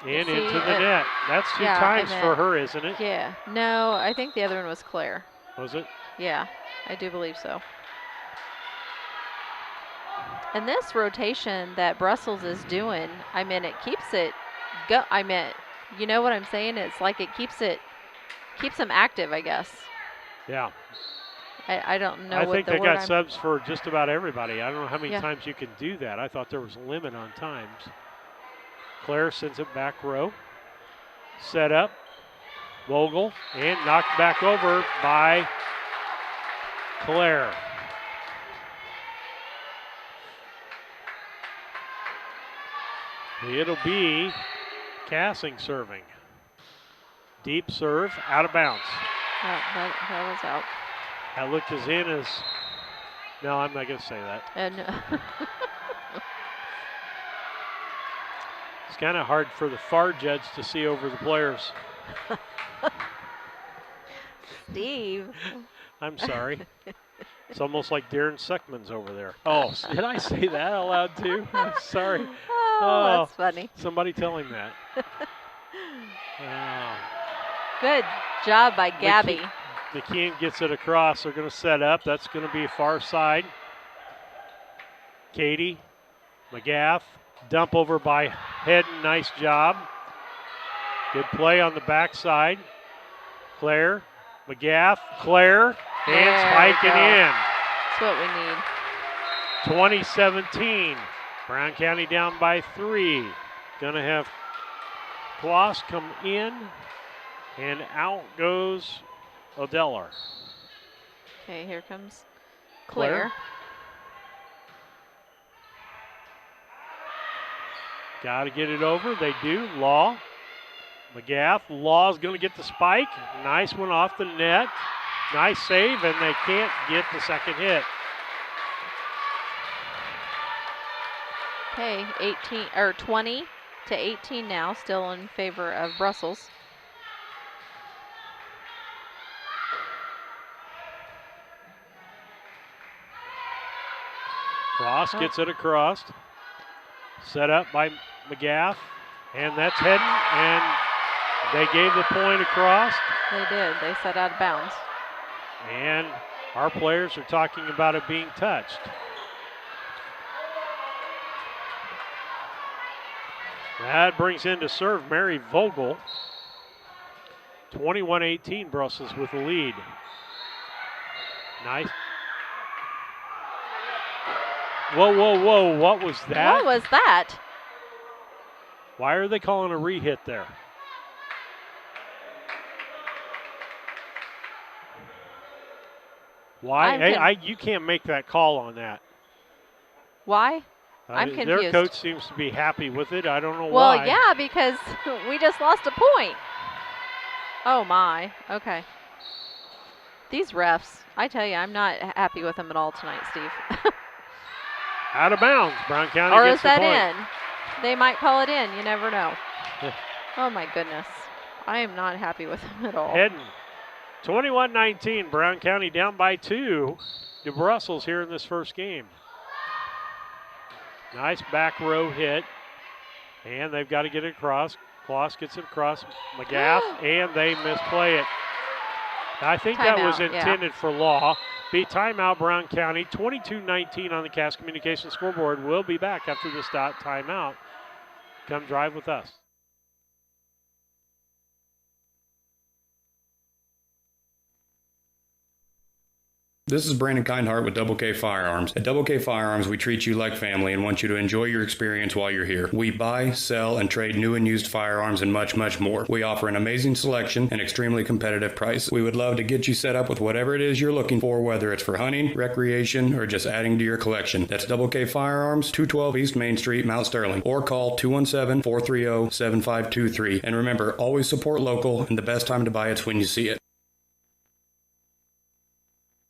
And into the net. That's 2 times for her, isn't it? Yeah. No, I think the other one was Claire. Was it? Yeah, I do believe so. And this rotation that Brussels is doing, I mean, it keeps it you know what I'm saying? It's like it keeps them active, I guess. Yeah. I don't know I what think the they word got subs for just about everybody. I don't know how many Yeah. times you can do that. I thought there was a limit on times. Claire sends it back row. Set up. Vogel. And knocked back over by Claire. It'll be Cassing serving. Deep serve, out of bounds. That was out. That looked as in as, no, I'm not going to say that. And It's kind of hard for the far judge to see over the players. Steve. I'm sorry. It's almost like Darren Suckman's over there. Oh, did I say that out loud too? I'm sorry. Oh, that's funny. Somebody tell him that. Good job by Gabby. McKeon gets it across. They're going to set up. That's going to be far side. Katie, McGaff, dump over by Hedden. Nice job. Good play on the backside. Claire, McGaff, Claire, and spiking in. That's what we need. 2017. Brown County down by 3. Gonna have Kloss come in, and out goes Odeller. Okay, here comes Claire. Got to get it over. They do. Law. McGaff. Law's going to get the spike. Nice one off the net. Nice save, and they can't get the second hit. Okay, 20 to 18 now, still in favor of Brussels. Cross gets it across. Set up by McGaff, and that's Hedden, and they gave the point across. They did. They set out of bounds. And our players are talking about it being touched. That brings in to serve Mary Vogel. 21-18, Brussels with the lead. Nice. Whoa, whoa, whoa, what was that? What was that? Why are they calling a re-hit there? Why? You can't make that call on that. Why? I'm confused. Their coach seems to be happy with it. I don't know why. Well, yeah, because we just lost a point. Oh, my. Okay. These refs, I tell you, I'm not happy with them at all tonight, Steve. Out of bounds. Brown County or gets is that the point. in? They might call it in. You never know. Oh, my goodness. I am not happy with them at all. Heading 21-19. Brown County down by 2 to Brussels here in this first game. Nice back row hit. And they've got to get it across. Kloss gets it across. McGath, and they misplay it. I think that was intended for Law. Be timeout, Brown County. 22-19 on the Cass Communications scoreboard. We'll be back after this timeout. Come drive with us. This is Brandon Kindhart with Double K Firearms. At Double K Firearms, we treat you like family and want you to enjoy your experience while you're here. We buy, sell, and trade new and used firearms and much, much more. We offer an amazing selection and extremely competitive price. We would love to get you set up with whatever it is you're looking for, whether it's for hunting, recreation, or just adding to your collection. That's Double K Firearms, 212 East Main Street, Mount Sterling, or call 217-430-7523. And remember, always support local, and the best time to buy it's when you see it.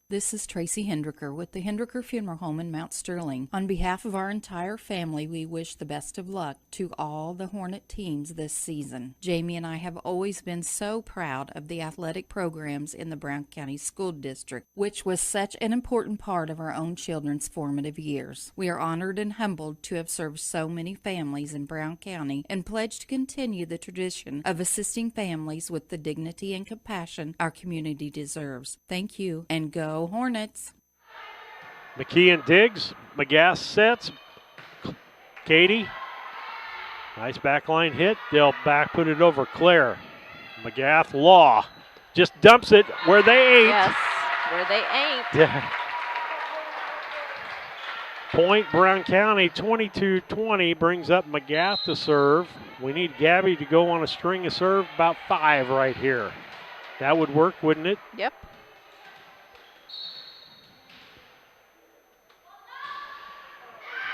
This is Tracy Hendricker with the Hendricker Funeral Home in Mount Sterling. On behalf of our entire family, we wish the best of luck to all the Hornet teams this season. Jamie and I have always been so proud of the athletic programs in the Brown County School District, which was such an important part of our own children's formative years. We are honored and humbled to have served so many families in Brown County and pledge to continue the tradition of assisting families with the dignity and compassion our community deserves. Thank you, and go Hornets. McKeon digs. McGath sets. Katie. Nice backline hit. They'll back put it over Claire. McGath Law just dumps it where they ain't. Yes, where they ain't. Yeah. Point Brown County 22-20 brings up McGath to serve. We need Gabby to go on a string of serve, about 5 right here. That would work, wouldn't it? Yep.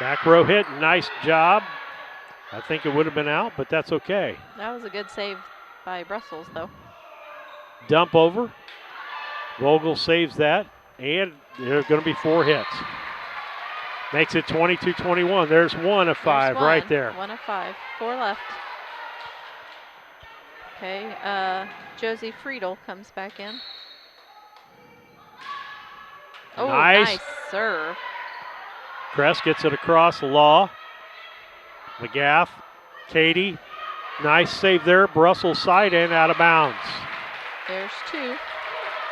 Back row hit, nice job. I think it would have been out, but that's okay. That was a good save by Brussels, though. Dump over. Vogel saves that, and there are going to be 4 hits. Makes it 22-21. There's 1 of 5 right there. 1 of 5. 4 left. Okay, Josie Friedel comes back in. Oh, nice serve. Kress gets it across. Law. McGath. Katie. Nice save there. Brussels side and out of bounds. There's 2.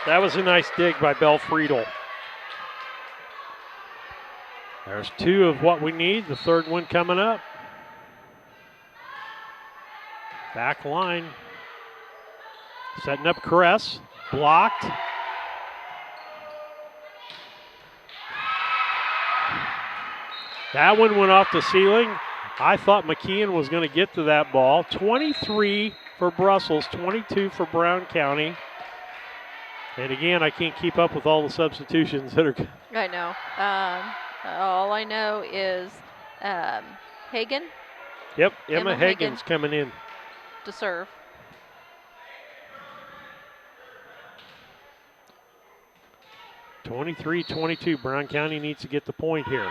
That was a nice dig by Belle Friedel. There's 2 of what we need. The third one coming up. Back line. Setting up Kress. Blocked. That one went off the ceiling. I thought McKeon was going to get to that ball. 23 for Brussels, 22 for Brown County. And again, I can't keep up with all the substitutions that are. I know. All I know is Hagen. Yep, Emma Hagen's coming in to serve. (23-22). Brown County needs to get the point here.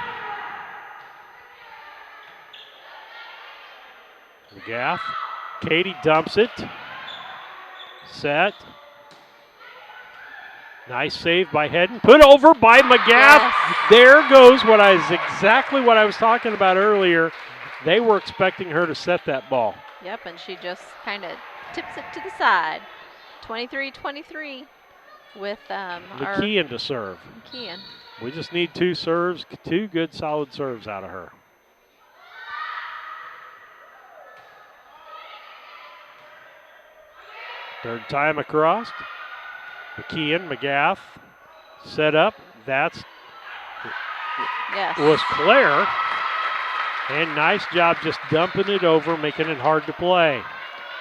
McGath. Katie dumps it. Set. Nice save by Hedden. Put over by McGath. Yes. There goes exactly what I was talking about earlier. They were expecting her to set that ball. Yep, and she just kind of tips it to the side. 23-23 with McKeon to serve. McKeon. We just need 2 serves, 2 good solid serves out of her. Third time across. McKeon, McGath, set up. That's was Claire. And nice job just dumping it over, making it hard to play.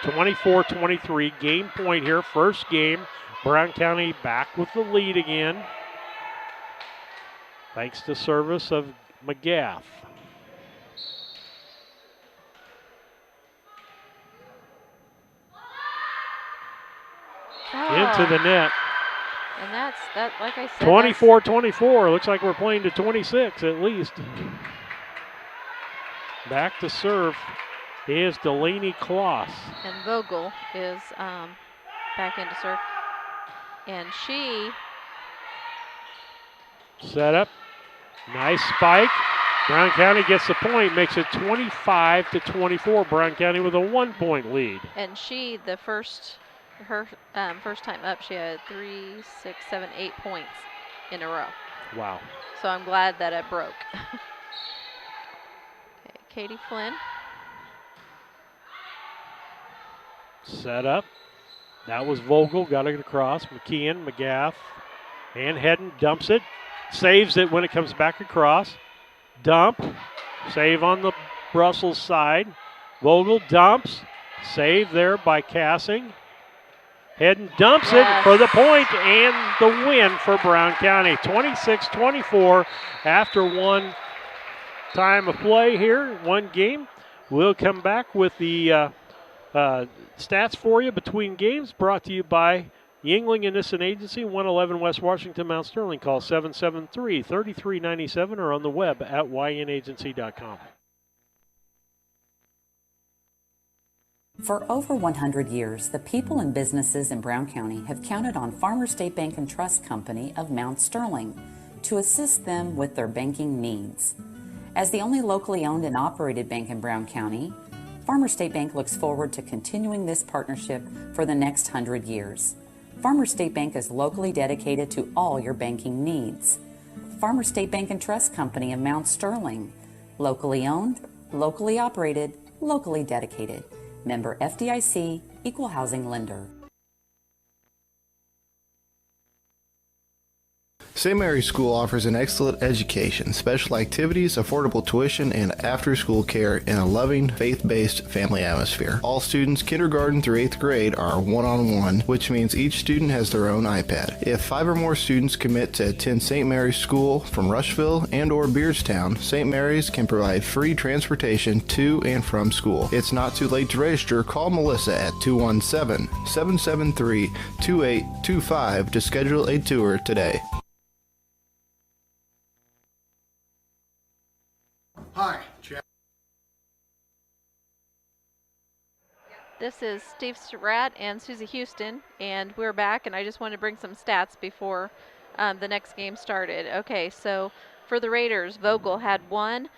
24-23, game point here, first game. Brown County back with the lead again. Thanks to service of McGath. Into the net. And that's, like I said, 24-24. Looks like we're playing to 26 at least. Back to serve is Delaney Kloss. And Vogel is back into serve. And she set up. Nice spike. Brown County gets the point, makes it 25-24. Brown County with a 1-point lead. And she, her first time up, she had 3, 6, 7, 8 points in a row. Wow. So I'm glad that it broke. Okay, Katie Flynn. Set up. That was Vogel, got it across. McKeon, McGath, and Hedden dumps it. Saves it when it comes back across. Dump. Save on the Brussels side. Vogel dumps. Save there by Cassing. Hedden dumps it for the point and the win for Brown County. 26-24 after one time of play here, one game. We'll come back with the stats for you between games, brought to you by Yingling and Nissen Agency, 111 West Washington, Mount Sterling. Call 773-3397 or on the web at ynagency.com. For over 100 years, the people and businesses in Brown County have counted on Farmers State Bank and Trust Company of Mount Sterling to assist them with their banking needs. As the only locally owned and operated bank in Brown County, Farmers State Bank looks forward to continuing this partnership for the next 100 years. Farmers State Bank is locally dedicated to all your banking needs. Farmers State Bank and Trust Company of Mount Sterling, locally owned, locally operated, locally dedicated. Member FDIC, Equal Housing Lender. St. Mary's School offers an excellent education, special activities, affordable tuition, and after-school care in a loving, faith-based family atmosphere. All students kindergarten through 8th grade are one-on-one, which means each student has their own iPad. If 5 or more students commit to attend St. Mary's School from Rushville and or Beardstown, St. Mary's can provide free transportation to and from school. It's not too late to register. Call Melissa at 217-773-2825 to schedule a tour today. Hi, Chad. This is Steve Surratt and Susie Houston, and we're back, and I just wanted to bring some stats before the next game started. Okay, so for the Raiders, Vogel had 1,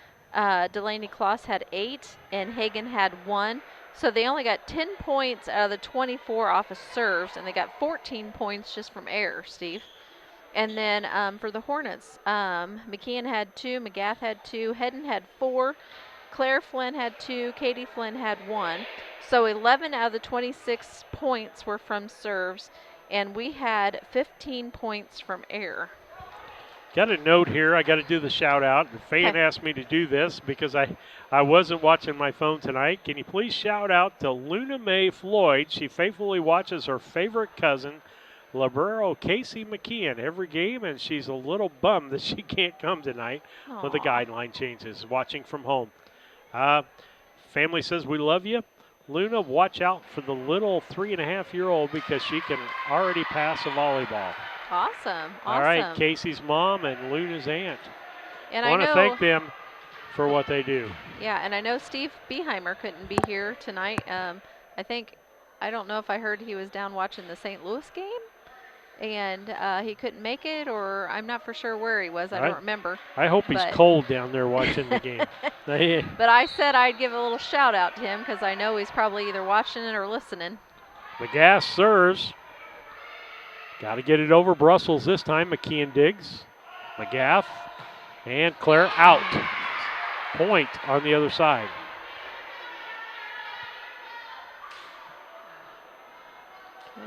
Delaney Kloss had 8, and Hagen had 1. So they only got 10 points out of the 24 off of serves, and they got 14 points just from error, Steve. And then for the Hornets, McKeon had 2, McGath had 2, Hedden had 4, Claire Flynn had 2, Katie Flynn had 1. So 11 out of the 26 points were from serves, and we had 15 points from error. Got a note here. I got to do the shout out. The fan asked me to do this because I wasn't watching my phone tonight. Can you please shout out to Luna Mae Floyd? She faithfully watches her favorite cousin, Libero Casey McKeon, every game, and she's a little bummed that she can't come tonight with the guideline changes, watching from home. Family says we love you. Luna, watch out for the little 3.5-year-old because she can already pass a volleyball. Awesome. All right, Casey's mom and Luna's aunt. And I want to thank them for what they do. Yeah, and I know Steve Beheimer couldn't be here tonight. I don't know if I heard he was down watching the St. Louis game, and he couldn't make it, or I'm not for sure where he was. I don't remember. I hope he's cold down there watching the game. But I said I'd give a little shout out to him because I know he's probably either watching it or listening. McGath serves. Got to get it over Brussels this time. McKeon digs. McGath and Claire out. Point on the other side.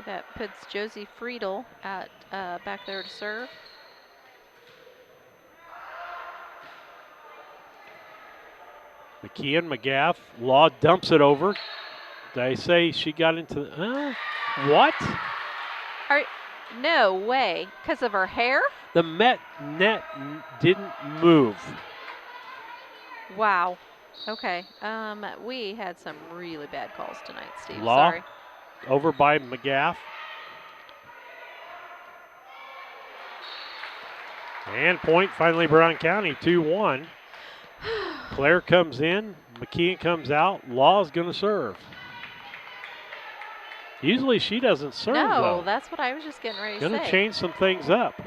that puts Josie Friedel at back there to serve. McKeon, McGath, Law dumps it over. They say she got into what? No way, because of her hair? The net didn't move. Wow. Okay. We had some really bad calls tonight, Steve. Law, Sorry. over by McGath. And point finally Brown County 2-1. Claire comes in, McKeon comes out, Law's going to serve. Usually she doesn't serve, No, though. that's what I was just getting ready to say. Going to change some things up.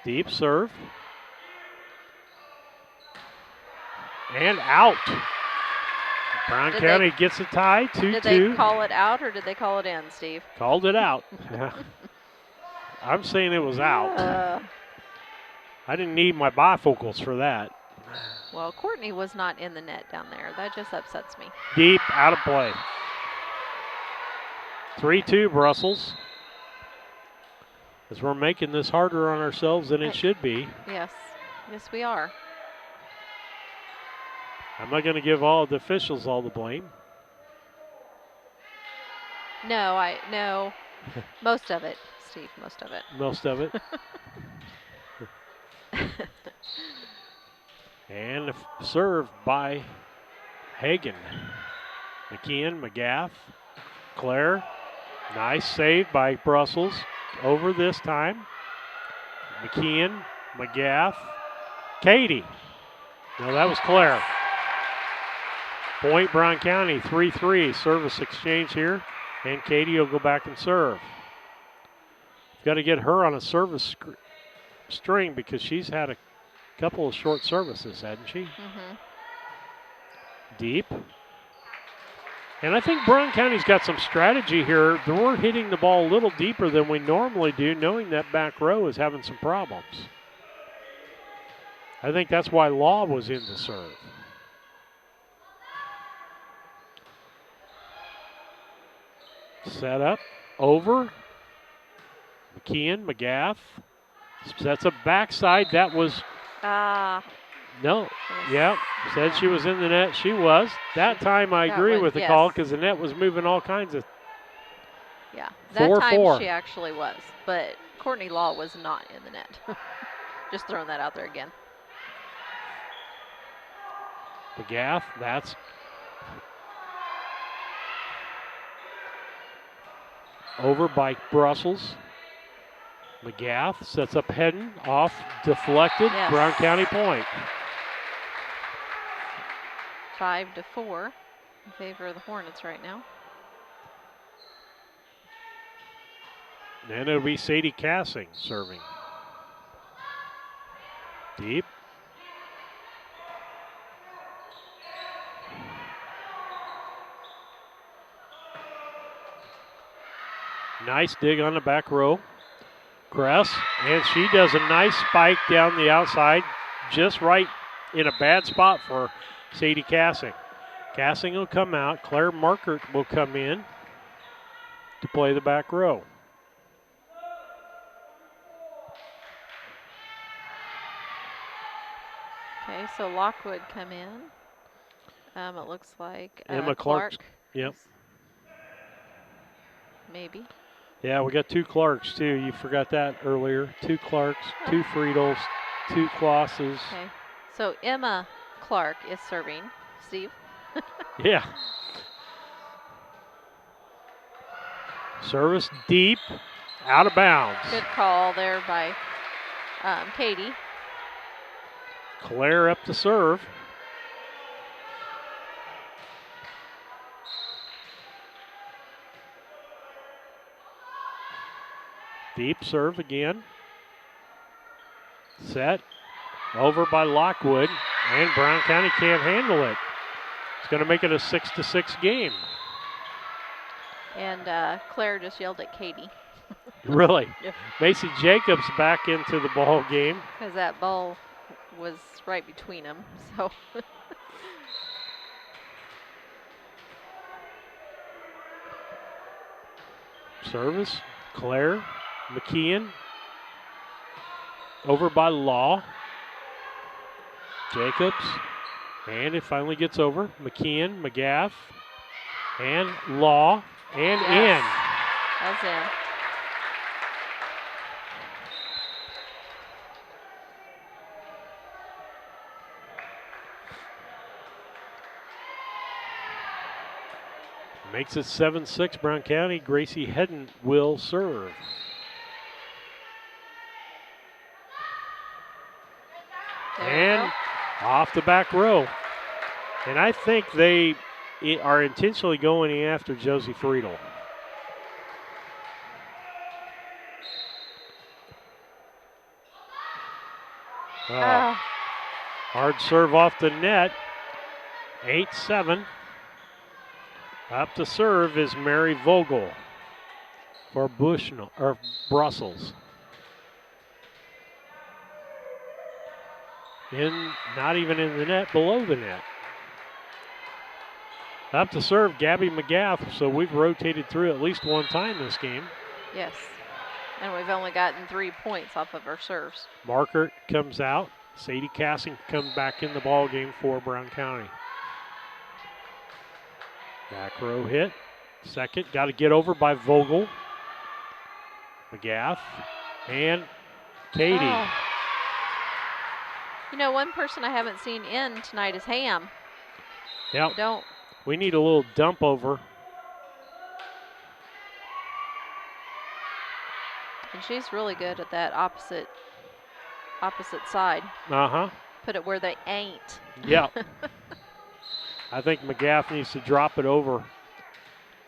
Deep serve. And out. Brown County gets a tie, 2-2. Did they call it out or did they call it in, Steve? Called it out. I'm saying it was out. I didn't need my bifocals for that. Well, Courtney was not in the net down there. That just upsets me. Deep, out of play. 3-2 Brussels. As we're making this harder on ourselves than it should be. Yes. Yes, we are. I'm not going to give all the officials all the blame. No. Most of it, Steve, most of it. Most of it. And served by Hagen. McKeon, McGath, Claire. Nice save by Brussels. Over this time. McKeon, McGath, Katie. No, that was Claire. Point Brown County, 3-3. Service exchange here. And Katie will go back and serve. Got to get her on a service string because she's had a couple of short services, hadn't she? Mm-hmm. Deep. And I think Brown County's got some strategy here. We're hitting the ball a little deeper than we normally do, knowing that back row is having some problems. I think that's why Law was in to serve. Set up, over. McKeon, McGath. Sets up backside. That was... No. Yep. Said she was in the net. She was. That time I agree with the call because the net was moving all kinds of... Yeah. That time she actually was. But Courtney Law was not in the net. Just throwing that out there again. McGath, that's... Over by Brussels. McGath sets up Hedden, off, deflected, yes. Brown County point. 5-4 in favor of the Hornets right now. And it'll be Sadie Cassing serving. Deep. Nice dig on the back row. Kress, and she does a nice spike down the outside, just right in a bad spot for Sadie Cassing. Cassing will come out. Claire Markert will come in to play the back row. Okay, so Lockwood come in. It looks like Emma Clark. Yep. Maybe. Yeah, we got two Clarks too. You forgot that earlier. Two Clarks, two Friedels, two Klosses. Okay. So Emma Clark is serving. Steve? Yeah. Service deep, out of bounds. Good call there by Katie. Claire up to serve. Deep serve again. Set. Over by Lockwood. And Brown County can't handle it. It's going to make it a 6-6 game. And Claire just yelled at Katie. Really? Yeah. Macy Jacobs back into the ball game. Because that ball was right between them. So. Service, Claire, McKeon. Over by Law. Jacobs. And it finally gets over. McKeon, McGaff, and Law, and in. That's in. Makes it 7-6 Brown County. Gracie Hedden will serve. And off the back row. And I think they are intentionally going after Josie Friedel. Hard serve off the net. 8-7. Up to serve is Mary Vogel for Brussels. Not even in the net, below the net. Up to serve Gabby McGath, so we've rotated through at least one time this game. Yes, and we've only gotten 3 points off of our serves. Markert comes out. Sadie Cassing comes back in the ball game for Brown County. Back row hit. Second, got to get over by Vogel. McGath and Katie. Oh. You know, one person I haven't seen in tonight is Ham. Yep. We need a little dump over. And she's really good at that opposite side. Uh-huh. Put it where they ain't. Yeah. I think McGaff needs to drop it over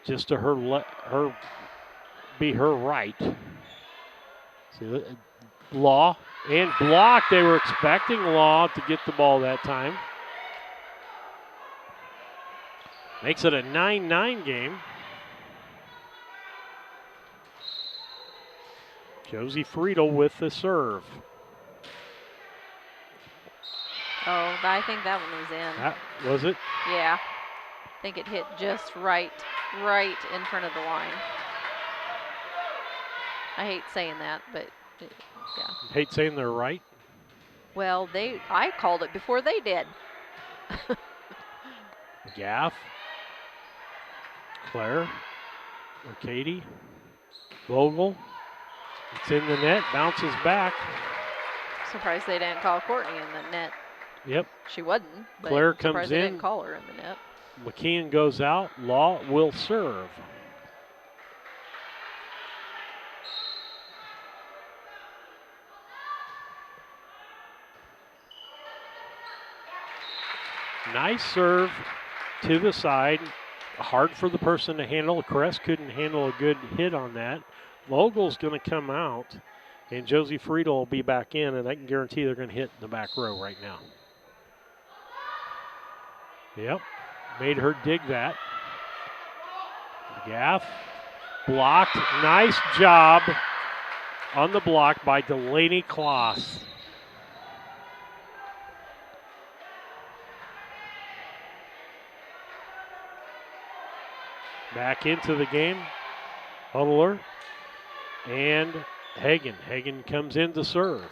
just to be her right. See, Law and block. They were expecting Law to get the ball that time. Makes it a 9-9 game. Josie Friedel with the serve. Oh, I think that one was in. Was it? Yeah. I think it hit just right in front of the line. I hate saying that, but yeah. Hate saying they're right? Well, I called it before they did. Gaff. Claire. Or Katie. Vogel. It's in the net. Bounces back. Surprised they didn't call Courtney in the net. Yep. She wasn't. But Claire comes surprised in. They didn't call her in the net. McKeon goes out. Law will serve. Nice serve to the side. Hard for the person to handle. Crest couldn't handle a good hit on that. Vogel's going to come out, and Josie Friedel will be back in, and I can guarantee they're going to hit in the back row right now. Yep, made her dig that. Gaff blocked. Nice job on the block by Delaney Kloss. Back into the game, Huddler and Hagen. Hagen comes in to serve.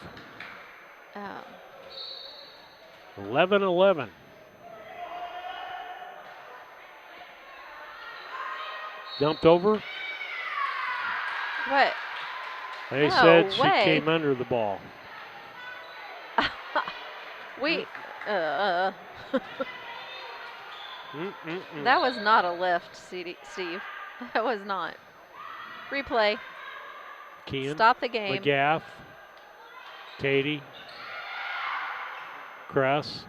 11-11. Dumped over. What? They said she came under the ball. That was not a lift, Steve. That was not. Replay. Kean. Stop the game. McGaff. Katie. Kress.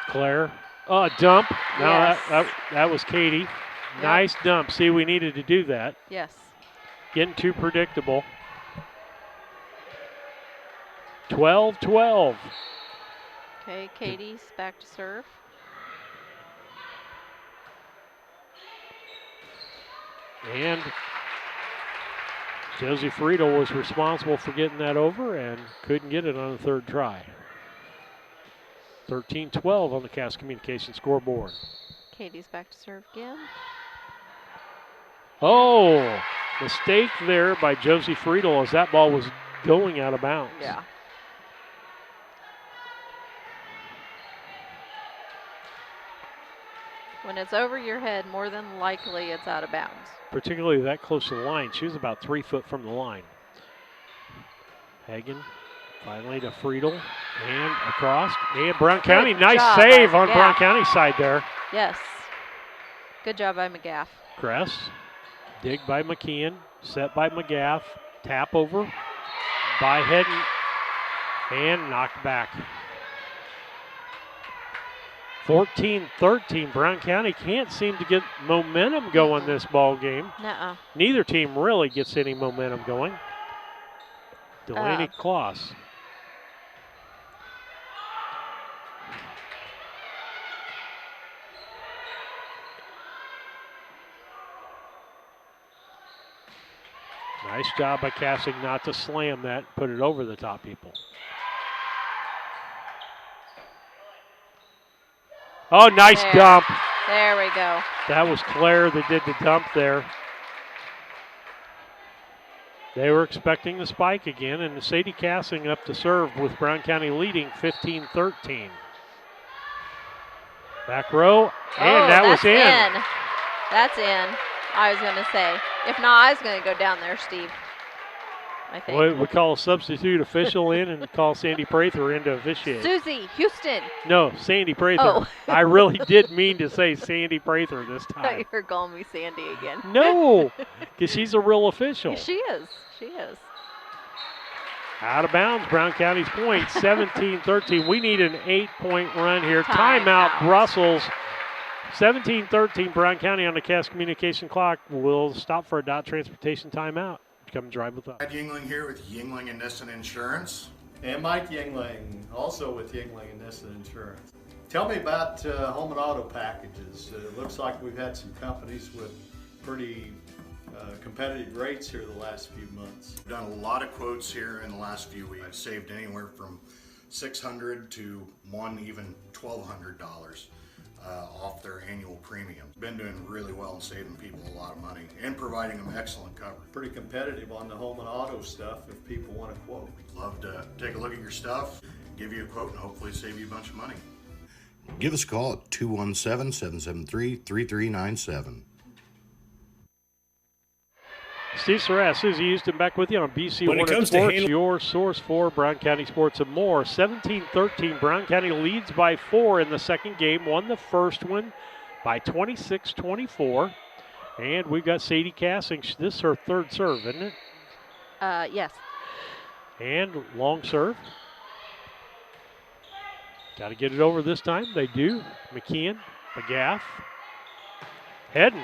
Claire. Oh, dump. No, yes. that was Katie. Yep. Nice dump. See, we needed to do that. Yes. Getting too predictable. 12-12. Okay, Katie's back to serve. And Josie Friedel was responsible for getting that over and couldn't get it on the third try. 13-12 on the Cass Communications scoreboard. Katie's back to serve again. Oh, mistake there by Josie Friedel as that ball was going out of bounds. Yeah. When it's over your head, more than likely it's out of bounds. Particularly that close to the line. She was about 3 foot from the line. Hagen finally to Friedel and across. And Brown County, nice save on Brown County's side there. Yes. Good job by McGaff. Kress, dig by McKeon, set by McGaff, tap over by Hedden, and knocked back. 14-13, Brown County can't seem to get momentum going this ball game. Nuh-uh. Neither team really gets any momentum going. Delaney Kloss. Nice job by Cassing not to slam that, put it over the top people. Oh, nice dump. There we go. That was Claire that did the dump there. They were expecting the spike again, and Sadie Cassing up to serve with Brown County leading 15-13. Back row, and that was in. That's in, I was going to say. If not, I was going to go down there, Steve. I think. We call a substitute official in and call Sandy Prather in to officiate. Susie Houston. No, Sandy Prather. Oh. I really did mean to say Sandy Prather this I thought time. you were calling me Sandy again. No, because she's a real official. She is. She is. Out of bounds, Brown County's point, 17-13. We need an 8-point run here. Timeout, Brussels. 17-13, Brown County on the Cass Communication clock. We'll stop for a dot transportation timeout. Come and drive with us. Ed Yingling here with Yingling and Nissen Insurance. And Mike Yingling, also with Yingling and Nissen Insurance. Tell me about home and auto packages. It looks like we've had some companies with pretty competitive rates here the last few months. We've done a lot of quotes here in the last few weeks. I've saved anywhere from $600 to even $1,200 off their annual premium. Been doing really well and saving people a lot of money and providing them excellent coverage. Pretty competitive on the home and auto stuff if people want to quote. We'd love to take a look at your stuff, give you a quote, and hopefully save you a bunch of money. Give us a call at 217-773-3397. Steve Sarras, Susie Houston back with you on BC When it Hornet comes to Sports, your source for Brown County sports and more. 17-13, Brown County leads by 4 in the second game, won the first one by 26-24. And we've got Sadie Cassing. This is her third serve, isn't it? Yes. And long serve. Got to get it over this time. They do. McKeon, McGaff, Hedden.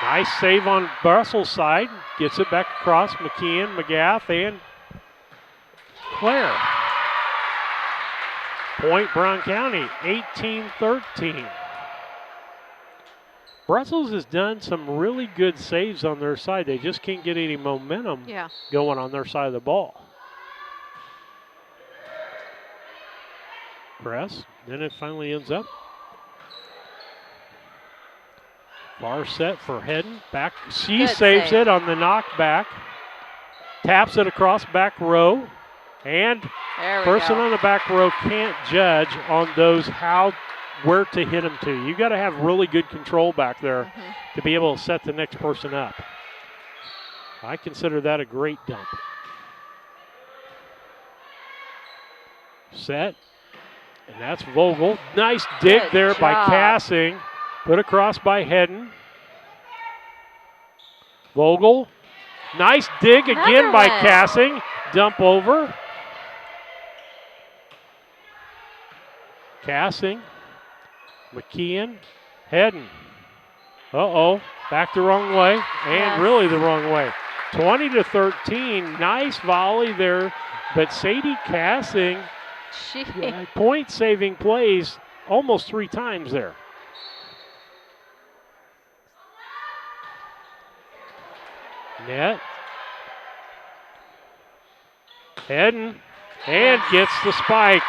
Nice save on Brussels' side. Gets it back across. McKeon, McGaff, and Claire. Point Brown County, 18-13. Brussels has done some really good saves on their side. They just can't get any momentum going on their side of the ball. Press. Then it finally ends up. Bar set for Hedden. Back. She saves it on the knockback. Taps it across back row. And person on the back row can't judge on those where to hit them to. You got to have really good control back there to be able to set the next person up. I consider that a great dump. Set. And that's Vogel. Nice dig there by Cassing. Put across by Hedden. Vogel. Nice dig again by Cassing. Dump over. Cassing. McKeon. Hedden. Uh-oh. Back the wrong way. And really the wrong way. 20-13. Nice volley there. But Sadie Cassing, point-saving plays almost 3 times there. Net. Hedden. And gets the spike.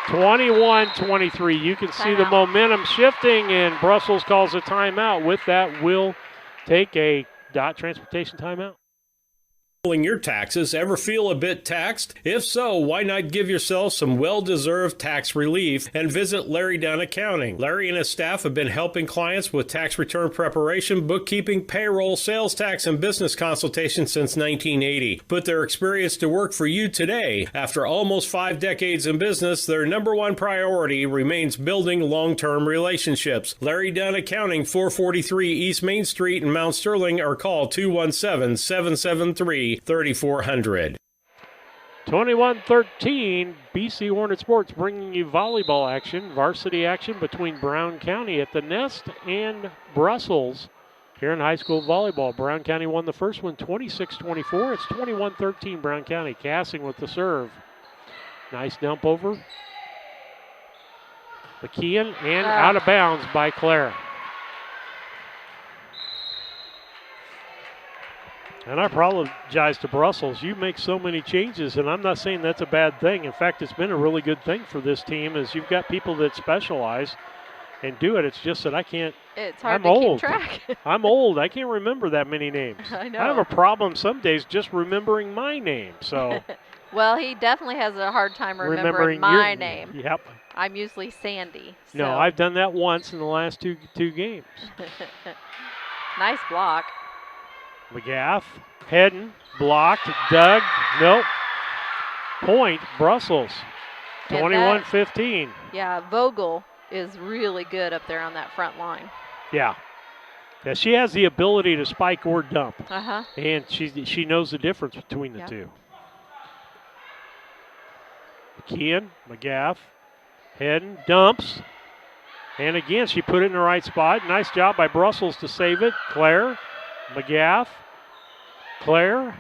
21-23. You can see the momentum shifting, and Brussels calls a timeout. With that, we'll take a dot transportation timeout. Your taxes ever feel a bit taxed? If so, why not give yourself some well-deserved tax relief and visit Larry Dunn Accounting. Larry and his staff have been helping clients with tax return preparation, bookkeeping, payroll, sales tax, and business consultation since 1980. Put their experience to work for you today. After almost 5 decades in business, their number one priority remains building long-term relationships. Larry Dunn Accounting, 443 East Main Street in Mount Sterling, or call 217-773-3400. 21-13, BC Hornet Sports bringing you volleyball action, varsity action between Brown County at the Nest and Brussels here in high school volleyball. Brown County won the first one 26-24. It's 21-13 Brown County. Cassing with the serve. Nice dump over. McKeon and out of bounds by Claire. And I apologize to Brussels. You make so many changes, and I'm not saying that's a bad thing. In fact, it's been a really good thing for this team is you've got people that specialize and do it. It's just that I can't. It's hard I'm to old. keep track. I'm old. I can't remember that many names. I know. I have a problem some days just remembering my name. So. Well, he definitely has a hard time remembering my name. Yep. I'm usually Sandy. So. No, I've done that once in the last two games. Nice block. McGath, heading, blocked, dug, nope. Point, Brussels, 21-15. Yeah, Vogel is really good up there on that front line. Yeah. Yeah, she has the ability to spike or dump. Uh-huh. And she knows the difference between the two. McKeon, McGath, heading, dumps. And again, she put it in the right spot. Nice job by Brussels to save it. Claire, McGath, Claire.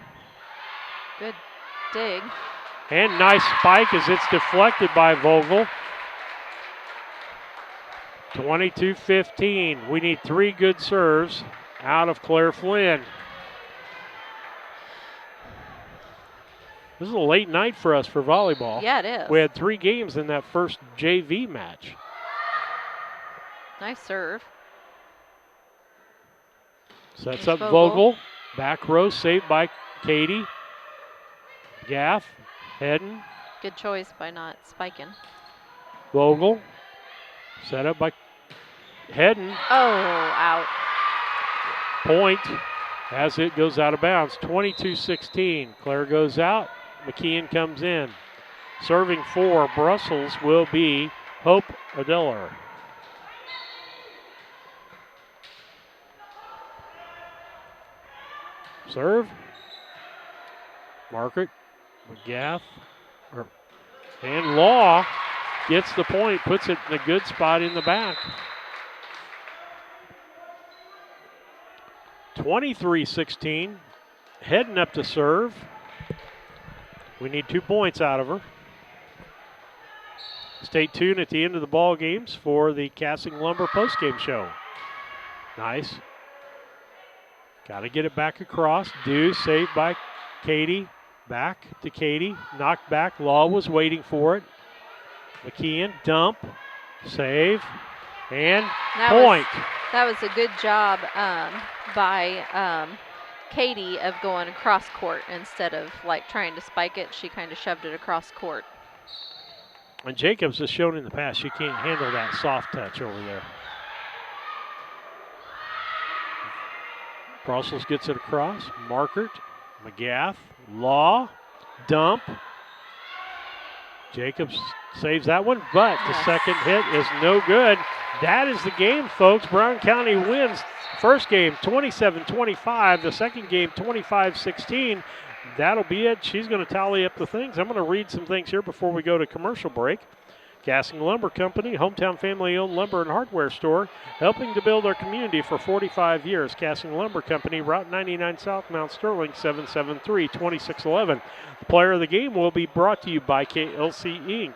Good dig. And nice spike as it's deflected by Vogel. 22-15. We need 3 good serves out of Claire Flynn. This is a late night for us for volleyball. Yeah, it is. We had 3 games in that first JV match. Nice serve. Sets up Vogel. Back row saved by Katie. Gaff, heading. Good choice by not spiking. Vogel. Set up by heading. Oh, out. Point as it goes out of bounds. 22-16. Claire goes out. McKeon comes in. Serving for Brussels will be Hope Adiller. Serve. Margaret. McGath. And Law gets the point, puts it in a good spot in the back. 23-16. Heading up to serve. We need 2 points out of her. Stay tuned at the end of the ball games for the Casting Lumber postgame show. Nice. Got to get it back across. Dew saved by Katie. Back to Katie. Knocked back. Law was waiting for it. McKeon, dump, save, and point. That was a good job by Katie of going across court instead of like trying to spike it. She kind of shoved it across court. And Jacobs has shown in the past she can't handle that soft touch over there. Brussels gets it across. Markert, McGath, Law, dump. Jacobs saves that one, but the second hit is no good. That is the game, folks. Brown County wins first game 27-25, the second game 25-16. That'll be it. She's going to tally up the things. I'm going to read some things here before we go to commercial break. Casting Lumber Company, hometown family-owned lumber and hardware store, helping to build our community for 45 years. Casting Lumber Company, Route 99 South, Mount Sterling, 773-2611. The player of the game will be brought to you by KLC Inc.,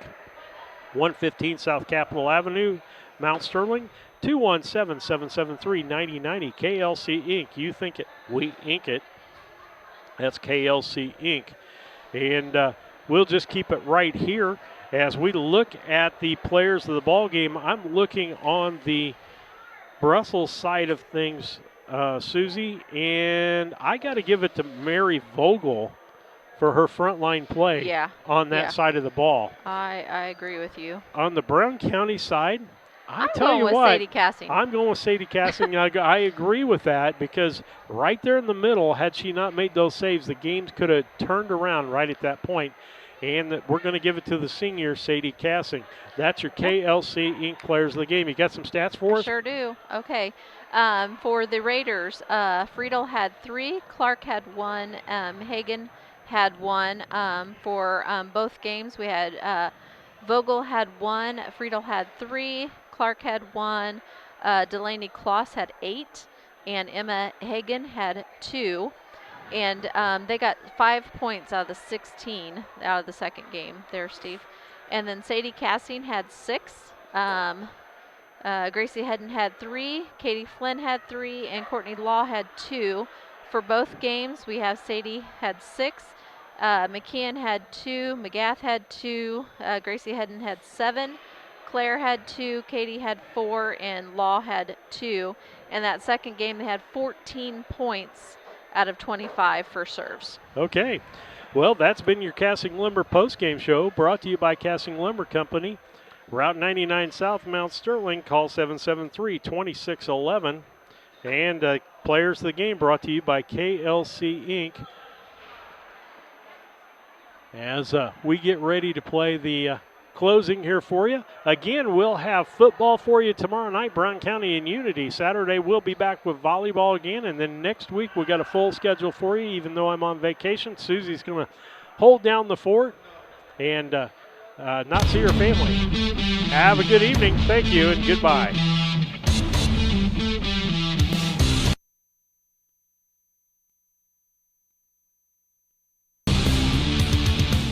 115 South Capitol Avenue, Mount Sterling, 217-773-9090. KLC Inc., you think it, we ink it. That's KLC Inc. And we'll just keep it right here. As we look at the players of the ball game, I'm looking on the Brussels side of things, Susie, and I got to give it to Mary Vogel for her frontline play on that side of the ball. I agree with you. On the Brown County side, I'm going with Sadie Cassing. I'm going with Sadie Cassing. I agree with that, because right there in the middle, had she not made those saves, the games could have turned around right at that point. And we're going to give it to the senior, Sadie Cassing. That's your KLC Inc. Players of the Game. You got some stats for us? Sure do. Okay. For the Raiders, Friedel had 3, Clark had 1, Hagen had 1. For both games, we had Vogel had 1, Friedel had 3, Clark had 1, Delaney Kloss had 8, and Emma Hagen had 2. And they got 5 points out of the 16 out of the second game there, Steve. And then Sadie Cassing had 6. Gracie Hedden had 3. Katie Flynn had 3. And Courtney Law had 2. For both games, we have Sadie had 6. McKeon had 2. McGath had 2. Gracie Hedden had 7. Claire had 2. Katie had 4. And Law had 2. And that second game, they had 14 points out of 25 for serves. Okay. Well, that's been your Cassing Lumber postgame show, brought to you by Cassing Lumber Company. Route 99 South, Mount Sterling. Call 773-2611. And Players of the Game brought to you by KLC Inc. As we get ready to play the closing here for you. Again, we'll have football for you tomorrow night, Brown County and Unity. Saturday, we'll be back with volleyball again. And then next week, we got a full schedule for you, even though I'm on vacation. Susie's going to hold down the fort and not see her family. Have a good evening. Thank you and goodbye.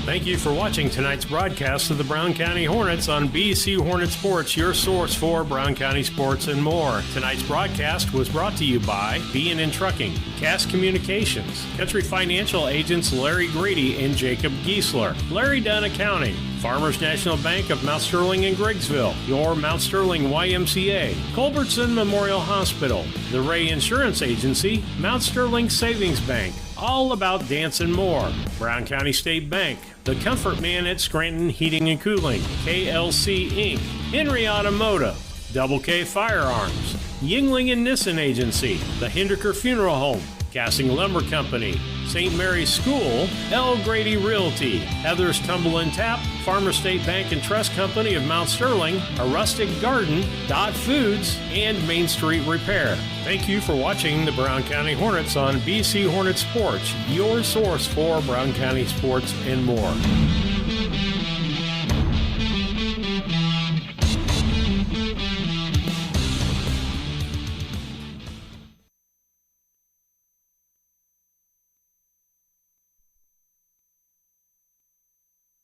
Thank you for watching tonight's broadcast of the Brown County Hornets on BC Hornet Sports, your source for Brown County sports and more. Tonight's broadcast was brought to you by B&N Trucking, Cass Communications, Country Financial agents Larry Grady and Jacob Giesler, Larry Dunn Accounting, Farmers National Bank of Mount Sterling and Griggsville, your Mount Sterling YMCA, Culbertson Memorial Hospital, the Ray Insurance Agency, Mount Sterling Savings Bank, All About Dance and More, Brown County State Bank, The Comfort Man at Scranton Heating and Cooling, KLC Inc., Henry Automotive, Double K Firearms, Yingling and Nissen Agency, The Hinderker Funeral Home, Cassing Lumber Company, St. Mary's School, L. Grady Realty, Heather's Tumble and Tap, Farmer State Bank and Trust Company of Mount Sterling, A Rustic Garden, Dot Foods, and Main Street Repair. Thank you for watching the Brown County Hornets on BC Hornet Sports, your source for Brown County sports and more.